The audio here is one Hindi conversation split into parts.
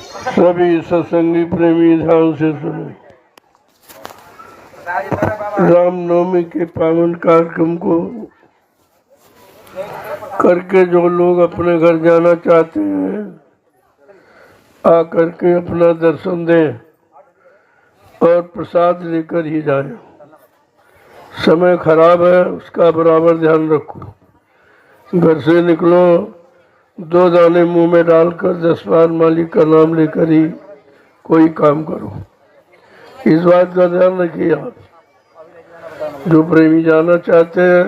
सभी सत्संगी प्रेमी ध्यान से सुने। रामनवमी के पावन कार्यक्रम को करके जो लोग अपने घर जाना चाहते हैं आकर के अपना दर्शन दें और प्रसाद लेकर ही जाए। समय खराब है, उसका बराबर ध्यान रखो। घर से निकलो, 2 दाने मुंह में डालकर 10 बार मालिक का नाम लेकर ही कोई काम करो। इस बात का ध्यान रखिए। आप जो प्रेमी जाना चाहते हैं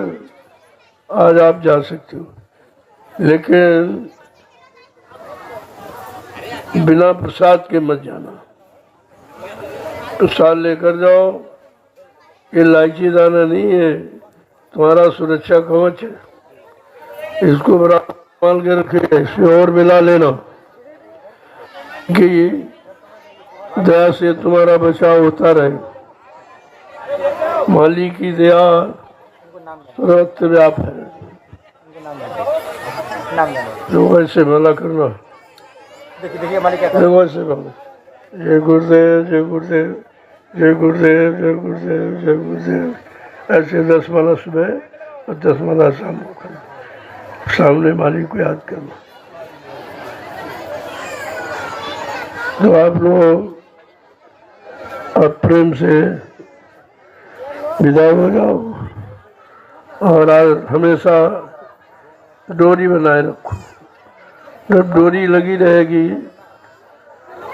आज आप जा सकते हो, लेकिन बिना प्रसाद के मत जाना। प्रसाद लेकर जाओ। ये इलायची दाना नहीं है, तुम्हारा सुरक्षा कवच है। इसको बराबर संभाल के रखे, इसे और मिला लेना कि दया से तुम्हारा बचाव होता रहे। माली की दया सर्वव्याप है। जो वैसे भला करना, वैसे भला। जय गुरुदेव, जय गुरुदेव, जय गुरुदेव, जय गुरुदेव, जय गुरुदेव। ऐसे 10 माला सुबह और 10 माला शाम को करना। सामने मालिक को याद करना। तो आप लोग अब प्रेम से विदा हो जाओ और आज हमेशा डोरी बनाए रखो। जब डोरी लगी रहेगी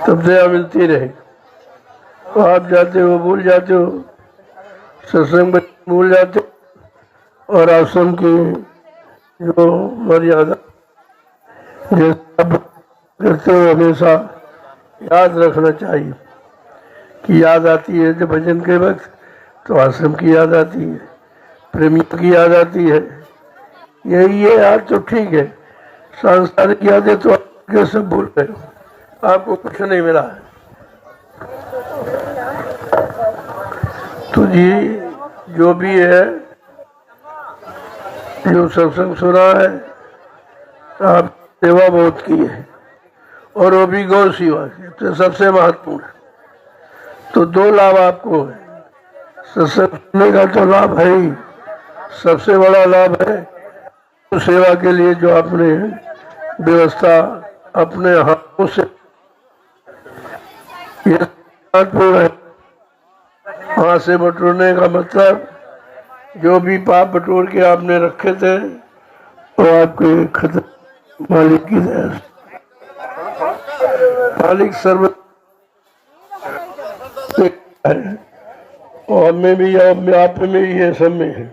तब दया मिलती रहेगी। तो आप जाते हो भूल जाते हो, सत्संग भूल जाते हो और आश्रम की जो मर्यादा जैसा करते हो हमेशा याद रखना चाहिए कि याद आती है जब भजन के वक्त तो आश्रम की याद आती है, प्रेमियों की याद आती है। यही है याद तो ठीक है, सांसारिक यादें तो आपके सब भूल गए, आपको कुछ नहीं मिला है। तो जी जो भी है, जो सत्संग सुना है, आप सेवा बहुत की है और वो भी गौ सेवा की, तो सबसे महत्वपूर्ण है। तो 2 लाभ आपको है। सत्संग सुनने का तो लाभ है ही, सबसे बड़ा लाभ है तो सेवा के लिए जो आपने व्यवस्था अपने हाथों से, ये महत्वपूर्ण है। हाथ से बटोरने का मतलब जो भी पाप बटोर के आपने रखे थे वो आपके खत्म मालिक की दया से। मालिक सर्व है और हमें भी आप में भी है, सब में है,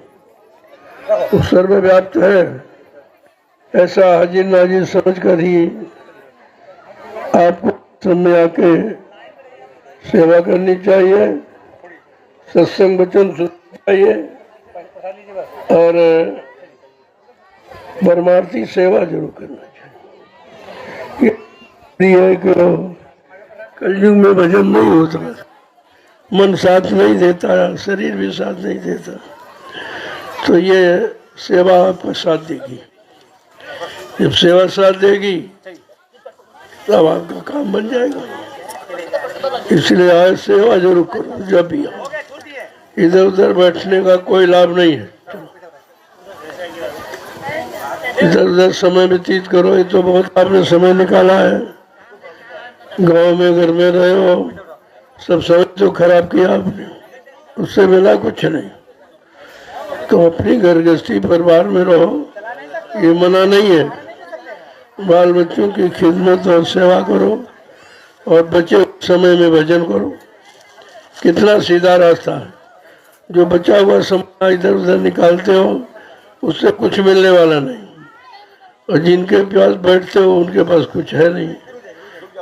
वो सर्वव्याप्त है। ऐसा हाजिर नाजिर समझ कर ही आपको सब में आके सेवा करनी चाहिए, सत्संग वचन सुनना चाहिए और परमार्थी सेवा जरूर करना चाहिए। है कि कलयुग में भजन नहीं होता, मन साथ नहीं देता, शरीर भी साथ नहीं देता, तो ये सेवा आपका साथ देगी। जब सेवा साथ देगी तब आपका काम बन जाएगा। इसलिए आज सेवा जरूर करो जब भी आओ। इधर उधर बैठने का कोई लाभ नहीं है। इधर उधर समय व्यतीत करो, ये तो बहुत आपने समय निकाला है। गांव में घर में रहे हो, सब समय तो खराब किया आपने, उससे मिला कुछ नहीं। तो अपनी घर गृहस्थी परिवार में रहो, ये मना नहीं है। बाल बच्चों की खिदमत और सेवा करो और बचे समय में भजन करो। कितना सीधा रास्ता है। जो बचा हुआ समय इधर उधर निकालते हो उससे कुछ मिलने वाला नहीं, और जिनके पास बैठते हो उनके पास कुछ है नहीं,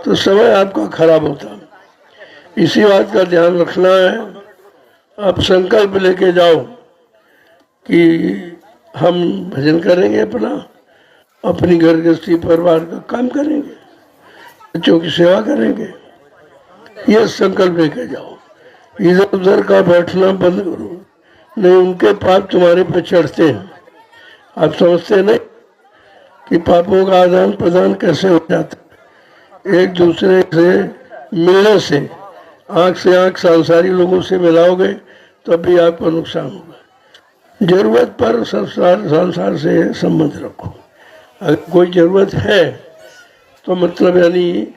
तो समय आपका खराब होता। इसी बात का ध्यान रखना है। आप संकल्प लेके जाओ कि हम भजन करेंगे, अपनी घर गृहस्थी परिवार का काम करेंगे, बच्चों की सेवा करेंगे। ये संकल्प लेके जाओ। इधर उधर का बैठना बंद करो, नहीं उनके पाप तुम्हारे पे चढ़ते हैं। आप समझते नहीं कि पापों का आदान प्रदान कैसे हो जाता एक दूसरे से मिलने से, आंख से आंख सांसारी लोगों से मिलाओगे तब भी आपको नुकसान होगा। जरूरत पर संसार से संबंध रखो। अगर कोई ज़रूरत है तो मतलब यानी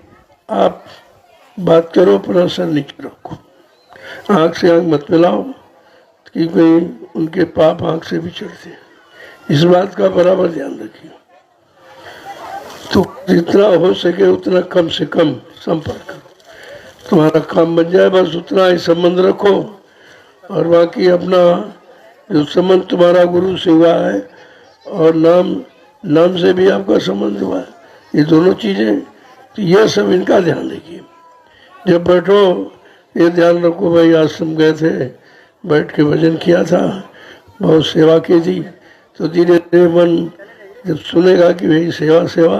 आप बात करो पर असर नीचे रखो। आँख से आँख मत मिलाओ कि कोई उनके पाप आँख से बिछड़ते हैं, इस बात का बराबर ध्यान रखिए। तो जितना हो सके उतना कम से कम संपर्क करो, तुम्हारा काम बन जाए, बस उतना ही संबंध रखो। और बाकी अपना जो संबंध तुम्हारा गुरु से हुआ है और नाम से भी आपका संबंध हुआ है, ये दोनों चीज़ें, तो ये सब इनका ध्यान रखिए। जब बैठो ये ध्यान रखो, भाई आश्रम गए थे, बैठ के भजन किया था, बहुत सेवा की थी, तो धीरे धीरे मन जब सुनेगा कि भाई सेवा सेवा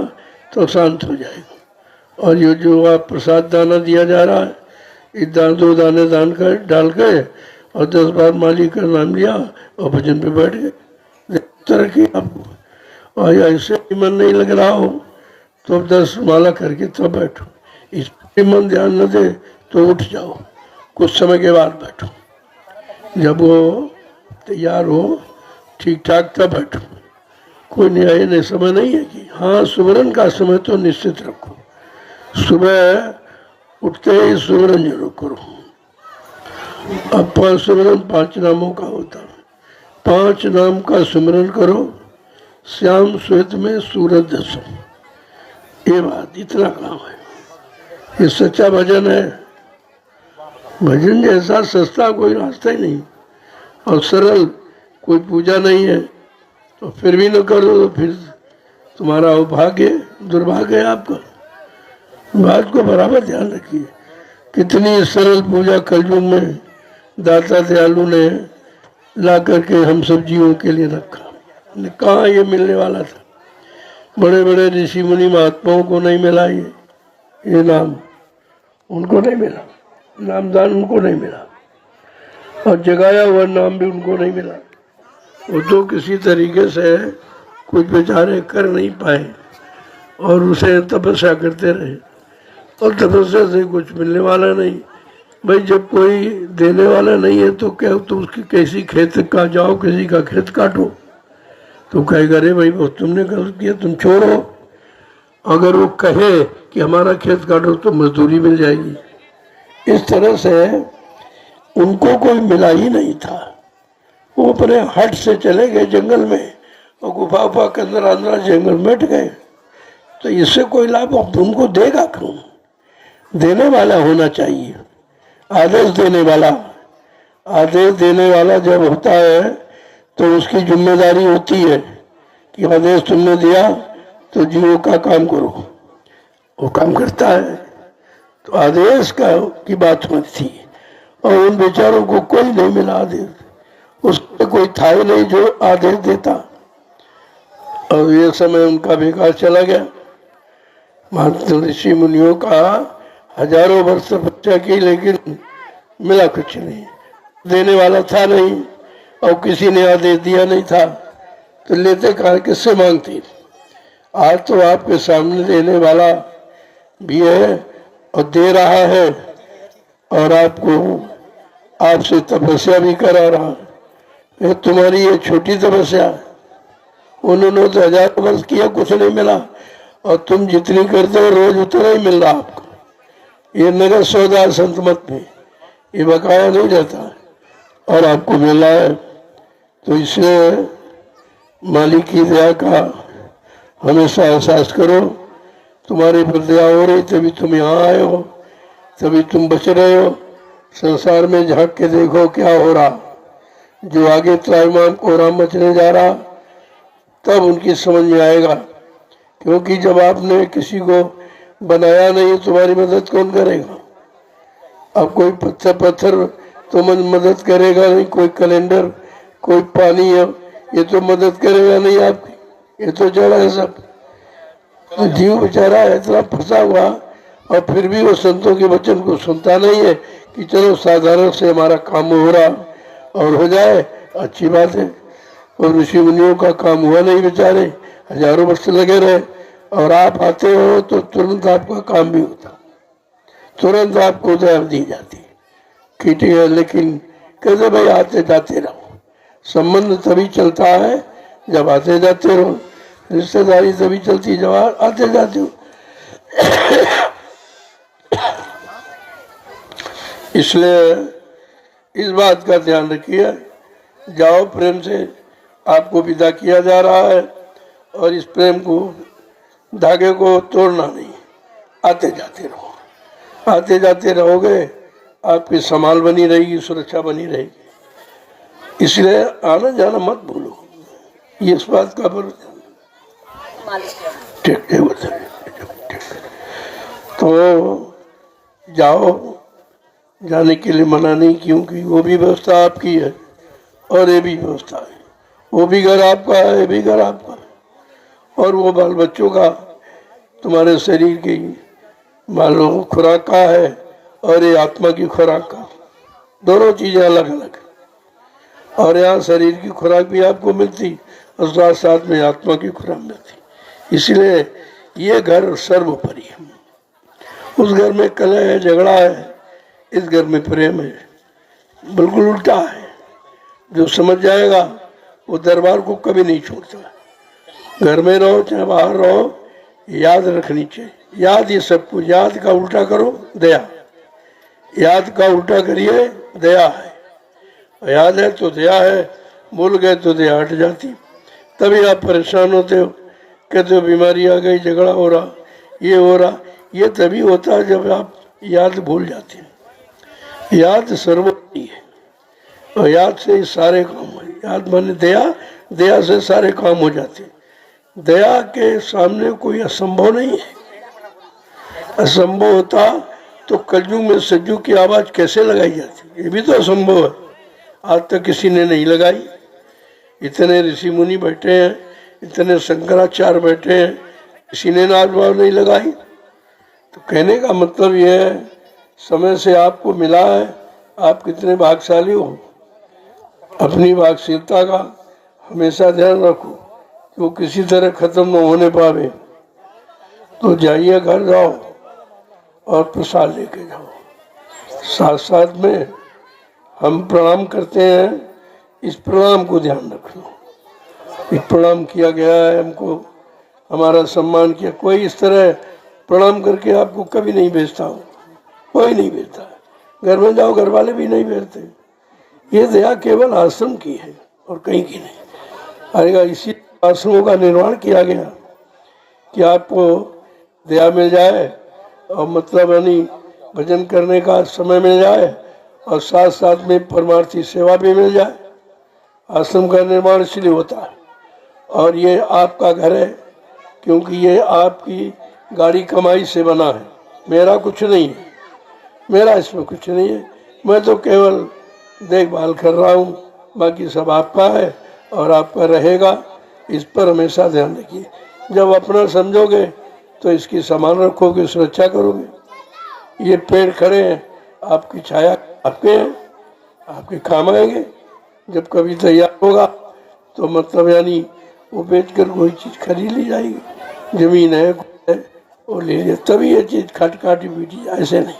तो शांत हो जाएगा। और ये जो आप प्रसाद दाना दिया जा रहा है, इस दो दाने दान कर डाल कर और 10 बार मालिक का नाम लिया और भजन पे बैठ गए, तरह की आपको। और ऐसे ही मन नहीं लग रहा हो तो 10 माला करके तब बैठो। इस पर मन ध्यान न दे तो उठ जाओ, कुछ समय के बाद बैठो, जब वो तैयार हो ठीक ठाक तब बैठो। कोई न्याय समय नहीं है कि हाँ सुमरन का समय तो निश्चित रखो, सुबह उठते ही सुमरन जरूर करो। अब 5 सुमरन 5 नामों का होता है, 5 नाम का सुमरन करो, श्याम श्वेत में सूरज दसो। ये बात इतना काम है, ये सच्चा भजन है। भजन जैसा सस्ता कोई रास्ता ही नहीं और सरल कोई पूजा नहीं है। तो फिर भी न करो तो फिर तुम्हारा भाग्य दुर्भाग्य है आपका। बात को बराबर ध्यान रखिए। कितनी सरल पूजा कलयुग में दाता दयालु ने ला करके हम सब जीवों के लिए रखा। कहाँ ये मिलने वाला था? बड़े बड़े ऋषि मुनि महात्माओं को नहीं मिला ये नाम, उनको नहीं मिला, नामदान उनको नहीं मिला, और जगाया हुआ नाम भी उनको नहीं मिला। वो तो किसी तरीके से कुछ बेचारे कर नहीं पाए और उसे तपस्या करते रहे, और तपस्या से कुछ मिलने वाला नहीं। भाई जब कोई देने वाला नहीं है तो क्या, तो उसकी कैसी खेत का जाओ किसी का खेत काटो, तो कहेगा अरे भाई वो तुमने गलत किया तुम छोड़ो। अगर वो कहे कि हमारा खेत काटो तो मजदूरी मिल जाएगी। इस तरह से उनको कोई मिला ही नहीं था। वो अपने हट से चले गए जंगल में और गुफा उफा के अंदर अंदर जंगल में बैठ गए। तो इससे कोई लाभ अब उनको देगा क्यों? देने वाला होना चाहिए, आदेश देने वाला। आदेश देने वाला जब होता है तो उसकी जिम्मेदारी होती है कि आदेश तुमने दिया तो जीवों का काम करो, वो काम करता है। तो आदेश की बात होती थी और उन बेचारों को कोई नहीं मिला आदेश, उसमें कोई था ही नहीं जो आदेश देता। और ये समय उनका बेकार चला गया। महात्मा ऋषि मुनियों का हजारों वर्ष तपस्या की, लेकिन मिला कुछ नहीं, देने वाला था नहीं और किसी ने आदेश दिया नहीं था, तो लेते कहाँ किससे मांगती? आज तो आपके सामने देने वाला भी है और दे रहा है और आपसे तपस्या भी करा रहा है। तुम्हारी ये छोटी तपस्या, उन्होंने तो 1000 वर्ष किया कुछ नहीं मिला, और तुम जितनी करते हो रोज उतना ही मिल रहा आपको। ये नगर सौदा संत मत में ये बकाया नहीं रहता और आपको मिला है। तो इसलिए मालिक की दया का हमेशा एहसास करो। तुम्हारी पर दया हो रही तभी तुम यहाँ आए हो, तभी तुम बच रहे हो। संसार में झांक के देखो क्या हो रहा, जो आगे त्राईमाम कोहराम मचने जा रहा, तब उनकी समझ में आएगा। क्योंकि जब आपने किसी को बनाया नहीं तुम्हारी मदद कौन करेगा? अब कोई पत्थर तो मदद करेगा नहीं, कोई कैलेंडर, कोई पानी है, ये तो मदद करेगा नहीं आपकी, ये तो जड़ा है सब। तो जीव बेचारा इतना फंसा हुआ और फिर भी वो संतों के वचन को सुनता नहीं है कि चलो साधारण से हमारा काम हो रहा और हो जाए, अच्छी बात है। और ऋषि मुनियों का काम हुआ नहीं, बेचारे हजारों वर्ष लगे रहे और आप आते हो तो तुरंत आपका काम भी होता, तुरंत आपको उधार दी जाती कि ठीक है, लेकिन कहते भाई आते जाते रहो। संबंध तभी चलता है जब आते जाते रहो, रिश्तेदारी तभी चलती जब आते जाते हो। इसलिए इस बात का ध्यान रखिए, जाओ प्रेम से, आपको विदा किया जा रहा है और इस प्रेम को, धागे को तोड़ना नहीं, आते जाते रहो। आते जाते रहोगे, आपकी संभाल बनी रहेगी, सुरक्षा बनी रहेगी। इसलिए आना जाना मत भूलो, ये इस बात का भरोसा। ठीक है, तो जाओ, जाने के लिए मना नहीं, क्योंकि वो भी व्यवस्था आपकी है और ये भी व्यवस्था है। वो भी घर आपका है, ये भी घर आपका है। और वो बाल बच्चों का, तुम्हारे शरीर की मान लो खुराक का है और ये आत्मा की खुराक का, दोनों चीजें अलग अलग। और यहाँ शरीर की खुराक भी आपको मिलती और साथ साथ में आत्मा की खुराक मिलती। इसलिए ये घर सर्वोपरि है। उस घर में कलह है, झगड़ा है, इस घर में प्रेम है। बिल्कुल उल्टा है। जो समझ जाएगा वो दरबार को कभी नहीं छोड़ता। घर में रहो चाहे बाहर रहो, याद रखनी चाहिए। याद ये सब कुछ, याद का उल्टा करो दया, याद का उल्टा करिए दया है। याद है तो दया है, भूल गए तो दया हट जाती। तभी आप परेशान होते हो, कहते हो बीमारी आ गई, झगड़ा हो रहा, ये हो रहा। ये तभी होता है जब आप याद भूल जाते हैं। याद सर्वोपरि है और याद से सारे काम हो। याद माने दया, दया से सारे काम हो जाते हैं। दया के सामने कोई असंभव नहीं है। असंभव होता तो कलयुग में सज्जू की आवाज कैसे लगाई जाती, ये भी तो असंभव है। आज तक किसी ने नहीं लगाई। इतने ऋषि मुनि बैठे हैं, इतने शंकराचार्य बैठे हैं, किसी ने आवाज नहीं लगाई। तो कहने का मतलब यह है, समय से आपको मिला है, आप कितने भाग्यशाली हो। अपनी भाग्यशीलता का हमेशा ध्यान रखो कि वो किसी तरह खत्म न होने पावे। तो जाइए, घर जाओ और प्रसाद लेके जाओ। साथ साथ में हम प्रणाम करते हैं, इस प्रणाम को ध्यान रखना। ये प्रणाम किया गया है, हमको हमारा सम्मान किया। कोई इस तरह प्रणाम करके आपको कभी नहीं भेजता हो, कोई नहीं भेजता। घर में जाओ, घर वाले भी नहीं भेजते। ये दया केवल आश्रम की है और कहीं की नहीं। आएगा इसी आश्रमों का निर्माण किया गया कि आपको दया मिल जाए और मतलब यानी भजन करने का समय मिल जाए और साथ साथ में परमार्थी सेवा भी मिल जाए। आश्रम का निर्माण इसलिए होता है। और ये आपका घर है, क्योंकि ये आपकी गाड़ी कमाई से बना है। मेरा कुछ नहीं है, मेरा इसमें कुछ नहीं है। मैं तो केवल देखभाल कर रहा हूँ, बाकी सब आपका है और आपका रहेगा। इस पर हमेशा ध्यान रखिए। जब अपना समझोगे तो इसकी संभाल रखोगे, सुरक्षा करोगे। ये पेड़ खड़े हैं, आपकी छाया आपके हैं, आपके काम आएंगे। जब कभी तैयार होगा तो मतलब यानी वो बेचकर कोई चीज़ खरीद ली जाएगी। जमीन है वो ले लिया, तभी ये चीज़ काटी पीटी, ऐसे नहीं।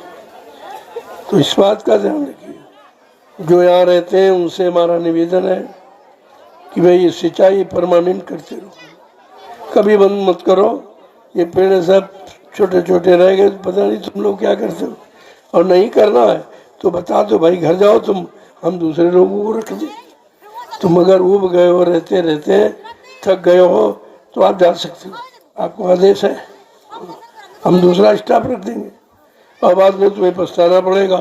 तो इस बात का ध्यान रखिए। जो यहाँ रहते हैं उनसे हमारा निवेदन है कि भाई ये सिंचाई परमानेंट करते रहो, कभी बंद मत करो। ये पेड़ सब छोटे छोटे रह गए, पता नहीं तुम लोग क्या करते हो। और नहीं करना है तो बता दो भाई, घर जाओ तुम, हम दूसरे लोगों को रख दें। तुम अगर उब गए हो, रहते रहते थक गए हो, तो आप जा सकते हो, आपको आदेश है, हम दूसरा स्टाफ रख देंगे। और बाद में तुम्हें पछताना पड़ेगा,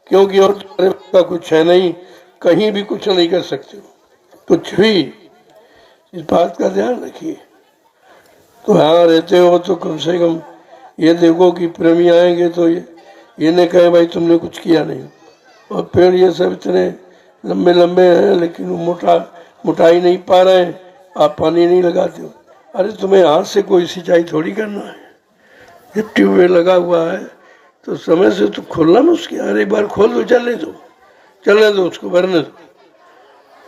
क्योंकि और तुम्हारे का कुछ है नहीं, कहीं भी कुछ नहीं कर सकते हो, कुछ भी। इस बात का ध्यान रखिए। तो यहाँ रहते हो तो कम से कम ये देखो कि प्रेमी आएंगे तो ये नहीं कहे भाई तुमने कुछ किया नहीं। और पेड़ ये सब इतने लंबे लंबे हैं, लेकिन वो मोटाई नहीं पा रहे हैं, आप पानी नहीं लगाते हो। अरे तुम्हें हाथ से कोई सिंचाई थोड़ी करना है। जब ट्यूबवेल लगा हुआ है तो समय से तो खोलना मुश्किल। अरे एक बार खोल दो, चलने दो उसको, भरने दो।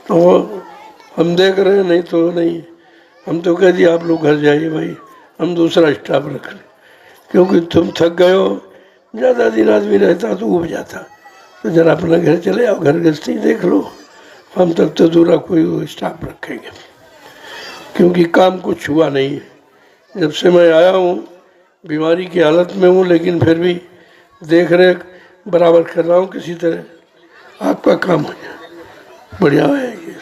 तो हम देख रहे हैं, नहीं तो नहीं। हम तो कह दिए आप लोग घर जाइए भाई, हम दूसरा स्टाफ रख लें, क्योंकि तुम थक गए हो, ज़्यादा दिन आदमी रहता तो उब जाता, तो जरा अपना घर चले आओ, घर गृहस्थी देख लो, हम तक तो दूसरा कोई स्टाफ रखेंगे, क्योंकि काम कुछ हुआ नहीं है। जब से मैं आया हूँ बीमारी की हालत में हूँ, लेकिन फिर भी देख रेख बराबर कर रहा हूँ, किसी तरह आपका काम हो जाए, बढ़िया है ये।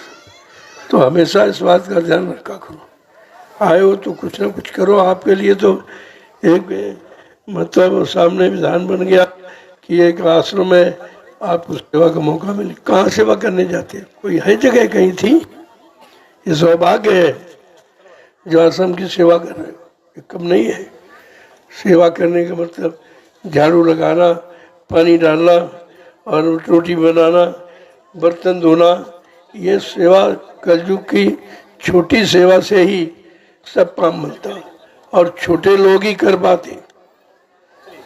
तो हमेशा इस बात का ध्यान रखा करो, आए हो तो कुछ ना कुछ करो। आपके लिए तो एक मतलब सामने विधान बन गया कि एक आश्रम में आपको सेवा का मौका मिले। कहाँ सेवा करने जाते हैं? कोई है जगह कहीं थी? ये सौभाग्य है जो आश्रम की सेवा कर रहे हो, ये कम नहीं है। सेवा करने का मतलब झाड़ू लगाना, पानी डालना और रोटी बनाना, बर्तन धोना, ये सेवा कलयुग की छोटी सेवा से ही सब काम बनता है, और छोटे लोग ही कर पाते।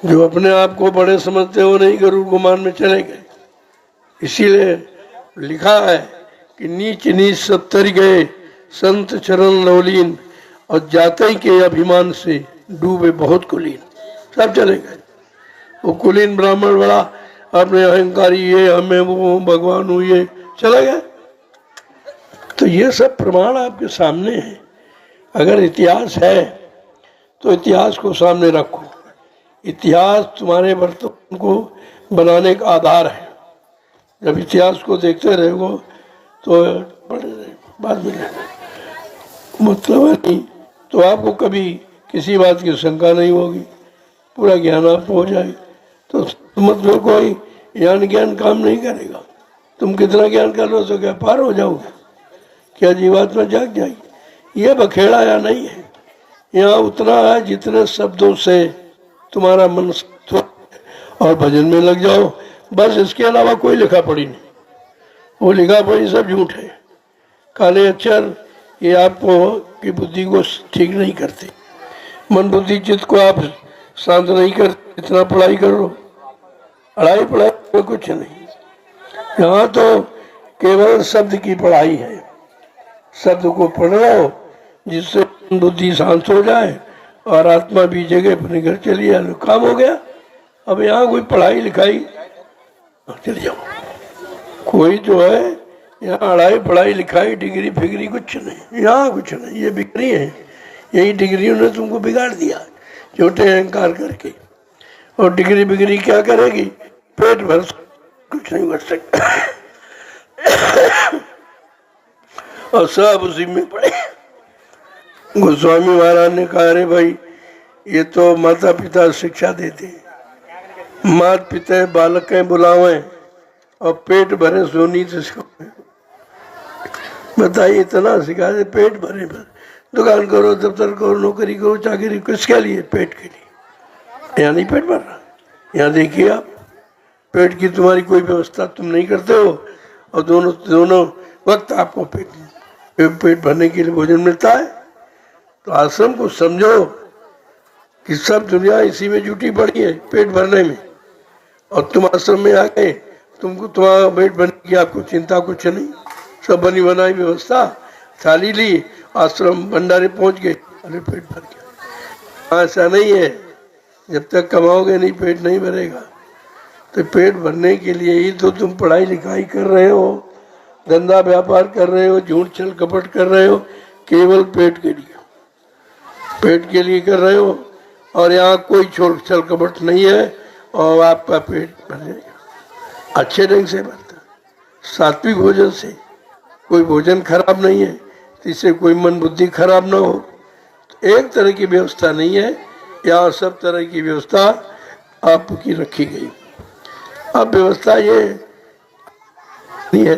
जो अपने आप को बड़े समझते हो नहीं गरुड़ गुमान में चले गए। इसीलिए लिखा है कि नीच नीच सब तर गए संत चरण लवलीन, और जाते के अभिमान से डूबे बहुत कुलीन। सब चले गए। वो कुलीन ब्राह्मण बड़ा अपने अहंकारी, ये हमें वो भगवान हूँ, ये चले गए। तो ये सब प्रमाण आपके सामने है। अगर इतिहास है तो इतिहास को सामने रखो। इतिहास तुम्हारे वर्तमान को बनाने का आधार है। जब इतिहास को देखते रहोगे तो पढ़े रहेगा, बाद में मतलब है नहीं, तो आपको कभी किसी बात की शंका नहीं होगी, पूरा ज्ञान आपको हो जाएगा। तो मतलब कोई ज्ञान काम नहीं करेगा। तुम कितना ज्ञान कर लो तो क्या पार हो जाओगे? क्या जीवात्मा जाग जाएगी? ये बखेड़ा या नहीं है, यहाँ उतना है जितने शब्दों से तुम्हारा मन और भजन में लग जाओ, बस। इसके अलावा कोई लिखा पढ़ी नहीं। वो लिखा पढ़ी सब झूठ है, काले अक्षर। ये आपको की बुद्धि को ठीक नहीं करते, मन बुद्धि चित्त को आप शांत नहीं करते। इतना पढ़ाई कर लो, पढ़ाई में कुछ नहीं। यहाँ तो केवल शब्द की पढ़ाई है। शब्द को पढ़ लो जिससे बुद्धि शांत हो जाए और आत्मा भी जगह अपने घर चली जाए, काम हो गया। अब यहाँ कोई पढ़ाई लिखाई, चले जाओ। कोई जो है यहाँ पढ़ाई लिखाई डिग्री फिग्री कुछ नहीं, यहाँ कुछ नहीं। ये बिगड़ी है, यही डिग्रियों ने तुमको बिगाड़ दिया, छोटे अहंकार करके। और डिग्री बिग्री क्या करेगी? पेट भर कुछ नहीं कर सकता और सब उसी में पड़े। गोस्वामी महाराज ने कहा, अरे भाई ये तो माता पिता शिक्षा देते हैं, माता पिता बालक के बुलावे और पेट भरे सोनी से सिखाए। बताइए, इतना सिखा दे, पेट भरे भर। दुकान करो, दफ्तर करो, नौकरी करो, चाकरी, किसके लिए? पेट के लिए। यहाँ नहीं पेट भर रहा। यहाँ देखिए आप, पेट की तुम्हारी कोई व्यवस्था तुम नहीं करते हो, और दोनों वक्त आपको पेट भरने के लिए भोजन मिलता है। तो आश्रम को समझो कि सब दुनिया इसी में जुटी पड़ी है, पेट भरने में। और तुम आश्रम में आ गए, तुमको तुम्हारा पेट भरने की आपको चिंता कुछ नहीं। सब बनी बनाई व्यवस्था, थाली ली, आश्रम भंडारे पहुंच गए, अरे पेट भर गया। ऐसा नहीं है, जब तक कमाओगे नहीं पेट नहीं भरेगा। तो पेट भरने के लिए ही तो तुम पढ़ाई लिखाई कर रहे हो, धंधा व्यापार कर रहे हो, झूठ छल कपट कर रहे हो, केवल पेट के लिए। पेट के लिए कर रहे हो, और यहाँ कोई छोड़ छल कपट नहीं है, और आपका पेट भर जाएगा। अच्छे ढंग से भरता, सात्विक भोजन से। कोई भोजन खराब नहीं है, इससे कोई मन बुद्धि खराब ना हो। तो एक तरह की व्यवस्था नहीं है, यहाँ सब तरह की व्यवस्था आपकी रखी गई। अब व्यवस्था ये नहीं है,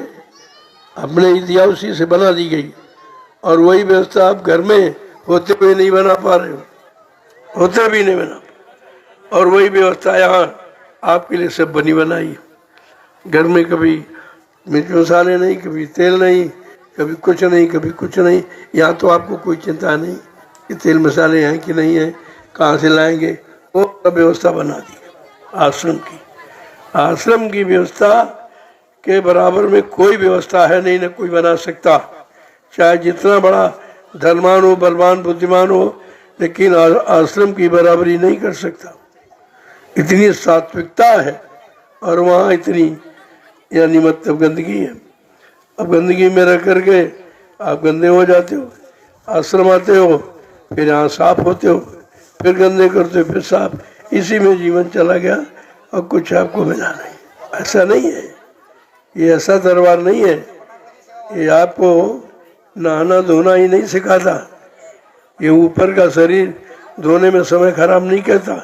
अपने दिया उसी से बना दी गई, और वही व्यवस्था आप घर में होते हुए नहीं बना पा रहे हो, होते भी नहीं बना। और वही व्यवस्था यहाँ आपके लिए सब बनी बनाई। घर में कभी मिर्च मसाले नहीं, कभी तेल नहीं, कभी कुछ नहीं, कभी कुछ नहीं। यहाँ तो आपको कोई चिंता नहीं कि तेल मसाले हैं कि नहीं है, कहाँ से लाएंगे। वो सब व्यवस्था बना दी आश्रम की। आश्रम की व्यवस्था के बराबर में कोई व्यवस्था है नहीं, न कोई बना सकता। चाहे जितना बड़ा धनवान हो, बलवान, बुद्धिमान हो, लेकिन आश्रम की बराबरी नहीं कर सकता। इतनी सात्विकता है और वहाँ इतनी यानी मतलब गंदगी है। अब गंदगी में रह करके आप गंदे हो जाते हो, आश्रम आते हो, फिर यहाँ साफ होते हो, फिर गंदे करते हो, फिर साफ, इसी में जीवन चला गया और कुछ आपको मिला नहीं। ऐसा नहीं है, ये ऐसा दरबार नहीं है। ये आपको नहाना धोना ही नहीं सिखाता। ये ऊपर का शरीर धोने में समय खराब नहीं कहता,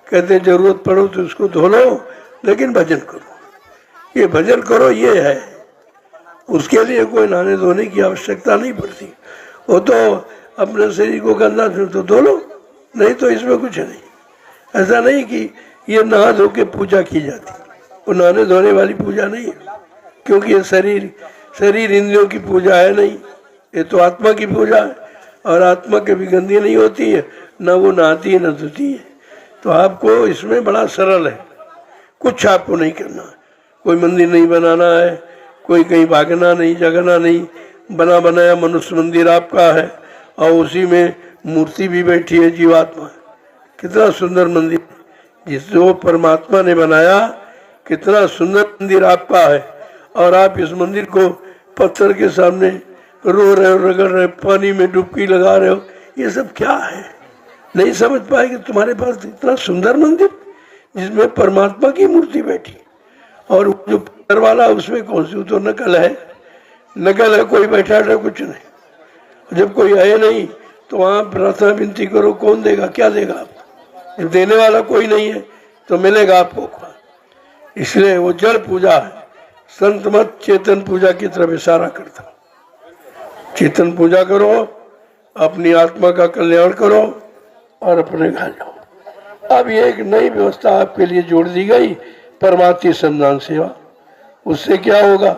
कहते जरूरत पड़ो तो उसको धो लो, लेकिन भजन करो। ये भजन करो ये है, उसके लिए कोई नहाने धोने की आवश्यकता नहीं पड़ती। वो तो अपने शरीर को गंदा तो धो लो, नहीं तो इसमें कुछ नहीं। ऐसा नहीं कि ये नहा धो के पूजा की जाती, वो नहाने धोने वाली पूजा नहीं है, क्योंकि ये शरीर इंद्रियों की पूजा है नहीं, ये तो आत्मा की पूजा है। और आत्मा कभी गंदी नहीं होती है, न वो नहाती है न धोती है। तो आपको इसमें बड़ा सरल है, कुछ आपको नहीं करना। कोई मंदिर नहीं बनाना है, कोई कहीं भागना नहीं, जगना नहीं। बना बनाया मनुष्य मंदिर आपका है और उसी में मूर्ति भी बैठी है जीवात्मा। कितना सुंदर मंदिर, जिस जो परमात्मा ने बनाया, कितना सुंदर मंदिर आपका है। और आप इस मंदिर को पत्थर के सामने रो रहे हो, रगड़ रहे हो, पानी में डुबकी लगा रहे हो, ये सब क्या है? नहीं समझ पाएंगे। तुम्हारे पास इतना सुंदर मंदिर जिसमें परमात्मा की मूर्ति बैठी, और जो पत्थर वाला उसमें कौन सी, तो नकल है, नकल है, कोई बैठा है कुछ नहीं। जब कोई है नहीं तो वहाँ प्रार्थना विनती करो, कौन देगा, क्या देगा आपको? देने वाला कोई नहीं है तो मिलेगा आपको? इसलिए वो जड़ पूजा है। संत मत चेतन पूजा की तरफ इशारा करता। चेतन पूजा करो, अपनी आत्मा का कल्याण करो और अपने घर जाओ। अब ये एक नई व्यवस्था आपके लिए जोड़ दी गई, परमार्थी संधान सेवा। उससे क्या होगा?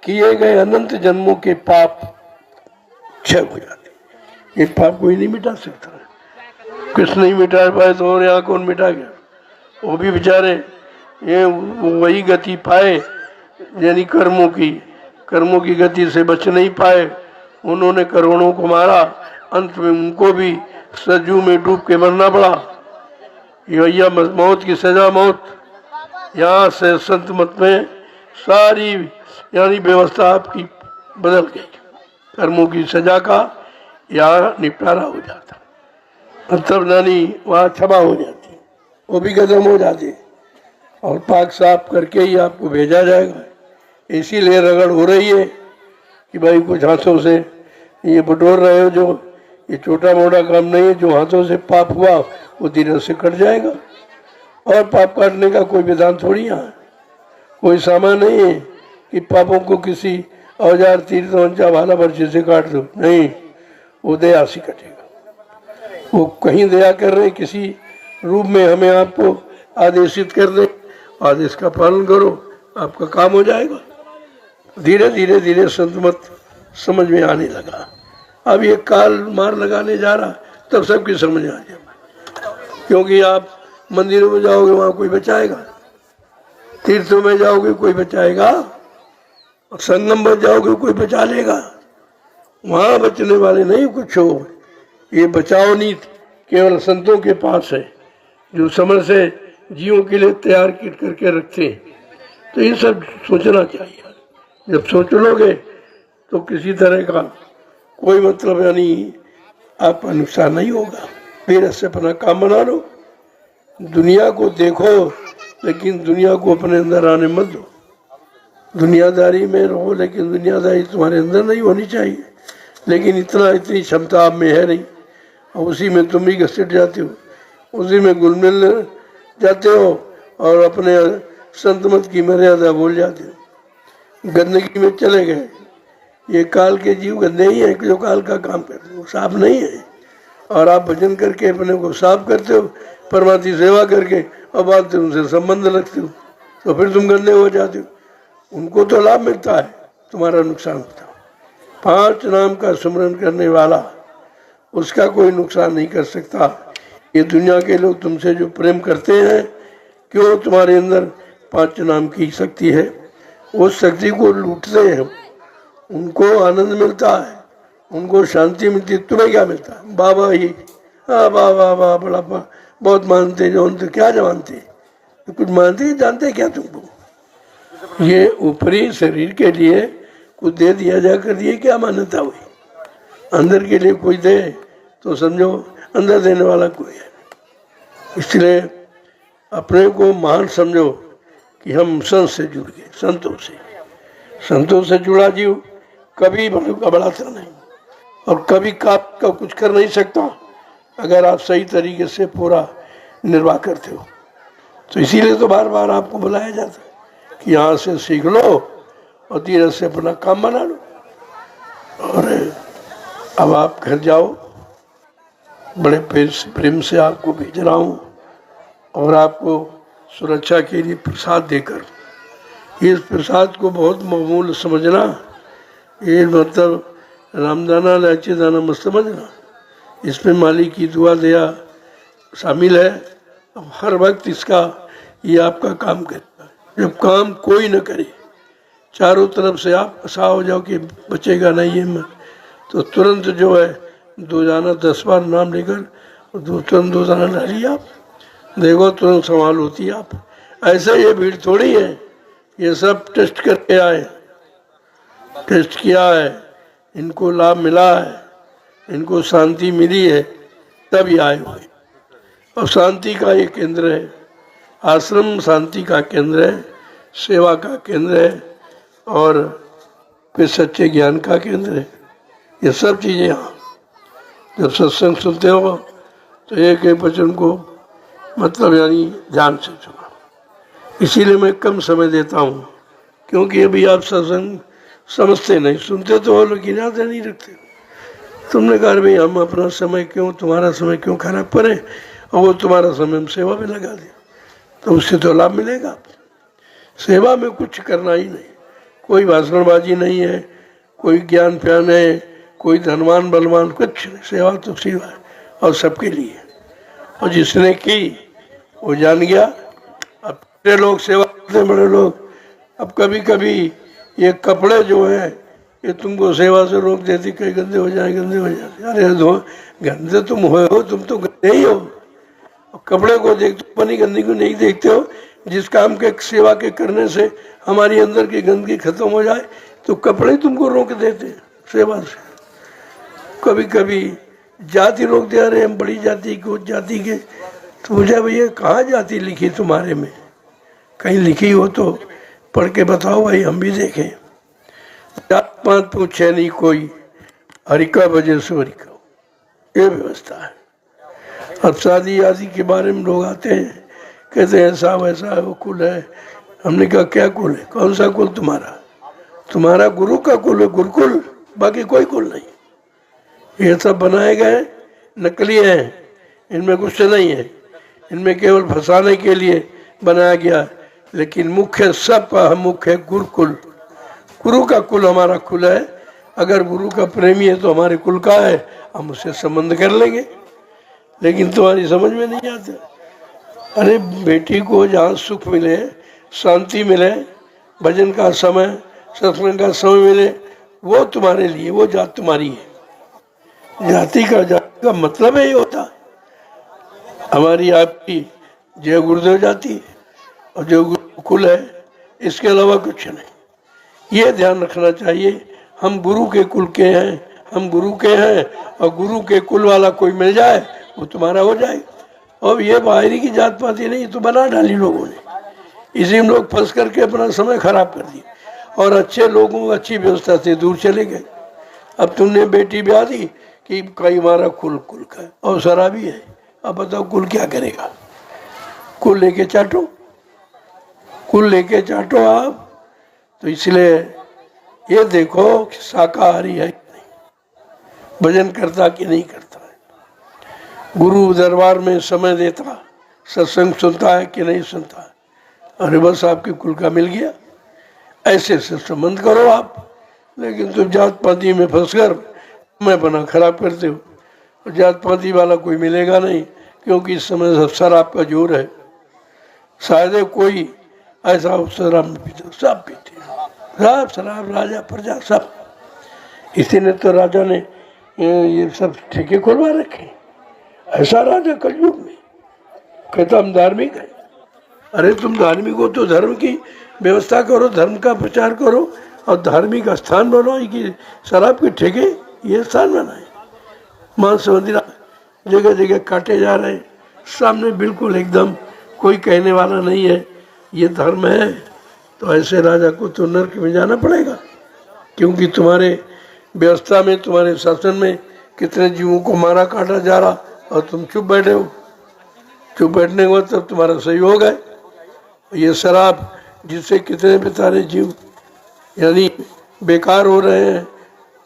किए गए अनंत जन्मों के पाप क्षय हो जाते। ये पाप कोई नहीं मिटा सकता, कृष्ण नहीं मिटा पाए तो और यहाँ कौन मिटा गया? वो भी बेचारे ये वही गति पाए, यानी कर्मों की गति से बच नहीं पाए। उन्होंने करोड़ों को मारा, अंत में उनको भी सरजू में डूब के मरना पड़ा। यह मौत की सजा मौत। यहाँ से संत मत में सारी यानी व्यवस्था आपकी बदल गई। कर्मों की सजा का यहाँ निपटारा हो जाता, मतलब यानी वहाँ क्षमा हो जाती, वो भी खत्म हो जाती, और पाक साफ करके ही आपको भेजा जाएगा। इसीलिए रगड़ हो रही है कि भाई कुछ हाथों से ये बटोर रहे हो, जो ये छोटा मोटा काम नहीं है। जो हाथों से पाप हुआ वो धीरे से कट जाएगा। और पाप काटने का कोई विधान थोड़ी यहाँ, कोई सामान नहीं है कि पापों को किसी औजार तीर तमंचा भाला बर्छी से काट दो, नहीं, वो दया से कटेगा। वो कहीं दया कर रहे किसी रूप में हमें आपको आदेशित कर दे, आदेश का पालन करो, आपका काम हो जाएगा। धीरे धीरे संत मत समझ में आने लगा। अब ये काल मार लगाने जा रहा, तब सबकी समझ आ जाएगा। क्योंकि आप मंदिरों में जाओगे वहाँ कोई बचाएगा, तीर्थों में जाओगे कोई बचाएगा, और संगम में जाओगे कोई बचा लेगा। वहाँ बचने वाले नहीं कुछ हो। ये बचाव नीति केवल संतों के पास है, जो समय से जीवों के लिए तैयार करके रखते हैं। तो ये सब सोचना चाहिए। जब सोच लोगे तो किसी तरह का कोई मतलब यानी आपका नुकसान नहीं होगा। फिर से अपना काम बना लो, दुनिया को देखो, लेकिन दुनिया को अपने अंदर आने मत दो। दुनियादारी में रहो, लेकिन दुनियादारी तुम्हारे अंदर नहीं होनी चाहिए। लेकिन इतनी क्षमता आप में है नहीं, और उसी में तुम भी घसीट जाते हो, उसी में घुल मिल जाते हो और अपने संत मत की मर्यादा भूल जाते हो, गंदगी में चले गए। ये काल के जीव गंदे ही हैं जो काल का काम करते हो, साफ नहीं है। और आप भजन करके अपने को साफ करते हो, परमात्मा सेवा करके, और बाद में उनसे संबंध रखते हो, तो फिर तुम गंदे हो जाते हो। उनको तो लाभ मिलता है, तुम्हारा नुकसान होता है। 5 नाम का स्मरण करने वाला, उसका कोई नुकसान नहीं कर सकता। ये दुनिया के लोग तुमसे जो प्रेम करते हैं, क्यों? तुम्हारे अंदर 5 नाम की शक्ति है, उस शक्ति को लूटते हैं, उनको आनंद मिलता है, उनको शांति मिलती है। तुम्हें क्या मिलता है? बाबा ही हाँ वाह वाह वाह बड़ा बहुत मानते जो तो क्या जानते, तो कुछ मानते जानते क्या तुमको? ये ऊपरी शरीर के लिए कुछ दे दिया जा कर दिए क्या मान्यता हुई? अंदर के लिए कोई दे तो समझो अंदर देने वाला कोई है। इसलिए अपने को महान समझो कि हम संत से जुड़ गए, संतों से जुड़ा जीव कभी घबराता नहीं और कभी काप का कुछ कर नहीं सकता अगर आप सही तरीके से पूरा निर्वाह करते हो। तो इसीलिए तो बार बार आपको बुलाया जाता है कि यहाँ से सीख लो और धीरे से अपना काम बना लो। और अब आप घर जाओ, बड़े प्रेम से आपको भेज रहा हूँ और आपको सुरक्षा के लिए प्रसाद देकर, इस प्रसाद को बहुत मामूल समझना, ये मतलब रामदाना इलायची दाना मत समझना, इसमें मालिक की दुआ दया शामिल है। अब हर वक्त इसका ये आपका काम करता है। जब काम कोई न करे, चारों तरफ से आप फंसा हो जाओ कि बचेगा नहीं ये मत, तो तुरंत जो है 2 दाना 10 बार नाम लेकर तुरंत 2 दाना डालिए आप, देखो तुरंत संभाल होती है। आप ऐसा ये भीड़ थोड़ी है, ये सब टेस्ट करके आए, टेस्ट किया है, इनको लाभ मिला है, इनको शांति मिली है, तब ये आए हुए। और शांति का ये केंद्र है, आश्रम शांति का केंद्र है, सेवा का केंद्र है और फिर सच्चे ज्ञान का केंद्र है। ये सब चीज़ें यहाँ जब सत्संग सुनते हो तो एक एक वचन को मतलब यानी ध्यान से सुना। इसीलिए मैं कम समय देता हूँ, क्योंकि अभी आप सत्संग समझते नहीं, सुनते तो हो लेकिन याद नहीं रखते। तुमने कहा भाई हम अपना समय क्यों, तुम्हारा समय क्यों खराब करें, और वो तुम्हारा समय हम सेवा में लगा दें, तो उससे तो लाभ मिलेगा। सेवा में कुछ करना ही नहीं, कोई भाषणबाजी नहीं है, कोई ज्ञान प्यान है, कोई धनवान बलवान, कुछ नहीं। सेवा तो सेवा है और सबके लिए, और जिसने की वो जान गया। अब बड़े लोग सेवा करते हैं, बड़े लोग, अब कभी कभी ये कपड़े जो है ये तुमको सेवा से रोक देती, कहीं गंदे हो जाए, गंदे हो जाए। अरे गंदे तुम हो, तुम तो गंदे ही हो। कपड़े को देखते हो, अपनी गंदगी को नहीं देखते हो। जिस काम के सेवा के करने से हमारी अंदर की गंदगी खत्म हो जाए तो कपड़े तुमको रोक देते हैं सेवा से। कभी कभी जाति रोक दे, अरे हम बड़ी जाति को जाति के, तो मुझे भैया कहाँ जाति लिखी तुम्हारे में, कहीं लिखी हो तो पढ़ के बताओ भाई, हम भी देखें। जात पात पूछे नहीं कोई, हरिका बजे सो हरिका, ये व्यवस्था है। अब शादी आदि के बारे में लोग आते हैं, कहते हैं ऐसा वैसा है, वो कुल है। हमने कहा क्या कुल है, कौन सा कुल तुम्हारा? तुम्हारा गुरु का कुल है, गुरुकुल, बाकी कोई कुल नहीं। ये सब बनाए गए नकली हैं, इनमें कुछ नहीं है, इनमें केवल फंसाने के लिए बनाया गया। लेकिन मुख्य सबका मुख्य है गुरुकुल। गुरु का कुल हमारा कुल है। अगर गुरु का प्रेमी है तो हमारे कुल का है, हम उससे संबंध कर लेंगे। लेकिन तुम्हारी समझ में नहीं आता। अरे बेटी को जहाँ सुख मिले, शांति मिले, भजन का समय, सत्संग का समय मिले, वो तुम्हारे लिए, वो जात तुम्हारी है। जाति का मतलब ही होता है। हमारी आपकी जय गुरुदेव जाति है और जो गुरुकुल है, इसके अलावा कुछ नहीं। ये ध्यान रखना चाहिए, हम गुरु के कुल के हैं, हम गुरु के हैं, और गुरु के कुल वाला कोई मिल जाए वो तुम्हारा हो जाएगा। और ये बाहरी की जात पाती नहीं, तो बना डाली लोगों ने, इसी में लोग फंस करके अपना समय खराब कर दिया और अच्छे लोगों को अच्छी व्यवस्था से दूर चले गए। अब तुमने बेटी ब्याह दी कि कई हमारा कुल का है और शराबी है, अब बताओ कुल क्या करेगा? कुल लेके चाटो, कुल लेके चाटो आप। तो इसलिए ये देखो कि शाकाहारी है कि नहीं, भजन करता कि नहीं करता है, गुरु दरबार में समय देता, सत्संग सुनता है कि नहीं सुनता है। अरे बस आपके कुल का मिल गया, ऐसे से संबंध करो आप। लेकिन तुम जात पाती में फंसकर मैं बना खराब करते हो, और जात पाती वाला कोई मिलेगा नहीं, क्योंकि इस समय सब शराब का जोर है। शायद कोई ऐसा शराब में पीते, सब पीते, सब शराब, राजा प्रजा सब। इसी ने तो राजा ने ये सब ठेके खुलवा रखे, ऐसा राजा कलयुग में कहता हम धार्मिक है। अरे तुम धार्मिक हो तो धर्म की व्यवस्था करो, धर्म का प्रचार करो और धार्मिक स्थान बनाओ कि शराब के ठेके ये स्थान बनाए। मांस मंदिर जगह जगह काटे जा रहे हैं, सामने बिल्कुल एकदम कोई कहने वाला नहीं है ये धर्म है। तो ऐसे राजा को तो नरक में जाना पड़ेगा, क्योंकि तुम्हारे व्यवस्था में, तुम्हारे शासन में कितने जीवों को मारा काटा जा रहा और तुम चुप बैठे हो। चुप बैठने के बाद तब तुम्हारा सहयोग है। ये शराब जिससे कितने बेचारे जीव यानी बेकार हो रहे हैं,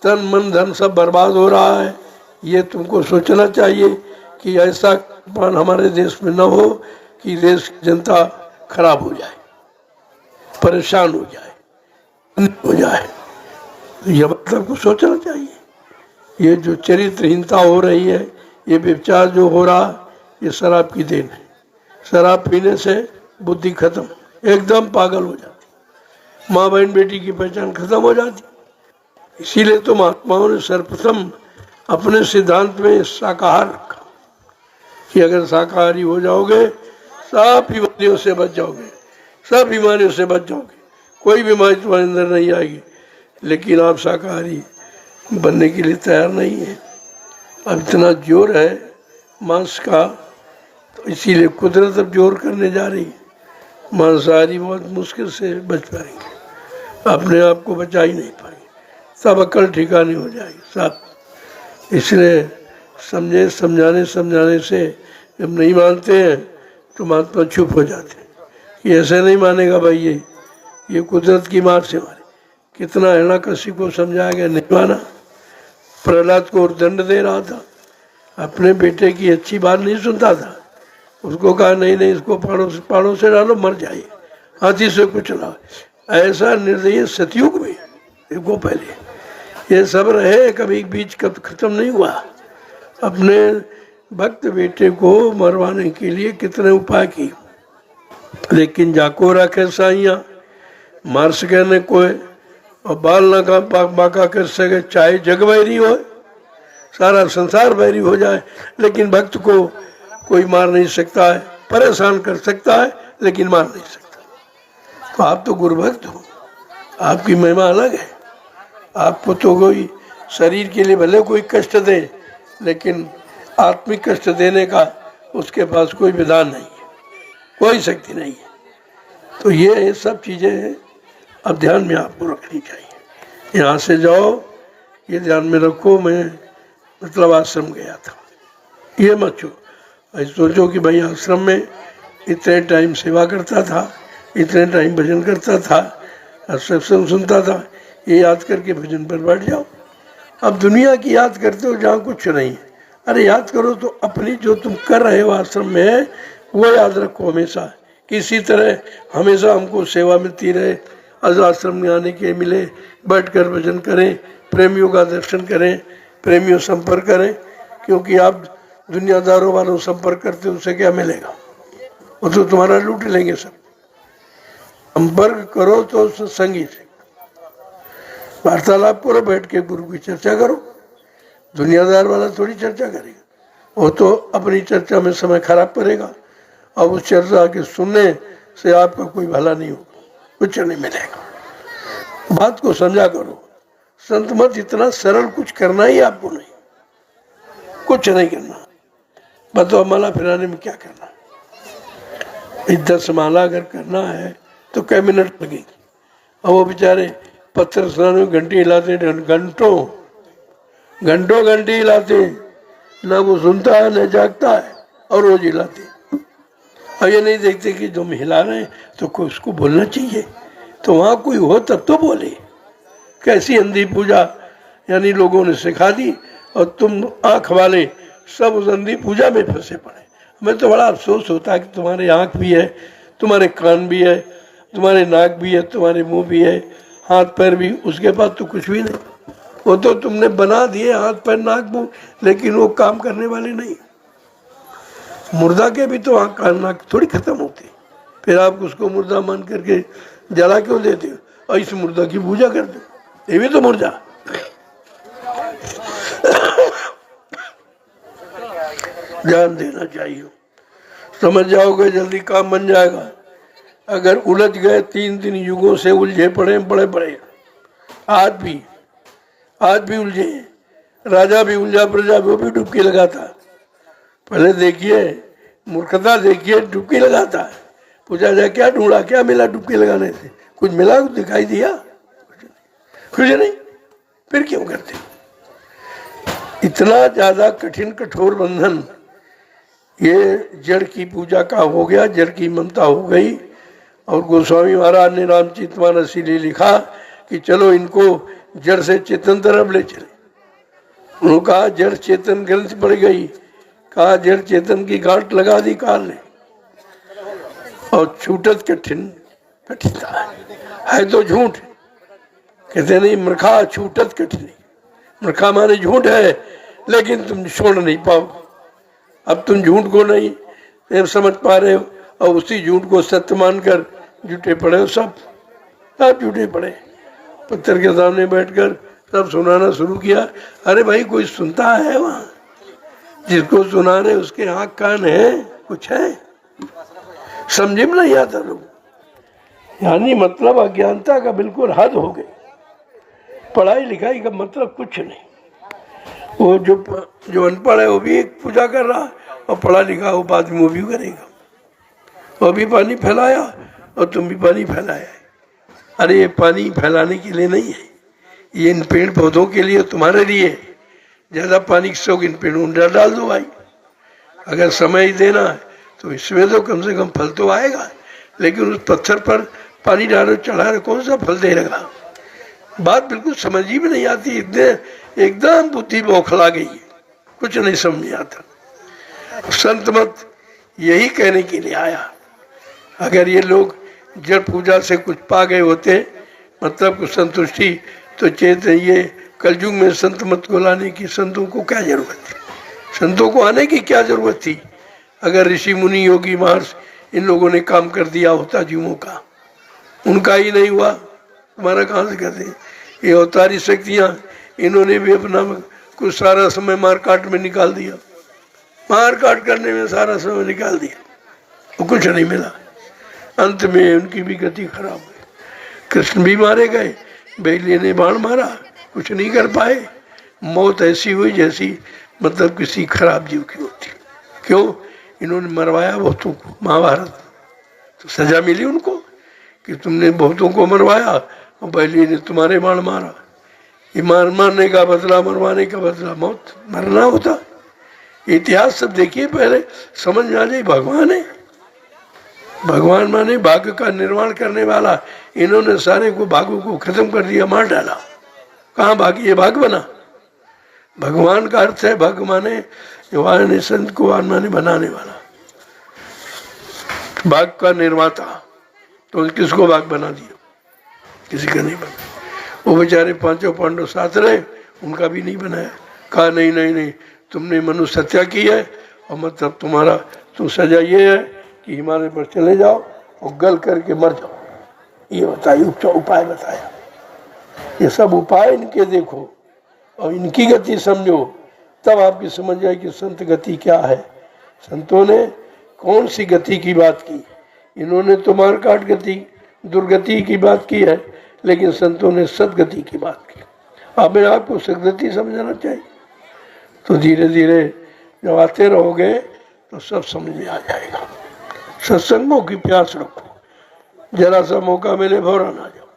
तन मन धन सब बर्बाद हो रहा है। ये तुमको सोचना चाहिए कि ऐसा हमारे देश में न हो कि देश की जनता खराब हो जाए, परेशान हो जाए। यह मतलब को सोचना चाहिए। ये जो चरित्रहीनता हो रही है, ये व्यभिचार जो हो रहा, ये शराब की देन है। शराब पीने से बुद्धि खत्म, एकदम पागल हो जाती, माँ बहन बेटी की पहचान खत्म हो जाती। इसीलिए तो महात्माओं ने सर्वप्रथम अपने सिद्धांत में शाकाहार रखा कि अगर शाकाहारी हो जाओगे सब बीमारियों से बच जाओगे, सब बीमारियों से बच जाओगे, कोई बीमारी तुम्हारे अंदर नहीं आएगी। लेकिन आप शाकाहारी बनने के लिए तैयार नहीं है। अब इतना जोर है मांस का, तो इसीलिए कुदरत अब जोर करने जा रही है। मांसाहारी बहुत मुश्किल से बच पाएंगे, अपने आप को बचा ही नहीं पाएंगे, सब अकल ठिकानी हो जाएगी सब। इसलिए समझाने से जब नहीं मानते हैं तो महात्मा चुप हो जाते हैं कि ऐसे नहीं मानेगा भाई, ये कुदरत की मार से मारे। कितना हिरण्यकशिपु को समझाया गया, नहीं माना। प्रहलाद को दंड दे रहा था, अपने बेटे की अच्छी बात नहीं सुनता था, उसको कहा नहीं इसको पहाड़ों से डालो मर जाए, हाथी से कुचला। ऐसा निर्दयी सतयुग में देखो, पहले ये सब रहे, कभी बीच कब खत्म नहीं हुआ। अपने भक्त बेटे को मरवाने के लिए कितने उपाय किए, लेकिन जाको रखे साइया मार सके न कोई, और बाल न का बाका कर सके, चाहे जग बैरी हो, सारा संसार बैरी हो जाए, लेकिन भक्त को कोई मार नहीं सकता है, परेशान कर सकता है लेकिन मार नहीं सकता। तो आप तो गुरु भक्त हो, आपकी महिमा अलग है। आपको तो कोई शरीर के लिए भले कोई कष्ट दे, लेकिन आत्मिक कष्ट देने का उसके पास कोई विधान नहीं है, कोई शक्ति नहीं है। तो ये सब चीज़ें अब ध्यान में आपको रखनी चाहिए। यहाँ से जाओ, ये ध्यान में रखो, मैं मतलब आश्रम गया था, ये मत सोचो कि भाई आश्रम में इतने टाइम सेवा करता था, इतने टाइम भजन करता था, सत्संग सुनता था, ये याद करके भजन पर बैठ जाओ। अब दुनिया की याद करते हो जहाँ कुछ नहीं है। अरे याद करो तो अपनी जो तुम कर रहे हो आश्रम में, वो याद रखो हमेशा। किसी तरह हमेशा हमको सेवा मिलती रहे, आज आश्रम में आने के मिले, बैठकर भजन करें, प्रेमियों का दर्शन करें, प्रेमियों संपर्क करें। क्योंकि आप दुनियादारों वालों संपर्क करते उनसे क्या मिलेगा, वो तो तुम्हारा लूट लेंगे सब। संपर्क करो तो सत्संगी से वार्तालाप करो, बैठ के गुरु की चर्चा करो। दुनियादार वाला थोड़ी चर्चा करेगा, वो तो अपनी चर्चा में समय खराब करेगा, और उस चर्चा के सुनने से आपका कोई भला नहीं होगा, कुछ नहीं मिलेगा। बात को समझा करो। संत मत इतना सरल कुछ करना ही आपको नहीं, कुछ नहीं करना। बताओ माला फिराने में क्या करना, 10 माला अगर करना है तो कई मिनट लगेगी, और वो बेचारे पत्थर स्नान में घंटी हिलाते, घंटों घंटी हिलाते, ना वो सुनता है न जागता है, और रोज हिलाते। अब ये नहीं देखते कि जो हम हिला रहे हैं तो कोई उसको बोलना चाहिए, तो वहाँ कोई हो तब तो बोले। कैसी अंधी पूजा यानी लोगों ने सिखा दी, और तुम आँख वाले सब उस अंधी पूजा में फंसे पड़े। हमें तो बड़ा अफसोस होता है कि तुम्हारे आँख भी है, तुम्हारे कान भी है, तुम्हारे नाक भी है, तुम्हारे मुंह भी है, हाथ पैर भी, उसके पास तो कुछ भी नहीं। वो तो तुमने बना दिए हाथ पैर नाक मुंह, लेकिन वो काम करने वाले नहीं। मुर्दा के भी तो आँख कान नाक थोड़ी खत्म होते, फिर आप उसको मुर्दा मान करके जला क्यों देते हो, और इस मुर्दा की पूजा करते हो, ये भी तो मुर्दा। ध्यान देना चाहिए। समझ जाओगे जल्दी काम बन जाएगा। अगर उलझ गए, 3 युगों से उलझे पड़े बड़े बड़े, आज भी उलझे। राजा भी उलझा, प्रजा वो भी डुबकी लगाता। पहले देखिए मूर्खता, देखिए डुबकी लगाता है। पूछा जाए क्या ढूंढा, क्या मिला डुबकी लगाने से? कुछ मिला, कुछ दिखाई दिया? कुछ नहीं। फिर क्यों करते? इतना ज्यादा कठिन कठोर बंधन ये जड़ की पूजा का हो गया, जड़ की ममता हो गई। और गोस्वामी महाराज ने रामचरितमानस इसीलिए लिखा कि चलो इनको जड़ से चेतन तरफ ले चले। उन्होंने कहा जड़ चेतन ग्रंथ पड़ गई, कहा जड़ चेतन की गांठ लगा दी काल ने। और छूटत कठिनता है तो झूठ। कहते नहीं मूर्खा छूटत कठिन। मूर्खा माने झूठ है, लेकिन तुम छोड़ नहीं पाओ। अब तुम झूठ को नहीं समझ पा रहे हो और उसी झूठ को सत्य मानकर जुटे पड़े हो। सब जुटे पड़े। पत्थर के सामने बैठकर सब सुनाना शुरू किया। अरे भाई कोई सुनता है वहाँ? जिसको सुना रहे उसके आँख कान है, कुछ है? समझे में नहीं आता लोग। यानी मतलब अज्ञानता का बिल्कुल हद हो गई। पढ़ाई लिखाई का मतलब कुछ नहीं। वो जो अनपढ़ है वो भी पूजा कर रहा, और पढ़ा लिखा वो बाद में वो भी करेगा। वो भी पानी फैलाया और तुम भी पानी फैलाया। अरे ये पानी फैलाने के लिए नहीं है, ये इन पेड़ पौधों के लिए, तुम्हारे लिए। ज़्यादा पानी की शौक इन पेड़ों में डाल दो भाई। अगर समय ही देना है तो इसमें तो कम से कम फल तो आएगा। लेकिन उस पत्थर पर पानी डालो, चढ़ा रहे, कौन सा फल देगा? बात बिल्कुल समझ ही में नहीं आती। इतने एकदम बुद्धि बौखला गई है, कुछ नहीं समझ आता। संत मत यही कहने के लिए आया। अगर ये लोग जड़ पूजा से कुछ पा गए होते, मतलब कुछ संतुष्टि, तो चेत ये कलयुग में संत मत को लाने की संतों को क्या जरूरत थी? संतों को आने की क्या जरूरत थी? अगर ऋषि मुनि योगी महर्षि इन लोगों ने काम कर दिया होता जीवों का, उनका ही नहीं हुआ, तुम्हारा कहाँ से कहते? ये अवतारी शक्तियाँ, इन्होंने भी अपना कुछ सारा समय मार काट में निकाल दिया। मार काट करने में सारा समय निकाल दिया, तो कुछ नहीं मिला। अंत में उनकी भी गति खराब हुई। कृष्ण भी मारे गए, बैली ने बाण मारा, कुछ नहीं कर पाए। मौत ऐसी हुई जैसी मतलब किसी खराब जीव की होती। क्यों? इन्होंने मरवाया बहुतों को। महाभारत तो सजा मिली उनको कि तुमने बहुतों को मरवाया और बैली ने तुम्हारे बाण मारा। ये मारने का बदला, मरवाने का बदला मौत, मरना होता। इतिहास सब देखिए, पहले समझ में आ जाए भगवान है। भगवान माने भाग्य का निर्माण करने वाला। इन्होंने सारे को भाग्यों को खत्म कर दिया, मार डाला। कहाँ भाग्य? ये भाग्य बना। भगवान का अर्थ है भाग्य माने ने संत को माने बनाने वाला, भाग्य का निर्माता। तो किसको भाग्य बना दिया? किसी का नहीं बना। वो बेचारे पांचों पांडव साथ रहे, उनका भी नहीं बनाया। कहा नहीं नहीं नहीं, तुमने मनुष्य हत्या की है और मतलब तुम्हारा तुम सजा ये है कि हिमालय पर चले जाओ और गल करके मर जाओ। ये बताइए, उपाय बताया। ये सब उपाय इनके देखो और इनकी गति समझो, तब आपकी समझ जाए कि संत गति क्या है। संतों ने कौन सी गति की बात की? इन्होंने तो मार काट गति, दुर्गति की बात की है, लेकिन संतों ने सदगति की बात की। अपने आपको सदगति समझना चाहिए। तो धीरे धीरे जब आते रहोगे तो सब समझ में आ जाएगा। सत्संगों की प्यास रखो, जरा सा मौका मिले फौरन आ जाओ,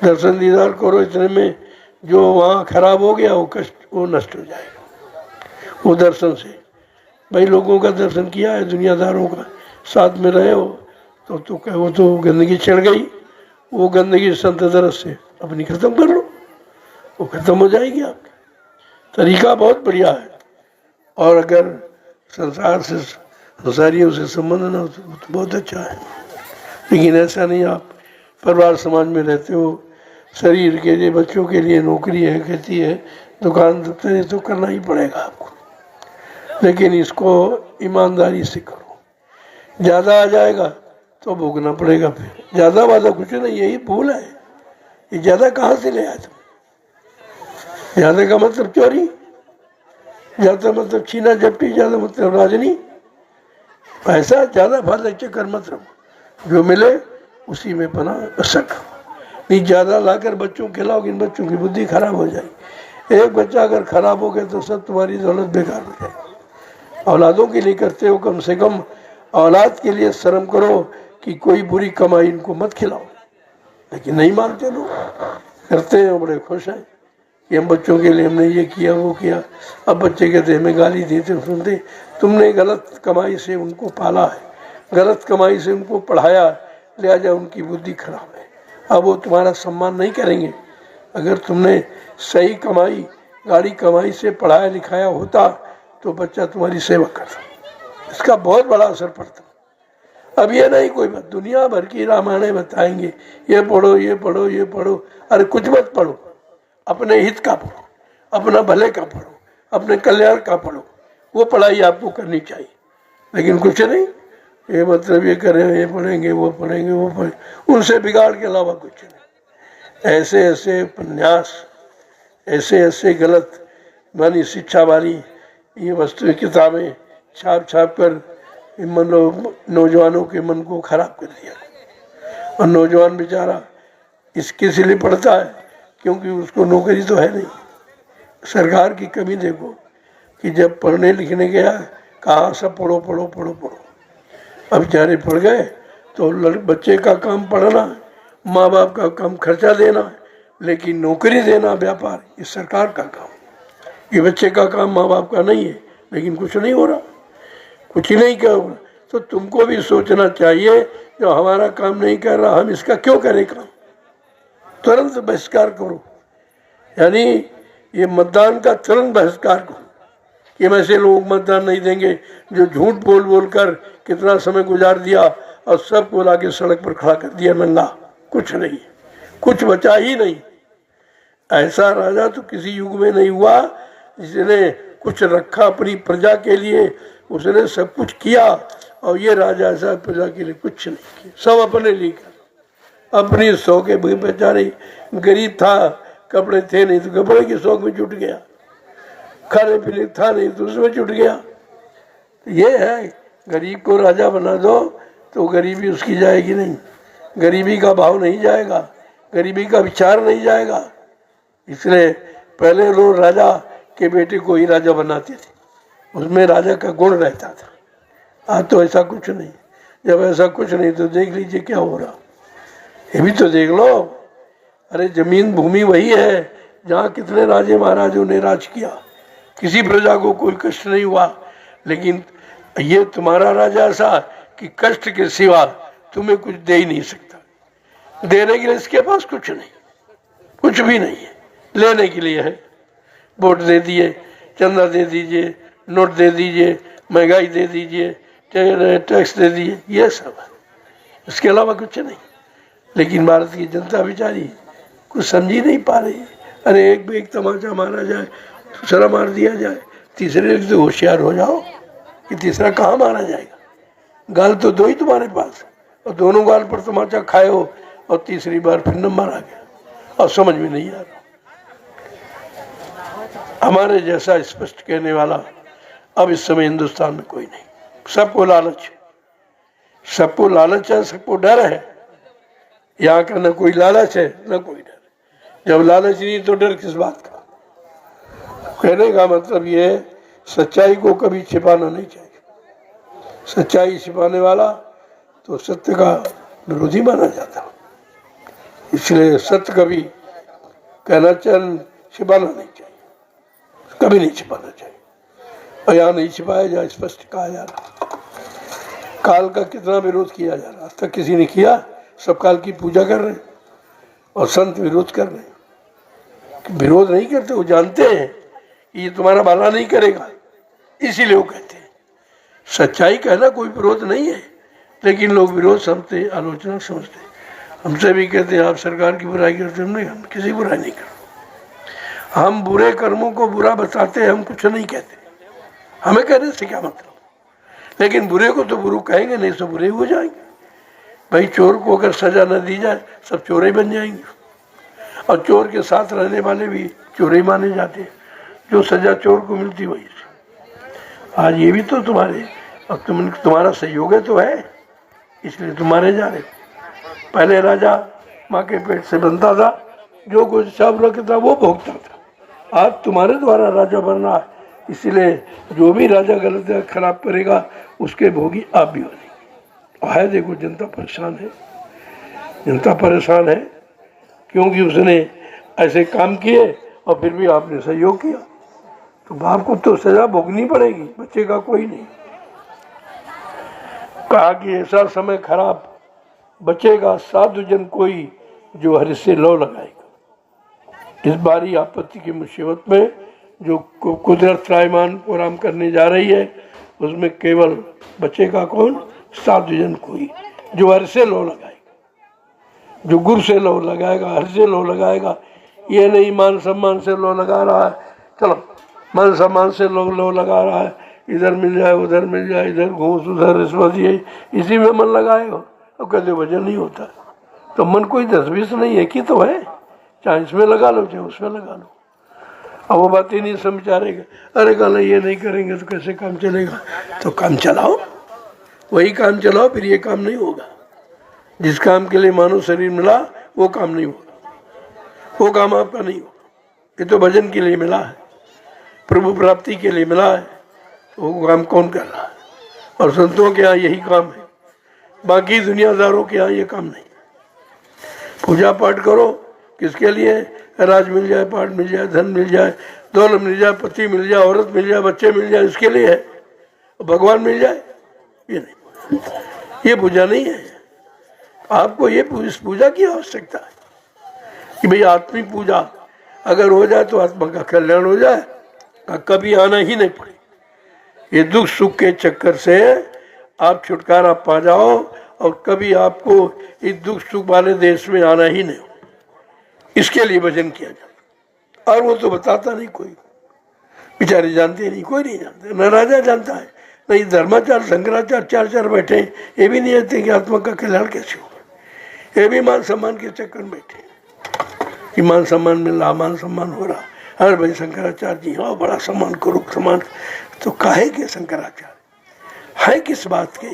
दर्शन दीदार करो। इतने में जो वहाँ खराब हो गया वो कष्ट वो नष्ट हो जाएगा वो दर्शन से। भाई लोगों का दर्शन किया है, दुनियादारों का साथ में रहे हो तो वो तो गंदगी चढ़ गई। वो गंदगी संत दरस से अपनी खत्म कर लो, वो खत्म हो जाएगी आपकी। तरीका बहुत बढ़िया है। और अगर संसार से संसारियों से संबंध ना हो तो बहुत अच्छा है। लेकिन ऐसा नहीं, आप परिवार समाज में रहते हो, शरीर के लिए, बच्चों के लिए नौकरी है, खेती है, दुकान दफ्तर, तो करना ही पड़ेगा आपको। लेकिन इसको ईमानदारी से करो। ज़्यादा आ जाएगा तो भोगना पड़ेगा। फिर ज़्यादा वादा कुछ नहीं, यही भूल है। ये ज़्यादा कहाँ से ले आए तुम? ज़्यादा का मतलब चोरी। ज़्यादा मतलब छीना झपटी, ज़्यादा मतलब राजनी, पैसा ज़्यादा फालतू चक्कर मत रहो, जो मिले उसी में पना सक। नहीं ज़्यादा लाकर बच्चों को खिलाओगे, इन बच्चों की बुद्धि खराब हो जाएगी। एक बच्चा अगर खराब हो गया तो सब तुम्हारी दौलत बेकार हो जाएगी। औलादों के लिए करते हो, कम से कम औलाद के लिए शर्म करो कि कोई बुरी कमाई इनको मत खिलाओ। लेकिन नहीं मानते लोग, करते हैं, बड़े खुश हैं कि हम बच्चों के लिए हमने ये किया वो किया। अब बच्चे कहते हैं हमें गाली देते सुनते, तुमने गलत कमाई से उनको पाला है, गलत कमाई से उनको पढ़ाया, लिहाजा उनकी बुद्धि खराब है। अब वो तुम्हारा सम्मान नहीं करेंगे। अगर तुमने सही कमाई, गाड़ी कमाई से पढ़ाया लिखाया होता तो बच्चा तुम्हारी सेवा करता, इसका बहुत बड़ा असर पड़ता। अब ये नहीं कोई बात, दुनिया भर की रामायण बताएंगे, ये पढ़ो ये पढ़ो ये पढ़ो, अरे कुछ मत पढ़ो, अपने हित का पढ़ो, अपना भले का पढ़ो, अपने कल्याण का पढ़ो, वो पढ़ाई आपको करनी चाहिए। लेकिन कुछ नहीं, ये मतलब ये करें, ये पढ़ेंगे वो पढ़ेंगे वो पढ़ेंगे, उनसे बिगाड़ के अलावा कुछ नहीं। ऐसे ऐसे उपन्यास, ऐसे ऐसे गलत मानी शिक्षा वाली ये वस्तु किताबें छाप छाप कर नौजवानों के मन को खराब कर दिया। और नौजवान बेचारा इसके लिए पढ़ता है क्योंकि उसको नौकरी तो है नहीं। सरकार की कमी देखो कि जब पढ़ने लिखने गया कहा सब पढ़ो पढ़ो पढ़ो पढ़ो, अब बेचारे पढ़ गए तो बच्चे का काम पढ़ना, माँ बाप का काम खर्चा देना, लेकिन नौकरी देना व्यापार ये सरकार का काम, ये बच्चे का काम माँ बाप का नहीं है। लेकिन कुछ नहीं हो रहा, कुछ ही नहीं कर। तो तुमको भी सोचना चाहिए जो हमारा काम नहीं कर रहा हम इसका क्यों करें काम, तुरंत बहिष्कार करो। यानी ये मतदान का तुरंत बहिष्कार करो कि ऐसे लोग मतदान नहीं देंगे जो झूठ बोल बोल कर कितना समय गुजार दिया और सबको लाके सड़क पर खड़ा कर दिया नंगा, कुछ नहीं, कुछ बचा ही नहीं। ऐसा राजा तो किसी युग में नहीं हुआ जिसने कुछ रखा अपनी प्रजा के लिए, उसने सब कुछ किया। और ये राजा ऐसा प्रजा के लिए कुछ नहीं किया, सब अपने लिए कर, अपनी शौक के बेचारे गरीब था, कपड़े थे नहीं तो कपड़े के शौक में जुट गया, खाने पीने था नहीं तो उसमें जुट गया। ये है, गरीब को राजा बना दो तो गरीबी उसकी जाएगी नहीं, गरीबी का भाव नहीं जाएगा, गरीबी का विचार नहीं जाएगा। इसलिए पहले लोग राजा के बेटे को ही राजा बनाते थे, उसमें राजा का गुण रहता था। आज तो ऐसा कुछ नहीं। जब ऐसा कुछ नहीं तो देख लीजिए क्या हो रहा, ये भी तो देख लो। अरे जमीन भूमि वही है जहाँ कितने राजे महाराजों ने राज किया, किसी प्रजा को कोई कष्ट नहीं हुआ। लेकिन ये तुम्हारा राजा ऐसा कि कष्ट के सिवा तुम्हें कुछ दे ही नहीं सकता, देने के लिए इसके पास कुछ नहीं, कुछ भी नहीं है, लेने के लिए है। वोट दे दिए, चंदा दे दीजिए, नोट दे दीजिए, महंगाई दे दीजिए, टैक्स दे दिए, ये सब है, इसके अलावा कुछ नहीं। लेकिन भारत की जनता बेचारी कुछ समझ ही नहीं पा रही। अरे एक भी एक तमाचा मारा जाए, दूसरा मार दिया जाए, तीसरे से होशियार हो जाओ कि तीसरा कहाँ मारा जाएगा। गाल तो दो ही तुम्हारे पास, और दोनों गाल पर तमाचा खाए हो और तीसरी बार फिर नंबर आ गया और समझ में नहीं आ रहा। हमारे जैसा स्पष्ट कहने वाला अब इस समय हिंदुस्तान में कोई नहीं। सबको लालच है, सबको लालच है, सबको डर है। यहाँ का न कोई लालच है न कोई डर। जब लालच नहीं तो डर किस बात का। कहने का मतलब ये है सच्चाई को कभी छिपाना नहीं चाहिए। सच्चाई छिपाने वाला तो सत्य का विरोधी माना जाता, इसलिए सत्य कभी कहना चाहिए, छिपाना नहीं चाहिए, कभी नहीं छिपाना चाहिए। और यहाँ नहीं छिपाया जाए, स्पष्ट कहा जा रहा। काल का कितना विरोध किया जा रहा, आज तक किसी ने किया? सब काल की पूजा कर रहे हैं और संत विरोध कर रहे हैं। विरोध नहीं करते, वो जानते हैं कि ये तुम्हारा भला नहीं करेगा, इसीलिए वो कहते हैं। सच्चाई कहना कोई विरोध नहीं है, लेकिन लोग विरोध समझते, आलोचना समझते। हमसे भी कहते हैं आप सरकार की बुराई करते, हम किसी बुराई नहीं करते। हम बुरे कर्मों को बुरा बताते हैं, हम कुछ नहीं कहते। हमें कहने से क्या मतलब, लेकिन बुरे को तो बुरे कहेंगे, नहीं तो बुरे हो जाएंगे। भाई चोर को अगर सजा न दी जाए सब चोर ही बन जाएंगे, और चोर के साथ रहने वाले भी चोर ही माने जाते हैं। जो सजा चोर को मिलती वही से आज ये भी तो तुम्हारे, अब तुम्हारा सहयोग है तो है, इसलिए तुम्हारे जा रहे। पहले राजा माँ के पेट से बनता था, जो कुछ सब रखता वो भोगता था। आज तुम्हारे द्वारा राजा बनना है, इसलिए जो भी राजा गलत या खराब करेगा उसके भोगी आप भी बनेंगे। है देखो जनता परेशान है, जनता परेशान है क्योंकि उसने ऐसे काम किए और फिर भी आपने सहयोग किया, तो बाप को तो सजा भोगनी पड़ेगी, बच्चे का कोई नहीं। कहा कि ऐसा समय खराब बचेगा साधु जन कोई जो हर से लो लगाएगा। इस बारी आपत्ति की मुसीबत में जो कुदरत त्रायमान को आराम करने जा रही है, उसमें केवल बचेगा कौन? साधु जन कोई जो हर से लो लगाएगा, जो गुरु से लो लगाएगा, हर से लो लगाएगा। ये नहीं मान सम्मान से लो लगा रहा है, चलो मान सम्मान से लो लगा रहा है, इधर मिल जाए उधर मिल जाए, इधर घूस उधर रिश्वत, ये इसी में मन लगाएगा। और कहते वजन नहीं होता, तो मन कोई 10-20 नहीं, एक ही तो है, चाहे इसमें लगा लो चाहे उसमें लगा लो। अब वो बात ही नहीं समझा रहेगा, अरे कल ये नहीं करेंगे तो कैसे काम चलेगा? तो काम चलाओ, वही काम चलाओ, फिर ये काम नहीं होगा। जिस काम के लिए मानव शरीर मिला वो काम नहीं होगा, वो काम आपका नहीं होगा। ये तो भजन के लिए मिला है, प्रभु प्राप्ति के लिए मिला है, तो वो काम कौन कर रहा है? और संतों के यहाँ यही काम है, बाकी दुनियादारों के यहाँ ये काम नहीं। पूजा पाठ करो किसके लिए? राज मिल जाए, पाठ मिल जाए, धन मिल जाए, दौलत मिल जाए, पति मिल जाए, औरत मिल जाए, बच्चे मिल जाए, इसके लिए है। भगवान मिल जाए ये नहीं, ये पूजा नहीं है। आपको ये इस पूजा की आवश्यकता है कि भाई आत्मिक पूजा अगर हो जाए तो आत्मा का कल्याण हो जाए, कभी आना ही नहीं पड़े। ये दुख सुख के चक्कर से आप छुटकारा पा जाओ और कभी आपको इस दुख सुख वाले देश में आना ही नहीं हो। इसके लिए भजन किया जाता, और वो तो बताता नहीं कोई, बेचारे जानते नहीं, कोई नहीं जानते, न राजा जानता है, नहीं धर्माचार्य शंकराचार्य 4 बैठे, ये भी नहीं जानते कि आत्मा का कल्याण कैसे हो। ये भी मान सम्मान के चक्कर में बैठे कि मान सम्मान मिल रहा, मान सम्मान हो रहा। अरे भाई शंकराचार्य जी हाँ बड़ा सम्मान करो, सम्मान तो काहे के शंकराचार्य है किस बात के?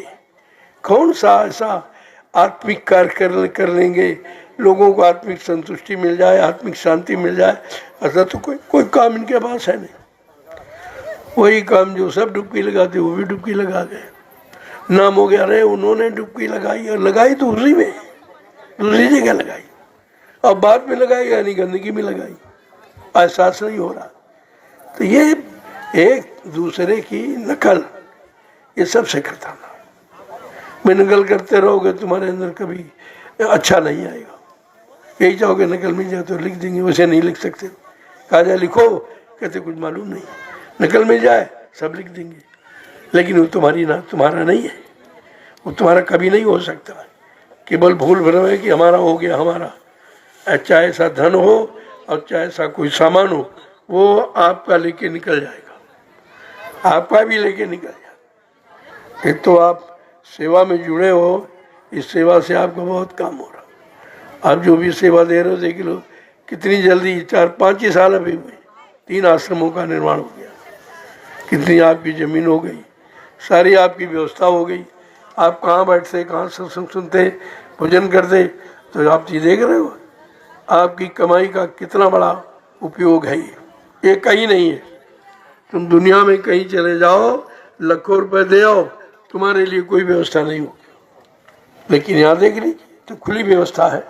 कौन सा ऐसा आत्मिक कार्य कर लेंगे, लोगों को आत्मिक संतुष्टि मिल जाए, आत्मिक शांति मिल जाए, ऐसा तो कोई काम इनके पास है नहीं। वही काम जो सब डुबकी लगाते वो भी डुबकी लगा गए। नाम हो गया अरे उन्होंने डुबकी लगाई, और लगाई तो उसी में, दूसरी जगह लगाई, अब बाद में लगाई यानी गंदगी में लगाई, एहसास नहीं हो रहा। तो ये एक दूसरे की नकल, ये सबसे करता ना। मैं नकल करते रहोगे तुम्हारे अंदर कभी अच्छा नहीं आएगा। यही चाहोगे नकल मिल जाए तो लिख देंगे, वैसे नहीं लिख सकते। कहा जाए लिखो, कहते कुछ मालूम नहीं, नकल मिल जाए सब लिख देंगे, लेकिन वो तुम्हारा नहीं है, वो तुम्हारा कभी नहीं हो सकता। केवल भूल भ्रम है कि हमारा हो गया हमारा, चाहे ऐसा धन हो और चाहे ऐसा कोई सामान हो, वो आपका लेके निकल जाएगा, आपका भी लेके निकल जाएगा। एक तो आप सेवा में जुड़े हो, इस सेवा से आपका बहुत काम हो रहा। आप जो भी सेवा दे रहे हो देख लो कितनी जल्दी 4-5 ही साल अभी हुए, 3 आश्रमों का निर्माण हो गया, कितनी आपकी ज़मीन हो गई, सारी आपकी व्यवस्था हो गई। आप कहाँ बैठते, कहाँ सत्संग सुनते, भोजन करते, तो आप ये देख रहे हो आपकी कमाई का कितना बड़ा उपयोग है। ये कहीं नहीं है, तुम दुनिया में कहीं चले जाओ, लाखों रुपए दे आओ, तुम्हारे लिए कोई व्यवस्था नहीं होगी। लेकिन यहाँ देख लीजिए तो खुली व्यवस्था है।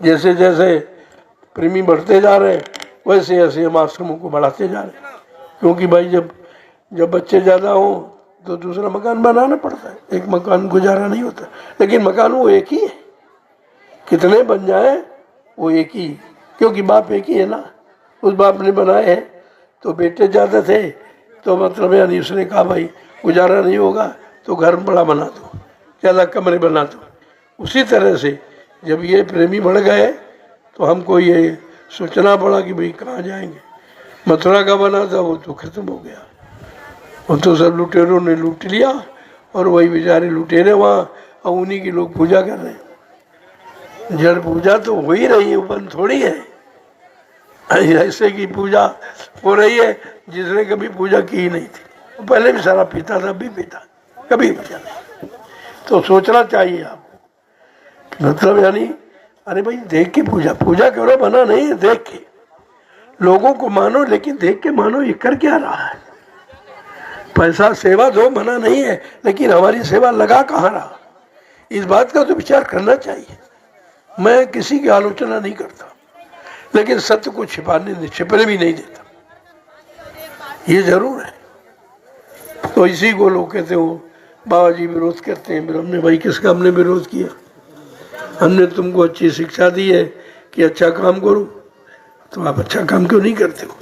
जैसे जैसे प्रेमी बढ़ते जा रहे हैं वैसे ऐसे हम आश्रमों को बढ़ाते जा रहे हैं, क्योंकि भाई जब बच्चे ज़्यादा हों तो दूसरा मकान बनाना पड़ता है, एक मकान गुजारा नहीं होता। लेकिन मकान वो एक ही है, कितने बन जाए वो एक ही, क्योंकि बाप एक ही है ना। उस बाप ने बनाए हैं तो बेटे ज़्यादा थे तो मतलब यानी उसने कहा भाई गुजारा नहीं होगा तो घर बड़ा बना दो, ज़्यादा कमरे बना दो। उसी तरह से जब ये प्रेमी बढ़ गए तो हमको ये सोचना पड़ा कि भाई कहाँ जाएंगे। मथुरा का बना था वो तो ख़त्म हो गया, वो तो सब लुटेरों ने लूट लिया, और वही बेचारे लुटेरे वहाँ, और उन्हीं की लोग पूजा कर रहे हैं। जड़ पूजा तो हो ही रही है, बंद थोड़ी है। ऐसे की पूजा हो रही है जिसने कभी पूजा की ही नहीं थी। पहले भी शराब पीता था, अभी पीता, कभी पिया नहीं। तो सोचना चाहिए आपको, मतलब यानी अरे भाई देख के पूजा, पूजा करो, मना नहीं है, देख के लोगों को मानो, लेकिन देख के मानो ये कर क्या रहा है। पैसा सेवा दो, मना नहीं है, लेकिन हमारी सेवा लगा कहाँ रहा, इस बात का तो विचार करना चाहिए। मैं किसी की आलोचना नहीं करता, लेकिन सत्य को छिपने भी नहीं देता, ये जरूर है। तो इसी को लोग कहते हो बाबा जी विरोध करते हैं। फिर हमने भाई किसका हमने विरोध किया, हमने तुमको अच्छी शिक्षा दी है कि अच्छा काम करो, तो आप अच्छा काम क्यों नहीं करते हो।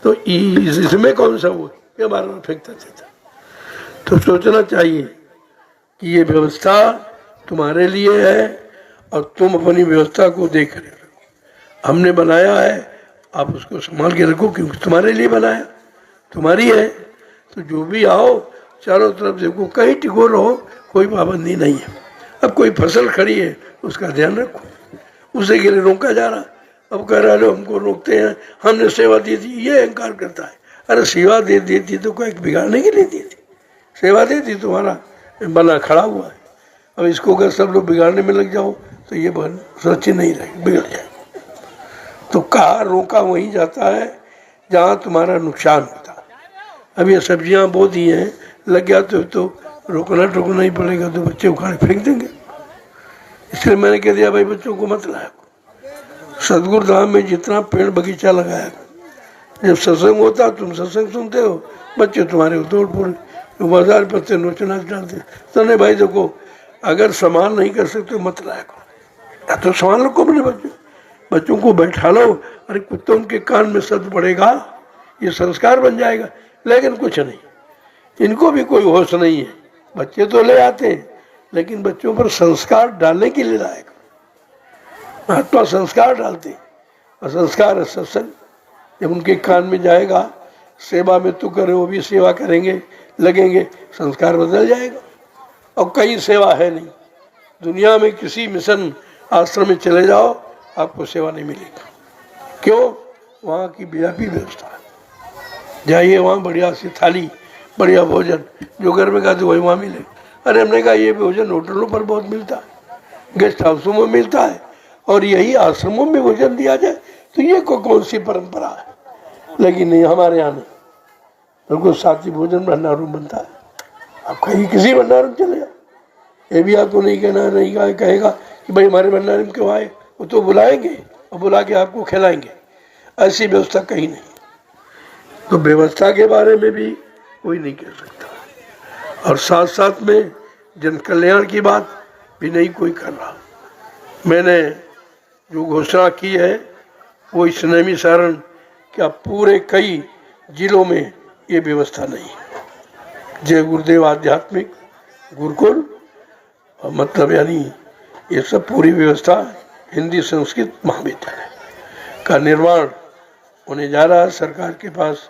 तो इसमें कौन सा वो ये बार बार फेंकता रहता। तो सोचना चाहिए कि ये व्यवस्था तुम्हारे लिए है और तुम अपनी व्यवस्था को देख रहे हो। हमने बनाया है, आप उसको संभाल के रखो, क्योंकि तुम्हारे लिए बनाया, तुम्हारी है। तो जो भी आओ चारों तरफ देखो, कहीं टिको रहो, कोई पाबंदी नहीं है। अब कोई फसल खड़ी है उसका ध्यान रखो, उसे के लिए रोका जा रहा, अब कह रहा है हमको रोकते हैं, हमने सेवा दी थी, ये अहंकार करता है। अरे सेवा दे देती तो कोई बिगाड़ने के लिए दी थी, सेवा देती तुम्हारा बना खड़ा हुआ है। अब इसको अगर सब लोग बिगाड़ने में लग जाओ तो ये सुरक्षित नहीं रहेगी, बिगड़ जाएगी। तो कहाँ रोका वहीं जाता है जहाँ तुम्हारा नुकसान होता है। अब ये सब्जियाँ बो दी हैं, लग गया तो रोकना टोकना ही पड़ेगा, तो बच्चे उखाड़ फेंक देंगे। इसलिए मैंने कह दिया भाई बच्चों को मत लाया। सतगुरु धाम में जितना पेड़ बगीचा लगाया, जब सत्संग होता तुम सत्संग सुनते हो, बच्चे तुम्हारे तोड़ फोड़ बाजार पत्ते नोच नाच डालते। तो नहीं भाई देखो, अगर संभाल नहीं कर सकते मत लाया करो, या तो संभाल लो अपने बच्चों को बैठा लो। अरे कुत्तों के कान में शब्द पड़ेगा, ये संस्कार बन जाएगा। लेकिन कुछ नहीं, इनको भी कोई होश नहीं है। बच्चे तो ले आते हैं, लेकिन बच्चों पर संस्कार डालने के लिए लाएगा। महात्मा संस्कार डालते, और संस्कार है सत्संग। जब उनके कान में जाएगा, सेवा में तू करे, वो भी सेवा करेंगे, लगेंगे, संस्कार बदल जाएगा। और कहीं सेवा है नहीं दुनिया में, किसी मिशन आश्रम में चले जाओ आपको सेवा नहीं मिलेगी। क्यों? वहाँ की व्यापी व्यवस्था है। जाइए वहाँ बढ़िया सी थाली, बढ़िया भोजन, जो घर में खाते वही वहाँ मिले। अरे हमने कहा ये भोजन होटलों पर बहुत मिलता है, गेस्ट हाउसों में मिलता है, और यही आश्रमों में भोजन दिया जाए तो ये कौन सी परंपरा है। लेकिन नहीं, हमारे यहाँ नहीं, बिल्कुल साथी भोजन भंडारों में बनता है। आप कहीं किसी भंडारों में चले जाओ, ये भी आपको नहीं कहना, नहीं कहेगा कि भाई हमारे भंडारे में क्यों आए, वो तो बुलाएंगे और बुला के आपको खिलाएंगे। ऐसी व्यवस्था कहीं नहीं। तो व्यवस्था के बारे में भी कोई नहीं कह सकता, और साथ साथ में जन कल्याण की बात भी नहीं कोई कर रहा। मैंने जो घोषणा की है वो इस नैमी सारण क्या पूरे कई जिलों में ये व्यवस्था नहीं है। जय गुरुदेव आध्यात्मिक गुरुकुल, मतलब यानी ये सब पूरी व्यवस्था हिंदी संस्कृत महाविद्यालय का निर्माण होने जा रहा है। सरकार के पास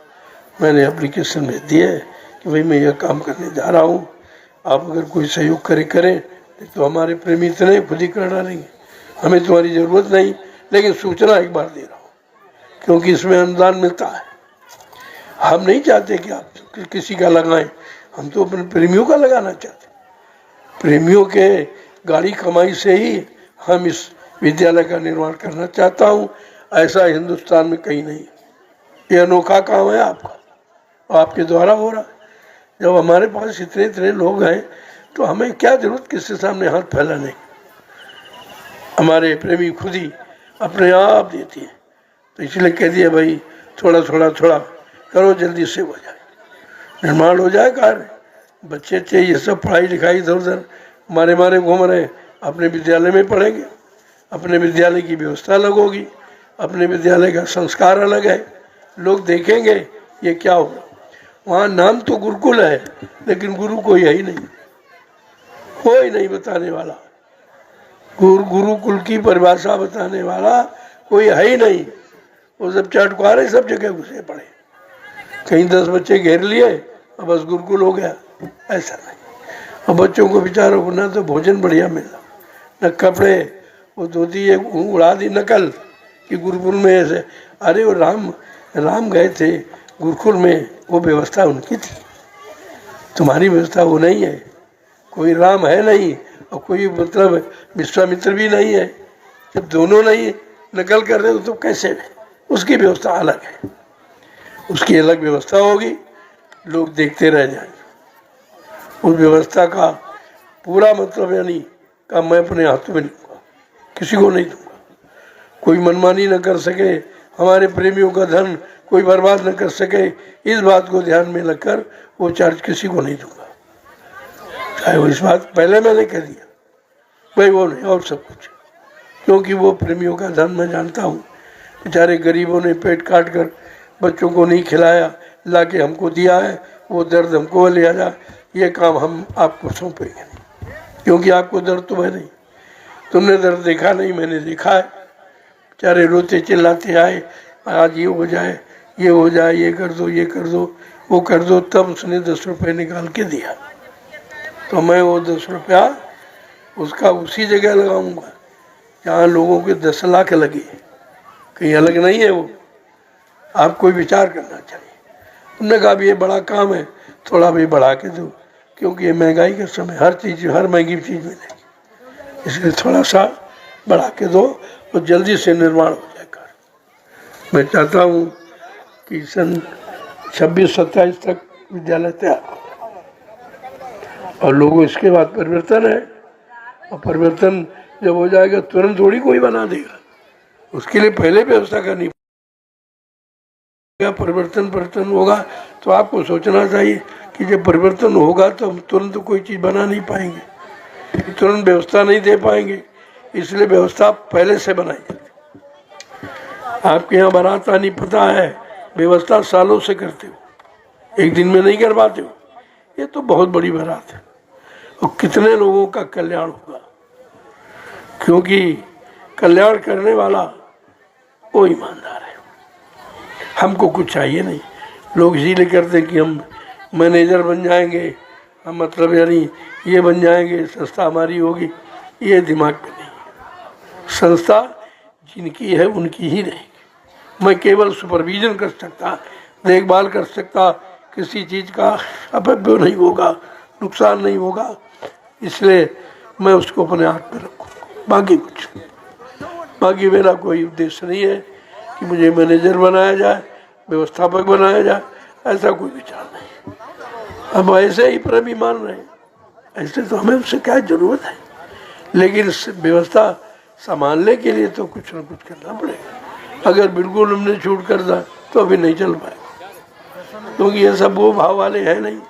मैंने एप्लीकेशन भेज दी है कि भाई मैं यह काम करने जा रहा हूँ, आप अगर कोई सहयोग करें तो हमारे प्रेमी इतने खुद ही कर डालेंगे, हमें तुम्हारी ज़रूरत नहीं। लेकिन सूचना एक बार दे रहा हूँ, क्योंकि इसमें अनुदान मिलता है। हम नहीं चाहते कि आप किसी का लगाएं, हम तो अपने प्रेमियों का लगाना चाहते। प्रेमियों के गाड़ी कमाई से ही हम इस विद्यालय का निर्माण करना चाहता हूँ। ऐसा हिंदुस्तान में कहीं नहीं। ये अनोखा काम है आपका, आपके द्वारा हो रहा। जब हमारे पास इतने लोग हैं तो हमें क्या जरूरत किसी सामने हाथ फैलाने। हमारे प्रेमी खुद ही अपने आप देती है। तो इसलिए कह दिया भाई थोड़ा करो, जल्दी से हो जाए, निर्माण हो जाए कार्य। बच्चे ये सब पढ़ाई लिखाई इधर उधर मारे घूम रहे, अपने विद्यालय में पढ़ेंगे, अपने विद्यालय की व्यवस्था अलग होगी, अपने विद्यालय का संस्कार अलग है। लोग देखेंगे ये क्या होगा। वहाँ नाम तो गुरुकुल है, लेकिन गुरु कोई है ही नहीं, कोई नहीं बताने वाला। गुरुकुल की परिभाषा बताने वाला कोई है ही नहीं। वो सब चाटुकारे सब जगह घुसे पड़े, कहीं 10 बच्चे घेर लिए और बस गुरुकुल हो गया। ऐसा नहीं। और बच्चों को बेचारों को ना तो भोजन बढ़िया मिला, न कपड़े। वो धोती उड़ा दी नकल कि गुरुकुल में ऐसे। अरे वो राम गए थे गुरुकुल में, वो व्यवस्था उनकी थी। तुम्हारी व्यवस्था वो नहीं है। कोई राम है नहीं और कोई मतलब विश्वामित्र भी नहीं है। जब दोनों नहीं नकल कर रहे हो तो कैसे? उसकी व्यवस्था अलग है, उसकी अलग व्यवस्था होगी, लोग देखते रह जाएंगे। उस व्यवस्था का पूरा मतलब यानी का मैं अपने हाथों में नहीं दूंगा, किसी को नहीं दूंगा। कोई मनमानी न कर सके, हमारे प्रेमियों का धन कोई बर्बाद न कर सके, इस बात को ध्यान में रखकर वो चार्ज किसी को नहीं दूंगा। चाहे वो इस बात पहले मैंने कह दिया भाई वो नहीं और सब कुछ, क्योंकि वो प्रेमियों का धन मैं जानता हूँ। बेचारे गरीबों ने पेट काट कर बच्चों को नहीं खिलाया, ला के हमको दिया है, वो दर्द हमको लिया जा, ये काम हम आपको सौंपेंगे नहीं, क्योंकि आपको दर्द तो है नहीं, तुमने दर्द देखा नहीं, मैंने देखा है। बेचारे रोते चिल्लाते आए, आज ये हो जाए, ये हो जाए, ये कर दो, ये कर दो, वो कर दो, तब उसने 10 रुपये निकाल के दिया। तो मैं वो 10 रुपया उसका उसी जगह लगाऊंगा जहाँ लोगों के 10 लाख लगे, कहीं अलग नहीं है वो। आपको विचार करना चाहिए। उन्होंने कहा ये बड़ा काम है, थोड़ा भी बढ़ा के दो, क्योंकि ये महंगाई के समय हर चीज़, हर महंगी चीज़ मिलेगी, इसलिए थोड़ा सा बढ़ा के दो और जल्दी से निर्माण हो जाएगा। मैं चाहता हूँ कि सन 26-27 तक विद्यालय तैयार हो और लोगों इसके बाद परिवर्तन है, और परिवर्तन जब हो जाएगा तुरंत थोड़ी कोई बना देगा, उसके लिए पहले व्यवस्था करनी पड़ेगा। परिवर्तन होगा तो आपको सोचना चाहिए कि जब परिवर्तन होगा तो हम तुरंत कोई चीज़ बना नहीं पाएंगे, तुरंत व्यवस्था नहीं दे पाएंगे, इसलिए व्यवस्था पहले से बनाई जाती। आपके यहाँ बारात आनी पता है, व्यवस्था सालों से करते हो, एक दिन में नहीं कर पाते हो। ये तो बहुत बड़ी बारात है और कितने लोगों का कल्याण होगा, क्योंकि कल्याण करने वाला वो ईमानदार है। हमको कुछ चाहिए नहीं, लोग इसीलिए करते कि हम मैनेजर बन जाएंगे, हम मतलब यानी ये बन जाएंगे, संस्था हमारी होगी, ये दिमाग में नहीं। संस्था जिनकी है उनकी ही रहेगी। मैं केवल सुपरविजन कर सकता, देखभाल कर सकता, किसी चीज़ का अपव्यय नहीं होगा, नुकसान नहीं होगा, इसलिए मैं उसको अपने हाथ में रखूँगा। बाकी मेरा कोई उद्देश्य नहीं है कि मुझे मैनेजर बनाया जाए, व्यवस्थापक बनाया जाए, ऐसा कोई विचार नहीं। अब ऐसे ही प्रेमी मान रहे हैं, ऐसे तो हमें उससे क्या जरूरत है, लेकिन व्यवस्था संभालने के लिए तो कुछ न कुछ करना पड़ेगा। अगर बिल्कुल हमने छूट कर दिया तो अभी नहीं चल पाएगा, क्योंकि ये सब वो भाव वाले हैं नहीं,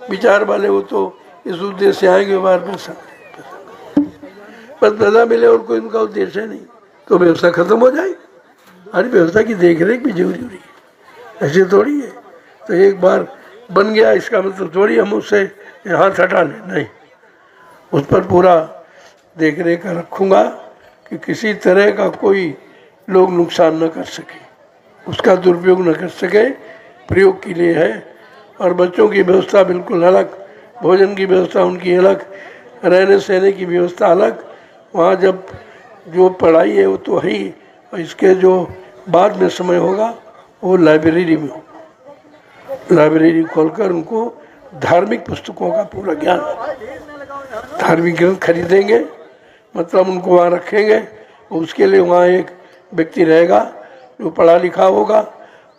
विचार वाले। वो तो इस उद्देश्य से आएंगे बार पैसा बस पैसा मिले और कोई उनका उद्देश्य है नहीं, तो व्यवस्था खत्म हो जाएगी। हर व्यवस्था की देख रेख भी जरूरी है, ऐसे थोड़ी है। तो एक बार बन गया इसका मतलब थोड़ी हम उससे हाथ हटा लें, नहीं, उस पर पूरा देख रेख रखूँगा कि किसी तरह का कोई लोग नुकसान न कर सके, उसका दुरुपयोग न कर सके, प्रयोग के लिए है। और बच्चों की व्यवस्था बिल्कुल अलग, भोजन की व्यवस्था उनकी अलग, रहने सहने की व्यवस्था अलग। वहाँ जब जो पढ़ाई है वो तो है ही, और इसके जो बाद में समय होगा वो लाइब्रेरी में होगा। लाइब्रेरी खोलकर उनको धार्मिक पुस्तकों का पूरा ज्ञान, धार्मिक ग्रंथ खरीदेंगे, मतलब उनको वहाँ रखेंगे। उसके लिए वहाँ एक व्यक्ति रहेगा जो पढ़ा लिखा होगा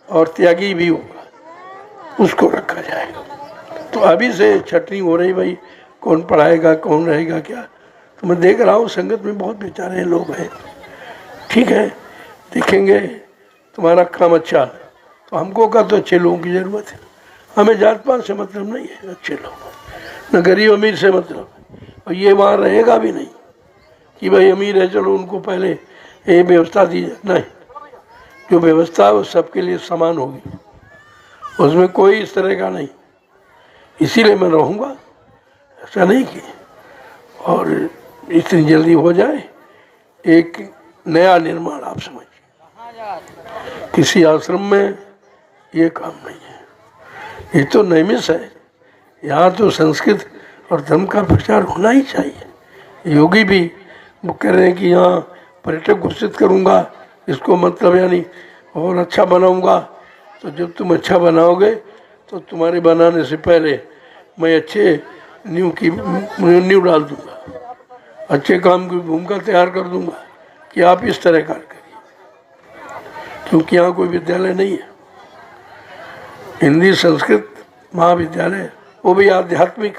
और त्यागी भी होगा, उसको रखा जाएगा। तो अभी से छटनी हो रही भाई कौन पढ़ाएगा कौन रहेगा क्या। तो मैं देख रहा हूँ संगत में बहुत बेचारे लोग हैं, ठीक है, देखेंगे तुम्हारा काम अच्छा, तो हमको का तो अच्छे लोगों की ज़रूरत है। हमें जात पात से मतलब नहीं है, अच्छे लोग, न गरीब अमीर से मतलब। और ये वहाँ रहेगा भी नहीं कि भाई अमीर है चलो उनको पहले ये व्यवस्था दी जाए, नहीं, जो व्यवस्था है वो सबके लिए समान होगी, उसमें कोई इस तरह का नहीं। इसीलिए मैं रहूँगा, ऐसा नहीं कि और इतनी जल्दी हो जाए एक नया निर्माण। आप समझिए किसी आश्रम में ये काम नहीं है, ये तो नैमिष है। यहाँ तो संस्कृत और धर्म का प्रचार होना ही चाहिए। योगी भी वो कह रहे हैं कि यहाँ पर्यटक घोषित करूँगा, इसको मतलब यानी और अच्छा बनाऊँगा। तो जब तुम अच्छा बनाओगे तो तुम्हारे बनाने से पहले मैं अच्छे नींव डाल दूंगा, अच्छे काम की भूमिका तैयार कर दूंगा कि आप इस तरह कार्य करिए, क्योंकि यहाँ कोई विद्यालय नहीं है। हिंदी संस्कृत महाविद्यालय, वो भी आध्यात्मिक,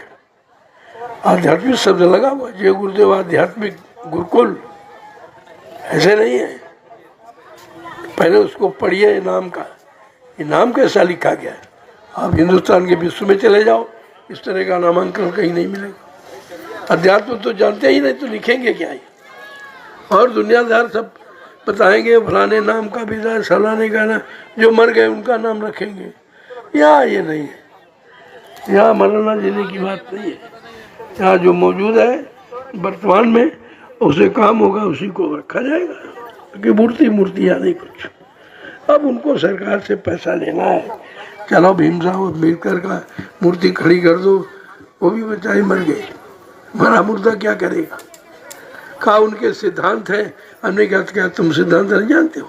आध्यात्मिक शब्द लगा हुआ, जय गुरुदेव आध्यात्मिक गुरुकुल, ऐसे नहीं है। पहले उसको पढ़िए नाम का, ये नाम कैसा लिखा गया है। आप हिंदुस्तान के विश्व में चले जाओ, इस तरह का नामांकन कहीं नहीं मिलेगा। अध्यात्म तो जानते ही नहीं, तो लिखेंगे क्या ही। और दुनियादार सब बताएंगे फलाने नाम का विदा, सलाने का ना, जो मर गए उनका नाम रखेंगे। यहाँ ये नहीं है, यहाँ मरना जीने की बात नहीं है। यहाँ जो मौजूद है वर्तमान में, उसे काम होगा उसी को रखा जाएगा, क्योंकि मूर्तियाँ नहीं कुछ। अब उनको सरकार से पैसा लेना है, चलो भीमराव अम्बेडकर का मूर्ति खड़ी कर दो, वो भी बेचारे मर गए, मरा मुर्दा क्या करेगा। कहा उनके सिद्धांत है, हमने क्या तुम सिद्धांत नहीं जानते हो,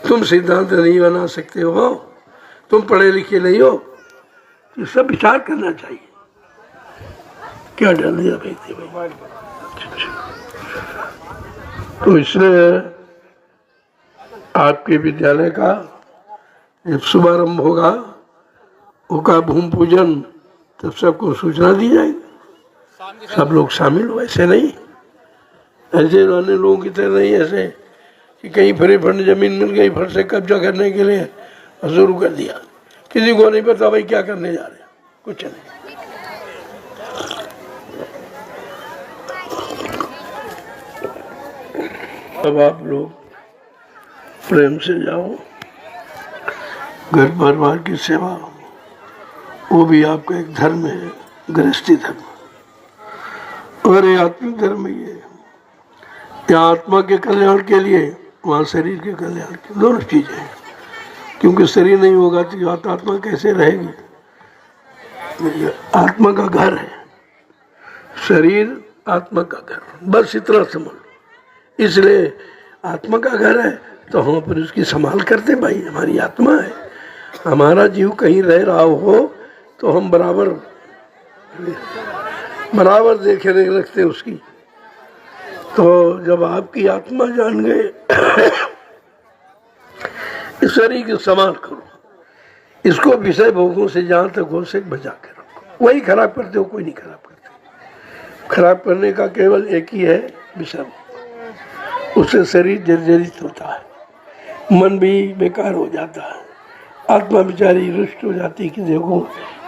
तुम सिद्धांत नहीं बना सकते हो, तुम पढ़े लिखे नहीं हो, ये सब विचार करना चाहिए। क्या डर दिया फेंकते भाई। तो इसलिए आपके विद्यालय का जब शुभारंभ होगा भूमि पूजन, तब सबको सूचना दी जाएगी, सब लोग शामिल हो। ऐसे नहीं, ऐसे अन्य लोगों की तरह नहीं, ऐसे कि कहीं फ्री फंड जमीन मिल गई, फट से कब्जा करने के लिए शुरू कर दिया, किसी को नहीं पता भाई क्या करने जा रहे हैं, कुछ नहीं। अब आप लोग प्रेम से जाओ, घर परिवार की सेवा, वो भी आपका एक धर्म है, गृहस्थी धर्म। और ये आत्मिक धर्म ही है, यहाँ आत्मा के कल्याण के लिए, वहाँ शरीर के कल्याण के, दोनों चीजें हैं। क्योंकि शरीर नहीं होगा तो आत्मा कैसे रहेगी। आत्मा का घर है शरीर, आत्मा का घर, बस इतना समझ लो। इसलिए आत्मा का घर है तो हम पर उसकी संभाल करते, भाई हमारी आत्मा है, हमारा जीव कहीं रह रहा हो तो हम बराबर देखे नहीं रखते उसकी। तो जब आपकी आत्मा जान गए इस शरीर की संभाल करो, इसको विषय भोगों से जहाँ तक हो सके बचा के रखो। वही खराब करते हो, कोई नहीं खराब करते। खराब करने का केवल एक ही है विषय, उससे शरीर जर्जरित होता है, मन भी बेकार हो जाता है, आत्मा बेचारी रुष्ट हो जाती है कि देखो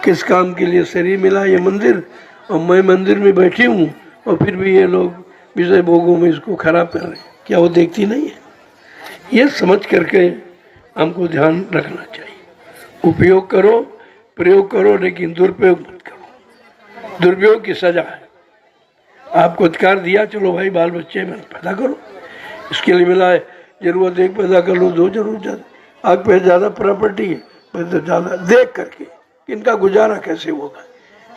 किस काम के लिए शरीर मिला, ये मंदिर, और मैं मंदिर में बैठी हूँ और फिर भी ये लोग विषय भोगों में इसको खराब कर रहे हैं। क्या वो देखती नहीं है? ये समझ करके हमको ध्यान रखना चाहिए। उपयोग करो, प्रयोग करो, लेकिन दुरुपयोग मत करो। दुरुपयोग की सजा है। आपको अधिकार दिया, चलो भाई बाल बच्चे में पैदा करो, इसके लिए मिला है, जरूरत एक पैदा कर लो, दो जरूरत ज़्यादा, आप पे ज़्यादा प्रॉपर्टी है, पैसा ज़्यादा, देख करके इनका गुजारा कैसे होगा,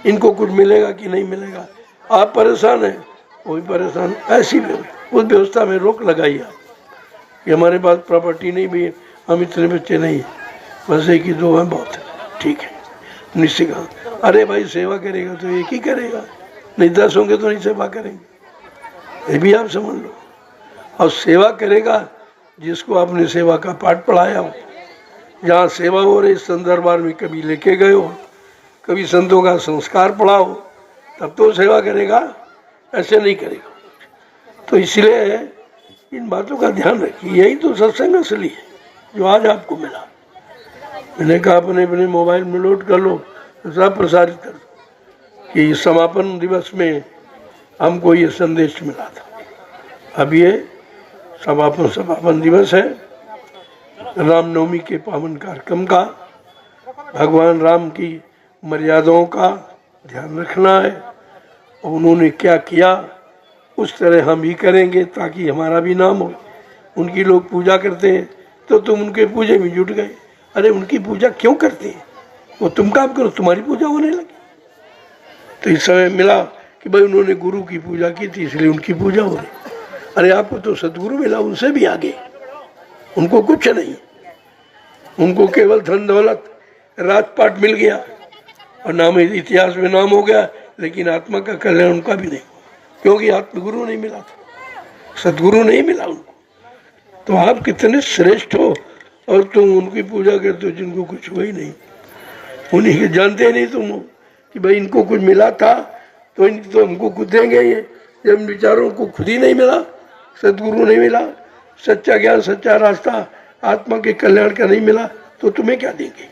इनको कुछ मिलेगा कि नहीं मिलेगा। आप परेशान हैं, वो भी परेशान, ऐसी उस व्यवस्था में रोक लगाइए आप कि हमारे पास प्रॉपर्टी नहीं भी है, हम इतने बच्चे नहीं, बस एक ही दो हैं, बहुत है, ठीक है, निश्चित। अरे भाई सेवा करेगा तो एक ही करेगा, नहीं 10 होंगे तो नहीं सेवा करेंगे, ये भी आप समझ लो। और सेवा करेगा जिसको आपने सेवा का पाठ पढ़ाया हो, जहाँ सेवा हो रही संदर्भार में कभी लेके गए हो, कभी संतों का संस्कार पढ़ा हो, तब तो सेवा करेगा, ऐसे नहीं करेगा। तो इसलिए इन बातों का ध्यान रखिए। यही तो सत्संग असली है जो आज आपको मिला। मैंने कहा अपने अपने मोबाइल में लोड कर लो, सब प्रसारित कर दो कि समापन दिवस में हमको ये संदेश मिला था। अब ये समापन दिवस है रामनवमी के पावन कार्यक्रम का। भगवान राम की मर्यादाओं का ध्यान रखना है, और उन्होंने क्या किया उस तरह हम भी करेंगे ताकि हमारा भी नाम हो। उनकी लोग पूजा करते हैं तो तुम उनके पूजे में जुट गए। अरे उनकी पूजा क्यों करते हैं? वो तुम काम करो, तुम्हारी पूजा होने लगी। तो इस समय मिला कि भाई उन्होंने गुरु की पूजा की थी इसलिए उनकी पूजा हो रही। अरे आपको तो सदगुरु मिला, उनसे भी आगे, उनको कुछ नहीं, उनको केवल धन दौलत राजपाट मिल गया और नाम इतिहास में नाम हो गया, लेकिन आत्मा का कल्याण उनका भी नहीं, क्योंकि आत्मगुरु नहीं मिला था, सदगुरु नहीं मिला उनको। तो आप कितने श्रेष्ठ हो और तुम उनकी पूजा करते हो जिनको कुछ हुआ ही नहीं, उन्हीं के जानते नहीं तुम हो कि भाई इनको कुछ मिला था तो हमको कुछ देंगे ये, जब विचारों को खुद ही नहीं मिला, सदगुरु नहीं मिला, सच्चा ज्ञान सच्चा रास्ता आत्मा के कल्याण का नहीं मिला, तो तुम्हें क्या देंगे,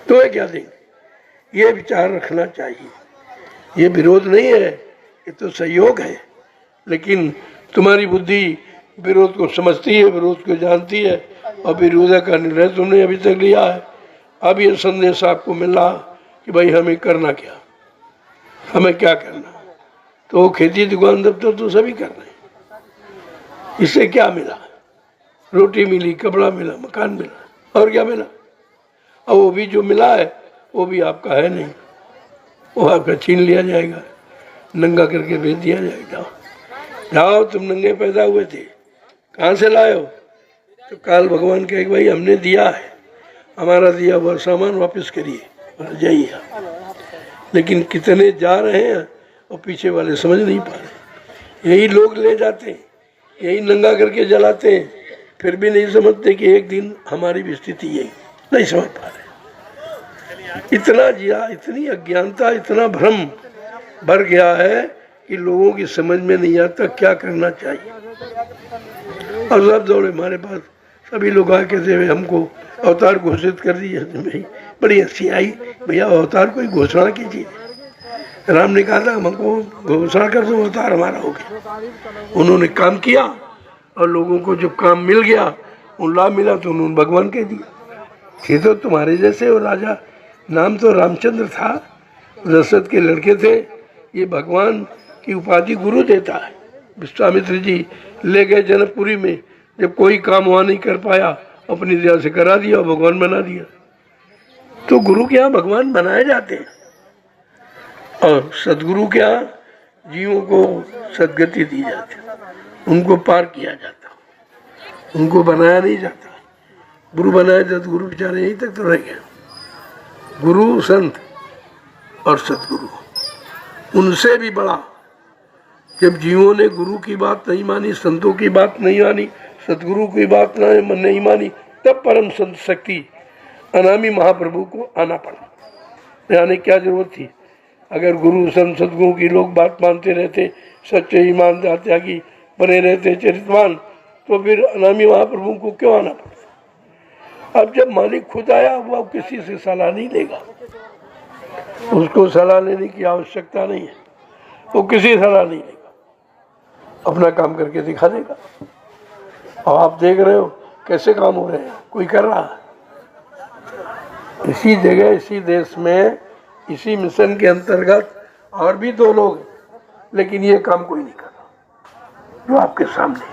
तुम्हें क्या देंगे। ये विचार रखना चाहिए। ये विरोध नहीं है, ये तो सहयोग है। लेकिन तुम्हारी बुद्धि विरोध को समझती है, विरोध को जानती है, और विरोध का निर्णय तुमने अभी तक लिया है। अब ये संदेश आपको मिला कि भाई हमें करना क्या, हमें क्या करना। तो खेती दुकान दफ्तर तो सभी कर रहे हैं, इससे क्या मिला, रोटी मिली, कपड़ा मिला, मकान मिला, और क्या मिला। और वो भी जो मिला है वो भी आपका है नहीं, वो आपका छीन लिया जाएगा, नंगा करके भेज दिया जाएगा। जाओ तुम नंगे पैदा हुए थे, कहाँ से लाए हो, तो काल भगवान कहे भाई हमने दिया है, हमारा दिया हुआ सामान वापस करिए और जाइए। लेकिन कितने जा रहे हैं और पीछे वाले समझ नहीं पा रहे। यही लोग ले जाते हैं, यही नंगा करके जलाते हैं, फिर भी नहीं समझते कि एक दिन हमारी भी स्थिति यही, नहीं समझ पा रहे। इतना जिया, इतनी अज्ञानता, इतना भ्रम भर गया है कि लोगों की समझ में नहीं आता क्या करना चाहिए। और सब दौड़े हमारे पास, सभी लोग आके कहते हुए हमको अवतार घोषित कर दिए। भाई बड़ी हंसी आई, भैया अवतार कोई घोषणा कीजिए। राम ने कहा था हमको घोषणा कर दो अवतार हमारा हो गया। उन्होंने काम किया और लोगों को जब काम मिल गया, उन लाभ मिला तो उन्होंने भगवान कह दिया। ये तो तुम्हारे जैसे, और राजा नाम तो रामचंद्र था, दशरथ के लड़के थे। ये भगवान की उपाधि गुरु देता है। विश्वामित्र जी ले गए जनकपुरी में, जब कोई काम वहाँ नहीं कर पाया अपनी दया से करा दिया, भगवान बना दिया। तो गुरु के यहाँ भगवान बनाए जाते हैं, और सदगुरु के यहाँ जीवों को सदगति दी जाती है, उनको पार किया जाता, उनको बनाया नहीं जाता। गुरु बनाया जाता, गुरु बेचारे यहीं तक तो रह गए। गुरु संत और सदगुरु, उनसे भी बड़ा। जब जीवों ने गुरु की बात नहीं मानी, संतों की बात नहीं मानी, सदगुरु की बात नहीं मानी, तब परम संत शक्ति अनामी महाप्रभु को आना पड़ा। आने क्या जरूरत थी। अगर गुरु संत सदगुरु की लोग बात मानते रहते, सच्चे ईमानदार त्यागी बने रहते, चरितवान, तो फिर अनामी महाप्रभु को क्यों आना पड़ता। अब जब मालिक खुद आया, वो किसी से सलाह नहीं लेगा, उसको सलाह लेने की आवश्यकता नहीं है, वो किसी सलाह नहीं लेगा, अपना काम करके दिखा देगा। और आप देख रहे हो कैसे काम हो रहे हैं, कोई कर रहा है। इसी जगह, इसी देश में, इसी मिशन के अंतर्गत और भी 2 लोग, लेकिन ये काम कोई नहीं कर रहा जो आपके सामने।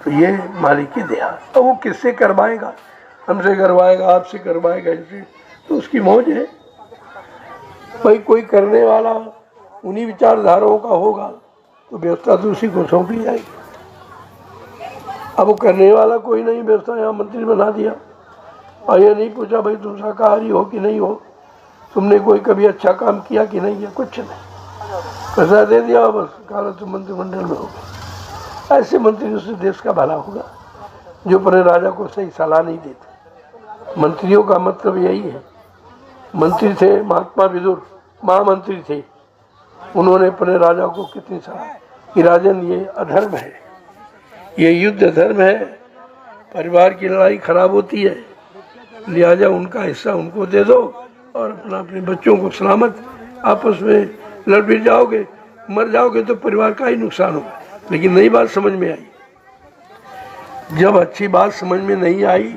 तो ये मालिक की दया। तो वो किससे करवाएगा, हमसे करवाएगा, आपसे करवाएगा, इनसे, तो उसकी मौज है भाई। कोई करने वाला उन्हीं विचारधाराओं का होगा तो व्यवस्था तो उसी को सौंपी जाएगी। अब वो करने वाला कोई नहीं, व्यवस्था यहाँ मंत्री बना दिया, और ये नहीं पूछा भाई तुम शाकाहारी हो कि नहीं हो, तुमने कोई कभी अच्छा काम किया कि नहीं किया, कुछ नहीं, पैसा दे दिया बस, कहा तुम मंत्रिमंडल में हो। ऐसे मंत्री से देश का भला होगा जो अपने राजा को सही सलाह नहीं देते। मंत्रियों का मतलब यही है। मंत्री थे महात्मा विदुर, महामंत्री थे, उन्होंने अपने राजा को कितनी सलाह कि राजन ये अधर्म है, ये युद्ध अधर्म है, परिवार की लड़ाई खराब होती है, लिहाजा उनका हिस्सा उनको दे दो और अपने बच्चों को सलामत, आपस में लड़ भिड़ जाओगे, मर जाओगे तो परिवार का ही नुकसान होगा। लेकिन नई बात समझ में आई। जब अच्छी बात समझ में नहीं आई,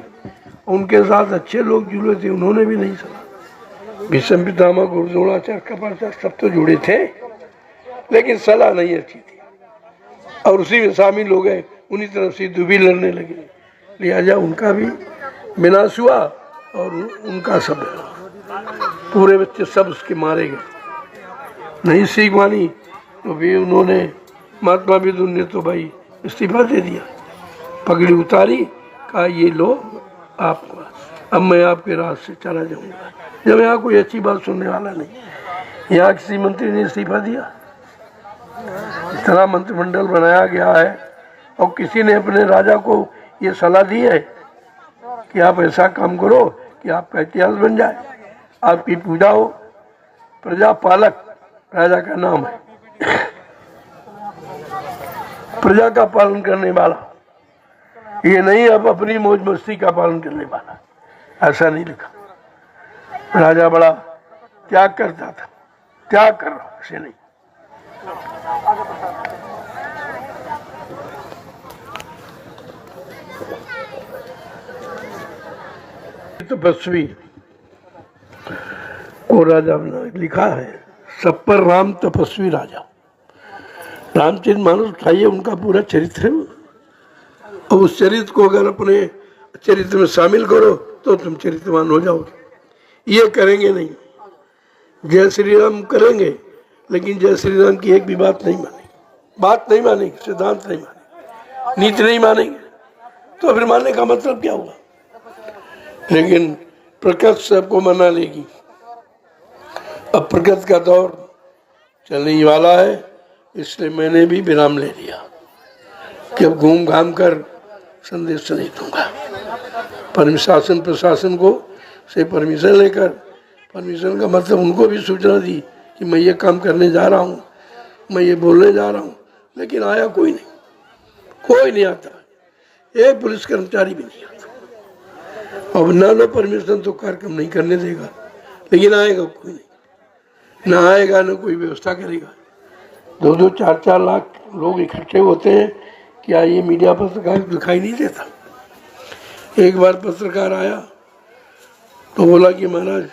उनके साथ अच्छे लोग जुड़े थे, उन्होंने भी नहीं सुना। भीष्म पितामह, गुरु द्रोणाचार्य, कृपाचार्य सब तो जुड़े थे, लेकिन सलाह नहीं अच्छी थी, और उसी में शामिल हो गए, उन्हीं तरफ से दुबी लड़ने लगे, लिहाजा उनका भी विनाश हुआ और उनका सब पूरे बच्चे सब उसके मारे गए। नहीं सीख मानी तो भी उन्होंने, महात्मा विदुर ने तो भाई इस्तीफा दे दिया, पगड़ी उतारी, कहा ये लो आपको, अब मैं आपके राज से चला जाऊंगा। जब यहाँ कोई अच्छी बात सुनने वाला नहीं। यहाँ किसी मंत्री ने इस्तीफा दिया, इतना मंत्रिमंडल बनाया गया है और किसी ने अपने राजा को ये सलाह दी है कि आप ऐसा काम करो कि आपका इतिहास बन जाए, आपकी पूजा हो। प्रजा पालक राजा का नाम है, प्रजा का पालन करने वाला, ये नहीं अब अपनी मौज मस्ती का पालन करने वाला, ऐसा नहीं लिखा। राजा बड़ा त्याग करता था, त्याग कर रहा, ऐसे नहीं। तपस्वी को राजा ने लिखा है, सब पर राम तपस्वी राजा। रामचरित मानस उठाइए, उनका पूरा चरित्र है और उस चरित्र को अगर अपने चरित्र में शामिल करो तो तुम चरित्रवान हो जाओगे। ये करेंगे नहीं, जय श्री राम करेंगे लेकिन जय श्री राम की एक भी बात नहीं मानेंगे, बात नहीं मानेंगे, सिद्धांत नहीं मानेंगे, नीति नहीं मानेंगे, तो फिर मानने का मतलब क्या हुआ। लेकिन प्रकृति सबको मना लेगी। अब प्रकृति का दौर चलने ही वाला है, इसलिए मैंने भी विराम ले लिया कि अब घूम घाम कर संदेश नहीं दूंगा। शासन प्रशासन को से परमिशन लेकर, परमिशन का मतलब उनको भी सूचना दी कि मैं ये काम करने जा रहा हूँ, मैं ये बोलने जा रहा हूँ, लेकिन आया कोई नहीं, कोई नहीं आता, एक पुलिस कर्मचारी भी नहीं आता। अब ना लो परमिशन तो कार्यक्रम नहीं करने देगा, लेकिन आएगा कोई नहीं, ना आएगा ना कोई व्यवस्था करेगा। 2-2, 4-4 लाख लोग इकट्ठे होते हैं, क्या ये मीडिया पत्रकार दिखाई नहीं देता। एक बार पत्रकार आया तो बोला कि महाराज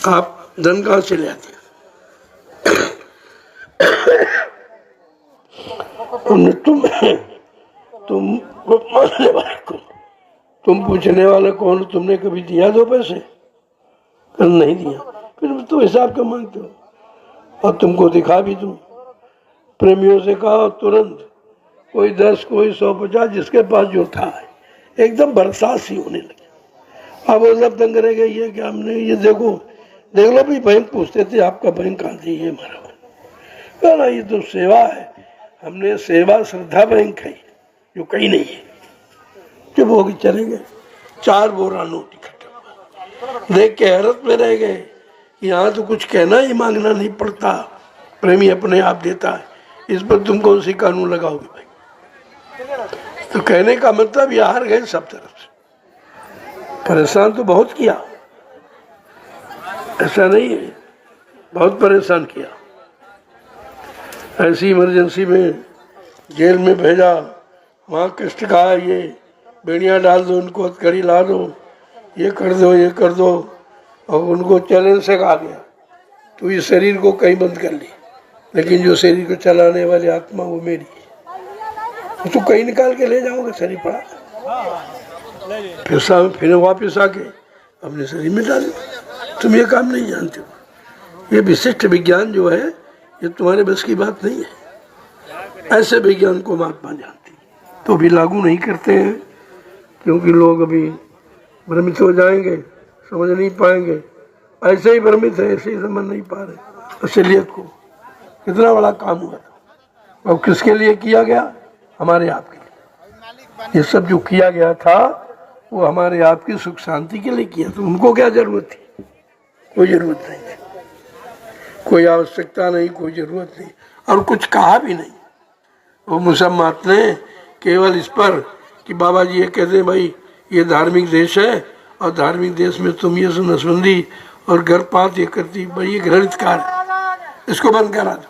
आप धन कहाँ से ले आते हैं। हमने तुम मानने वाले कौन, तुम पूछने वाले कौन, तुमने कभी दिया 2 पैसे? कल नहीं दिया, फिर तो हिसाब का मांगते हो और तुमको दिखा भी दूं। प्रेमियों से कहा तुरंत, कोई 10 कोई 150, जिसके पास जो था एकदम बरसात ही होने लगी। अब वो सब तंग रह गई है कि हमने ये देखो, देख लो भी, बैंक पूछते थे आपका बैंक कहाँ थी, ये हमारा कहना, ये तो सेवा है, हमने सेवा श्रद्धा बैंक है जो कहीं नहीं है। जब हो गई चले गए, 4 बोरा नोट इकट्ठा, देख के हैरत में रह गए। यहाँ तो कुछ कहना ही मांगना नहीं पड़ता, प्रेमी अपने आप देता है, इस पर तुम कौन सी कानून लगाओगे भाई। तो कहने का मतलब ये हार गए सब तरफ से। परेशान तो बहुत किया, ऐसा नहीं है, बहुत परेशान किया। ऐसी इमरजेंसी में जेल में भेजा, वहाँ कष्ट कहा, ये बेड़ियाँ डाल दो, उनको हथकड़ी ला दो, ये कर दो, ये कर दो, और उनको चैलेंज से कहा गया तो इस शरीर को कहीं बंद कर ली, लेकिन जो शरीर को चलाने वाली आत्मा वो मेरी है, तो कहीं निकाल के ले जाओगे, शरीर पड़ा। फिर वापस आके अपने शरीर में डाले। तुम ये काम नहीं जानते हो, ये विशिष्ट विज्ञान जो है ये तुम्हारे बस की बात नहीं है। ऐसे विज्ञान को महात्मा जानती तो भी लागू नहीं करते हैं, क्योंकि लोग अभी भ्रमित हो जाएंगे, समझ नहीं पाएंगे। ऐसे ही भ्रमित है, ऐसे ही समझ नहीं पा रहे असलियत को। कितना बड़ा काम हुआ था और किसके लिए किया गया? हमारे आप के लिए। ये सब जो किया गया था वो हमारे आप की सुख शांति के लिए किया था। उनको क्या जरूरत थी? कोई जरूरत नहीं थी, कोई आवश्यकता नहीं, कोई जरूरत नहीं, और कुछ कहा भी नहीं। वो मुसम्मात ने केवल इस पर कि बाबा जी ये कहते हैं भाई ये धार्मिक देश है और धार्मिक देश में तुम ये नसबंदी और गर्भपात ये करती, भाई ये घृणित कार्य है, इसको बंद करा दो।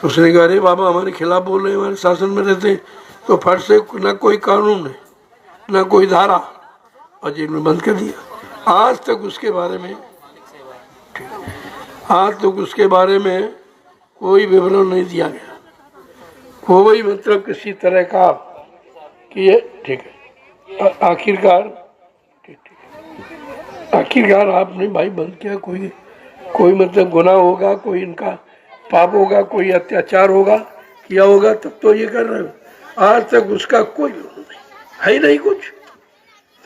तो उसने कहा अरे बाबा हमारे खिलाफ बोल रहे हैं, हमारे शासन में रहते हैं, तो फट से न कोई कानून है न कोई धारा, और जेल में बंद कर दिया। आज तक उसके बारे में कोई विवरण नहीं दिया गया, कोई मतलब किसी तरह का कि ये ठीक है। आखिरकार आपने भाई बंद किया, कोई मतलब गुनाह होगा, कोई इनका पाप होगा, कोई अत्याचार होगा, किया होगा, तब तो ये कर रहे हो। आज तक उसका कोई विवरण नहीं है ही नहीं कुछ,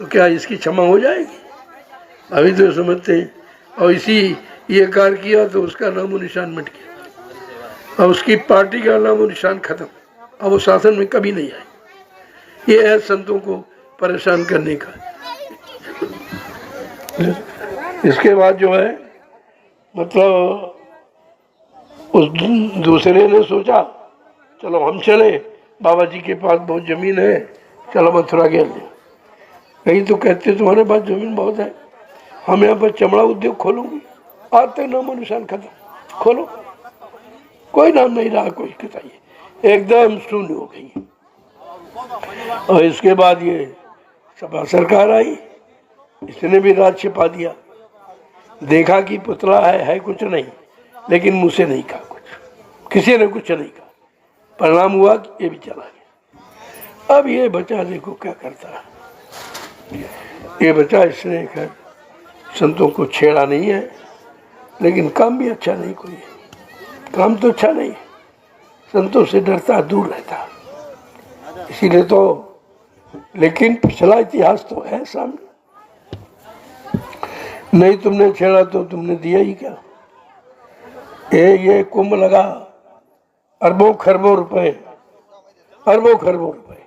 तो क्या इसकी क्षमा हो जाएगी? अभी तो समझते हैं। और इसी ये कार्य किया तो उसका नामो निशान मिट गया और उसकी पार्टी का नामो निशान खत्म। अब वो शासन में कभी नहीं आए। ये है संतों को परेशान करने का। इसके बाद जो है मतलब उस दूसरे ने सोचा चलो हम चले, बाबा जी के पास बहुत जमीन है, चलो मथुरा गया। कहीं तो कहते तुम्हारे पास जमीन बहुत है, हम यहाँ पर चमड़ा उद्योग खोलूंगी। आज तक नामो निशान खत्म, खोलो कोई नाम नहीं रहा, कोई बताइए, एकदम शून्य हो गई। और इसके बाद ये सपा सरकार आई, इसने भी राज छिपा दिया। देखा कि पुतला है कुछ नहीं, लेकिन मुझसे नहीं कहा कुछ, किसी ने कुछ नहीं कहा। परिणाम हुआ कि ये भी चला गया। अब ये बच्चा देखो क्या करता है। ये बच्चा इसने खैर संतों को छेड़ा नहीं है, लेकिन काम भी अच्छा नहीं कोई है। काम तो अच्छा नहीं, संतों से डरता, दूर रहता, इसीलिए तो। लेकिन पिछला इतिहास तो है सामने। नहीं तुमने छेड़ा तो तुमने दिया ही क्या। ये कुंभ लगा, अरबों खरबों रुपए, अरबों खरबों रुपए,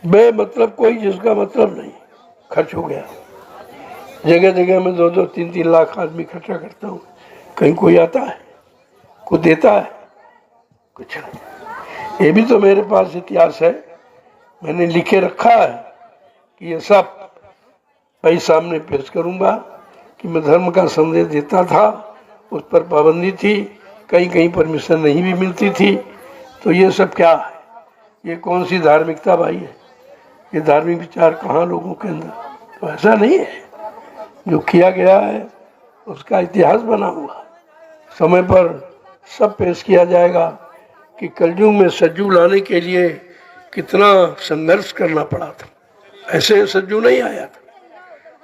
बे मतलब कोई जिसका मतलब नहीं, खर्च हो गया। जगह जगह में 2-2, 3-3 लाख आदमी खर्चा करता हूँ, कहीं कोई आता है, कोई देता है, कुछ नहीं। ये भी तो मेरे पास इतिहास है, मैंने लिखे रखा है कि ये सब भाई सामने पेश करूंगा कि मैं धर्म का संदेश देता था, उस पर पाबंदी थी, कहीं कहीं परमिशन नहीं भी मिलती थी। तो ये सब क्या है, ये कौन सी धार्मिकता भाई है, ये धार्मिक विचार कहाँ लोगों के अंदर। तो ऐसा नहीं है, जो किया गया है उसका इतिहास बना हुआ, समय पर सब पेश किया जाएगा कि कलयुग में सज्जू लाने के लिए कितना संघर्ष करना पड़ा था। ऐसे सज्जू नहीं आया था,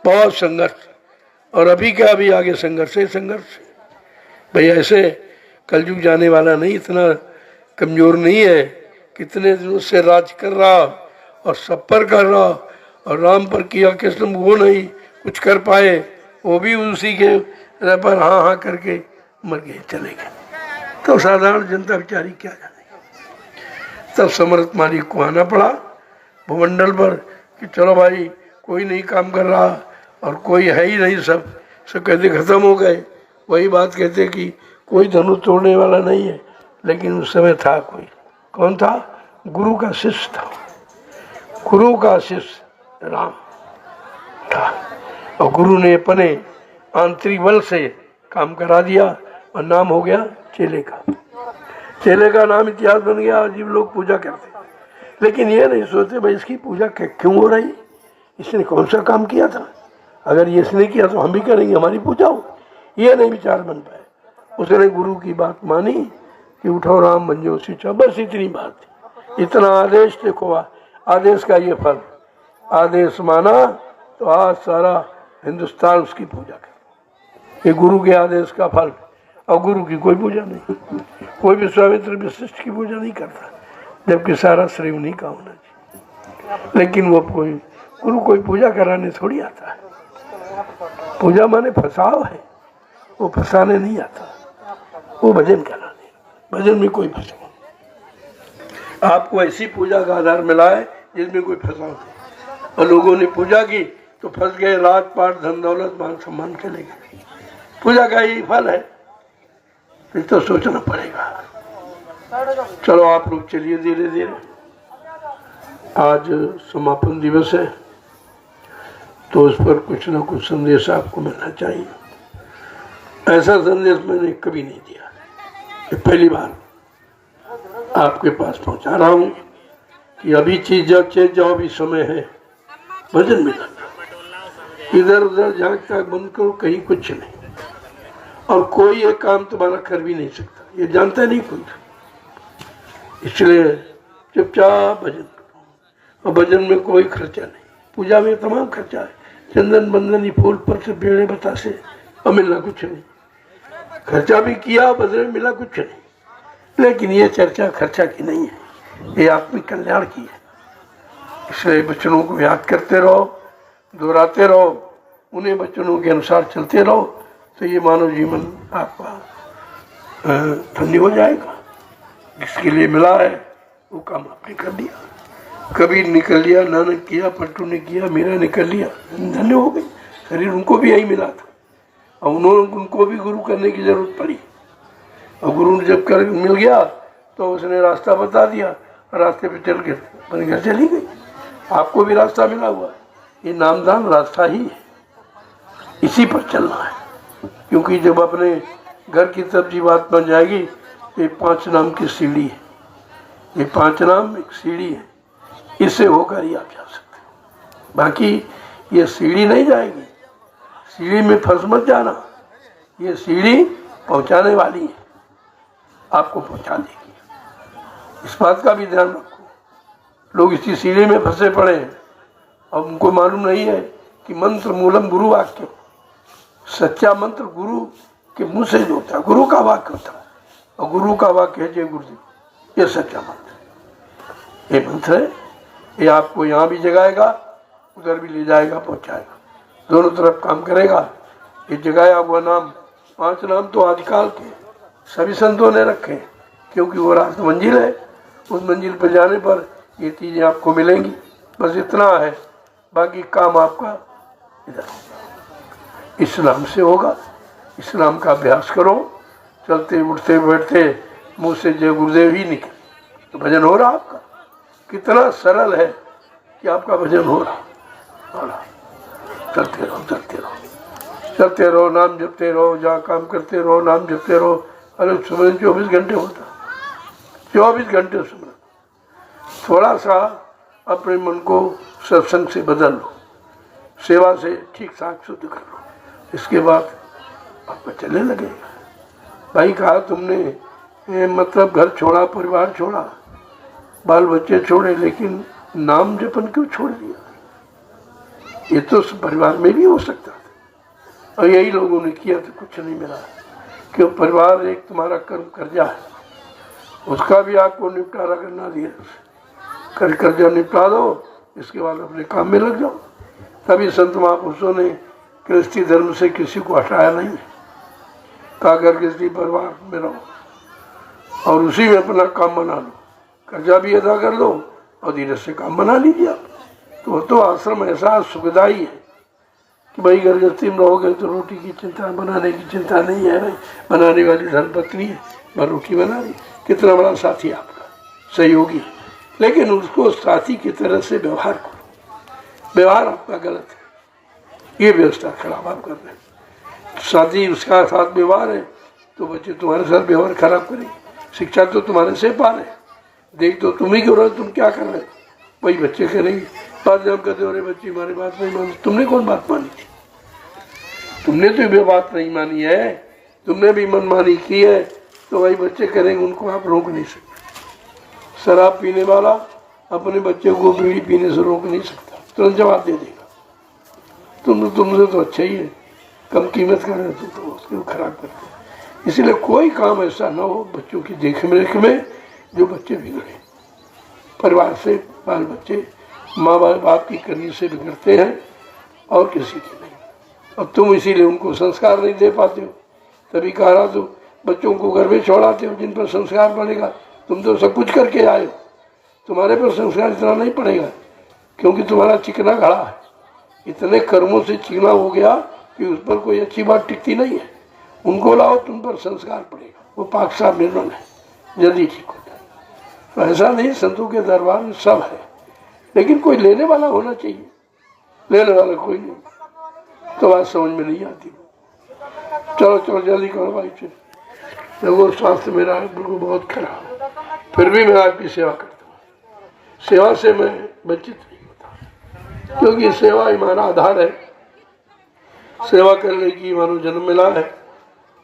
बहुत संघर्ष। और अभी क्या, अभी आगे संघर्ष है, संघर्ष भाई। ऐसे कलयुग जाने वाला नहीं, इतना कमजोर नहीं है, कितने दिनों से राज कर रहा और सब पर कर रहा, और राम पर किया कृष्ण वो नहीं कुछ कर पाए, वो भी उसी के पर हाँ हाँ करके मर गए, चले गए। तो साधारण जनता बेचारी क्या जाने। तब समर्थ मालिक को आना पड़ा भूमंडल पर कि चलो भाई कोई नहीं काम कर रहा और कोई है ही नहीं, सब कहते खत्म हो गए। वही बात कहते कि कोई धनुष तोड़ने वाला नहीं है, लेकिन उस समय था कोई। कौन था? गुरु का शिष्य था, गुरु का शिष्य राम था। और गुरु ने अपने आंतरिक बल से काम करा दिया और नाम हो गया चेले का। चेले का नाम इतिहास बन गया, अजीब लोग पूजा करते, लेकिन ये नहीं सोचते भाई इसकी पूजा क्यों हो रही, इसने कौन सा काम किया था, अगर ये इसने किया तो हम भी करेंगे, हमारी पूजा हो। ये नहीं विचार बन पाए। उसने गुरु की बात मानी कि उठो राम बन जाओ शिक्षा, बस इतनी बात थी। इतना आदेश देखो, आदेश का ये फल, आदेश माना तो आज सारा हिंदुस्तान उसकी पूजा करे। ये गुरु के आदेश का फल। और गुरु की कोई पूजा नहीं, कोई विश्वामित्र वशिष्ठ की पूजा नहीं करता, जबकि सारा श्रेय उन्हीं का होना चाहिए। लेकिन वो कोई गुरु कोई पूजा कराने थोड़ी आता है। पूजा माने फसाव है, वो फंसाने नहीं आता, वो भजन कराने। भजन में कोई फंसाव नहीं। आपको ऐसी पूजा का आधार मिला है जिसमें कोई फंसाव नहीं। और लोगों ने पूजा की तो फंस गए, राजपाट धन दौलत मान सम्मान चले गए। पूजा का यही फल है, फिर तो सोचना पड़ेगा। चलो आप लोग चलिए धीरे धीरे। आज समापन दिवस है, तो उस पर कुछ ना कुछ संदेश आपको मिलना चाहिए। ऐसा संदेश मैंने कभी नहीं दिया, ये पहली बार आपके पास पहुंचा रहा हूं कि अभी चीज जब चेत जाओ, अभी समय है, भजन में लगना। इधर उधर झांकता बंद करो, कहीं कुछ नहीं। और कोई ये काम तुम्हारा कर भी नहीं सकता, ये जानता नहीं कोई। इसलिए चुपचाप भजन करो। और भजन में कोई खर्चा नहीं, पूजा में तमाम खर्चा है, चंदन बंदनी फूल पर से पेड़े बतासे, और मिलना कुछ नहीं। खर्चा भी किया, बदले में मिला कुछ नहीं। लेकिन ये चर्चा खर्चा की नहीं है, ये आत्मिक कल्याण की है। इसलिए वचनों को याद करते रहो, दोहराते रहो, उन्हें वचनों के अनुसार चलते रहो तो ये मानव जीवन आपका धन्य हो जाएगा। जिसके लिए मिला है वो काम आपने कर लिया। कबीर निकल लिया, नानक किया, पलटू ने किया, मीरा निकल लिया, धन्य हो गई। शरीर उनको भी यही मिला था और उनको भी गुरु करने की जरूरत पड़ी और गुरु जब कर मिल गया तो उसने रास्ता बता दिया, रास्ते पे चल के अपने घर चली गई। आपको भी रास्ता मिला हुआ, ये नामदान रास्ता ही है, इसी पर चलना है। क्योंकि जब अपने घर की सब्जी बात बन जाएगी तो ये 5 नाम की सीढ़ी है, ये 5 नाम एक सीढ़ी है, इससे होकर ही आप जा सकते हो। बाकी ये सीढ़ी नहीं जाएगी, सीढ़ी में फंस मत जाना, ये सीढ़ी पहुंचाने वाली है, आपको पहुंचा देगी। इस बात का भी ध्यान रखो। लोग इसी सीढ़ी में फंसे पड़े हैं और उनको मालूम नहीं है कि मंत्र मूलम गुरु वाक्य, सच्चा मंत्र गुरु के मुंह से जो होता है, गुरु का वाक्य होता है और गुरु का वाक्य है जय गुरुदेव, ये सच्चा मंत्र। ये मंत्र है, ये आपको यहाँ भी जगाएगा, उधर भी ले जाएगा, पहुँचाएगा, दोनों तरफ काम करेगा। ये जगाया हुआ नाम, 5 नाम तो आजकल के सभी संतों ने रखे हैं, क्योंकि वो रास्ता मंजिल है, उस मंजिल पर जाने पर ये चीज़ें आपको मिलेंगी। बस इतना है, बाकी काम आपका इधर इस्लाम से होगा। इस्लाम का अभ्यास करो, चलते उठते बैठते मुँह से जय गुरुदेव ही निकले तो भजन हो रहा आपका। कितना सरल है कि आपका भजन हो रहा। चलते रहो, चलते रहो, चलते रहो, नाम जपते रहो, जहाँ काम करते रहो नाम जपते रहो। अरे सुमरन 24 घंटे होता, 24 घंटे सुमरन। थोड़ा सा अपने मन को सत्संग से बदल लो, सेवा से ठीक ठाक शुद्ध कर लो, इसके बाद आपका चलने लगेगा। भाई कहा तुमने मतलब घर छोड़ा, परिवार छोड़ा, बाल बच्चे छोड़े, लेकिन नाम जपन क्यों छोड़ दिया? ये तो परिवार में भी हो सकता था और यही लोगों ने किया तो कुछ नहीं मिला। क्यों? परिवार एक तुम्हारा कर्म कर्जा है, उसका भी आपको निपटारा करना दिया। कर्जा निपटा दो, इसके बाद अपने काम में लग जाओ। तभी संत महापुरुषों ने गृहस्थी धर्म से किसी को हटाया नहीं, कहा घर गृहस्थी परिवार में रहो और उसी में अपना काम बना लो, कर्जा भी अदा कर लो और धीरे से काम बना लीजिए आप। तो आश्रम ऐसा सुखदाई है कि भाई घर गृहस्थी में रहोगे तो रोटी की चिंता, बनाने की चिंता नहीं है। भाई बनाने वाली धर्मपत्नी है, बस रोटी बना रही, कितना बड़ा साथी आपका, सहयोगी। लेकिन उसको साथी की तरह से व्यवहार करो। व्यवहार आपका गलत है, ये व्यवस्था खराब आप कर रहे हैं। साथी उसका साथ व्यवहार है तो बच्चे तुम्हारे साथ व्यवहार खराब करेंगे। शिक्षा तो तुम्हारे से पा रहे, देख तो तुम ही क्यों रहे, तुम क्या कर रहे हो, वही बच्चे करेंगे। बात जब कहते हो, अरे बच्ची हमारी बात नहीं मानी, तुमने कौन बात मानी थी? तुमने तो ये बात नहीं मानी है, तुमने भी मनमानी की है, तो वही बच्चे करेंगे, उनको आप रोक नहीं सकते। शराब पीने वाला अपने बच्चे को बीड़ी पीने से रोक नहीं सकता, तुरंत जवाब दे देगा। तुमसे तो अच्छा ही है, कम कीमत का है तो उसको खराब करते। इसीलिए कोई काम ऐसा ना हो बच्चों की देख रेख में जो बच्चे बिगड़े। परिवार से बाल बच्चे माँ बाप की करनी से बिगड़ते हैं और किसी की नहीं। अब तुम इसीलिए उनको संस्कार नहीं दे पाते हो, तभी कह रहा तो बच्चों को घर में छोड़ाते हो जिन पर संस्कार पड़ेगा। तुम तो सब कुछ करके आए हो, तुम्हारे पर संस्कार इतना नहीं पड़ेगा क्योंकि तुम्हारा चिकना घड़ा है, इतने कर्मों से चिकना हो गया कि उस पर कोई अच्छी बात टिकती नहीं है। उनको लाओ, तुम पर संस्कार पड़ेगा, वो पाक साफ निर्मल है, जल्दी ठीक होता है। तो ऐसा नहीं, संतों के दरबार में सब है, लेकिन कोई लेने वाला होना चाहिए। लेने वाला कोई नहीं तो बात समझ में नहीं आती। चलो चलो जल्दी करो भाई, देखो स्वास्थ्य मेरा बिल्कुल बहुत खराब, फिर भी मैं आपकी सेवा करता हूँ। सेवा से मैं वंचित नहीं होता, क्योंकि सेवा हमारा आधार है। सेवा करने की मानो जन्म मिला है,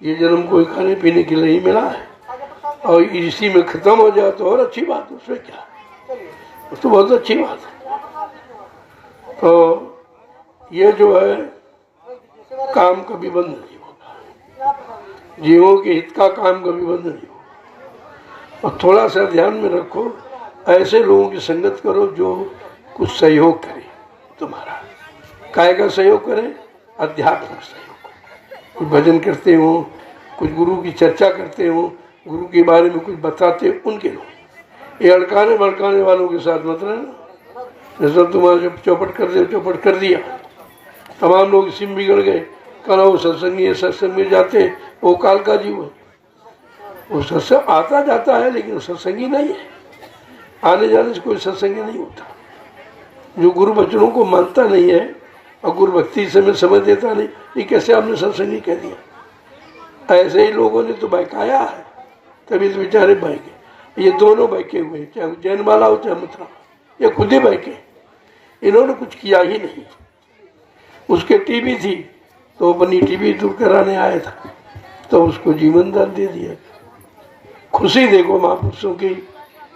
ये जन्म कोई खाने पीने के लिए ही मिला है और इसी में खत्म हो जाए तो और अच्छी बात, उसमें क्या, वो तो बहुत अच्छी बात है। तो ये जो है काम कभी बंद नहीं होगा, जीवों के हित का काम कभी बंद नहीं होगा। और थोड़ा सा ध्यान में रखो, ऐसे लोगों की संगत करो जो कुछ सहयोग करे तुम्हारा। काय का सहयोग करे? अध्यात्मिक सहयोग, कुछ भजन करते हो, कुछ गुरु की चर्चा करते हो, गुरु के बारे में कुछ बताते हो, उनके लोग। ये अड़काने भड़काने वालों के साथ मत रहना। जैसा तुम्हारा जब चौपट कर दे, चौपट कर दिया, तमाम लोग इसी में बिगड़ गए। कहना वो सत्संगी है, सत्संग में जाते, वो काल का जीव है। वो सत्संग आता जाता है लेकिन सत्संगी नहीं है। आने जाने से कोई सत्संगी नहीं होता। जो गुरु वचनों को मानता नहीं है और गुरु भक्ति से में समझ देता नहीं, ये कैसे आपने सत्संगी कह दिया। ऐसे ही लोगों ने तो बहकाया है, तभी तो बेचारे बहके। ये दोनों बहके हुए, चाहे जैन वाला हो चाहे मथुरा, ये खुद ही बहके। इन्होंने कुछ किया ही नहीं। उसके टीबी थी तो अपनी टीबी दूर कराने आया था, तो उसको जीवन दान दे दिया। खुशी देखो महापुरुषों की,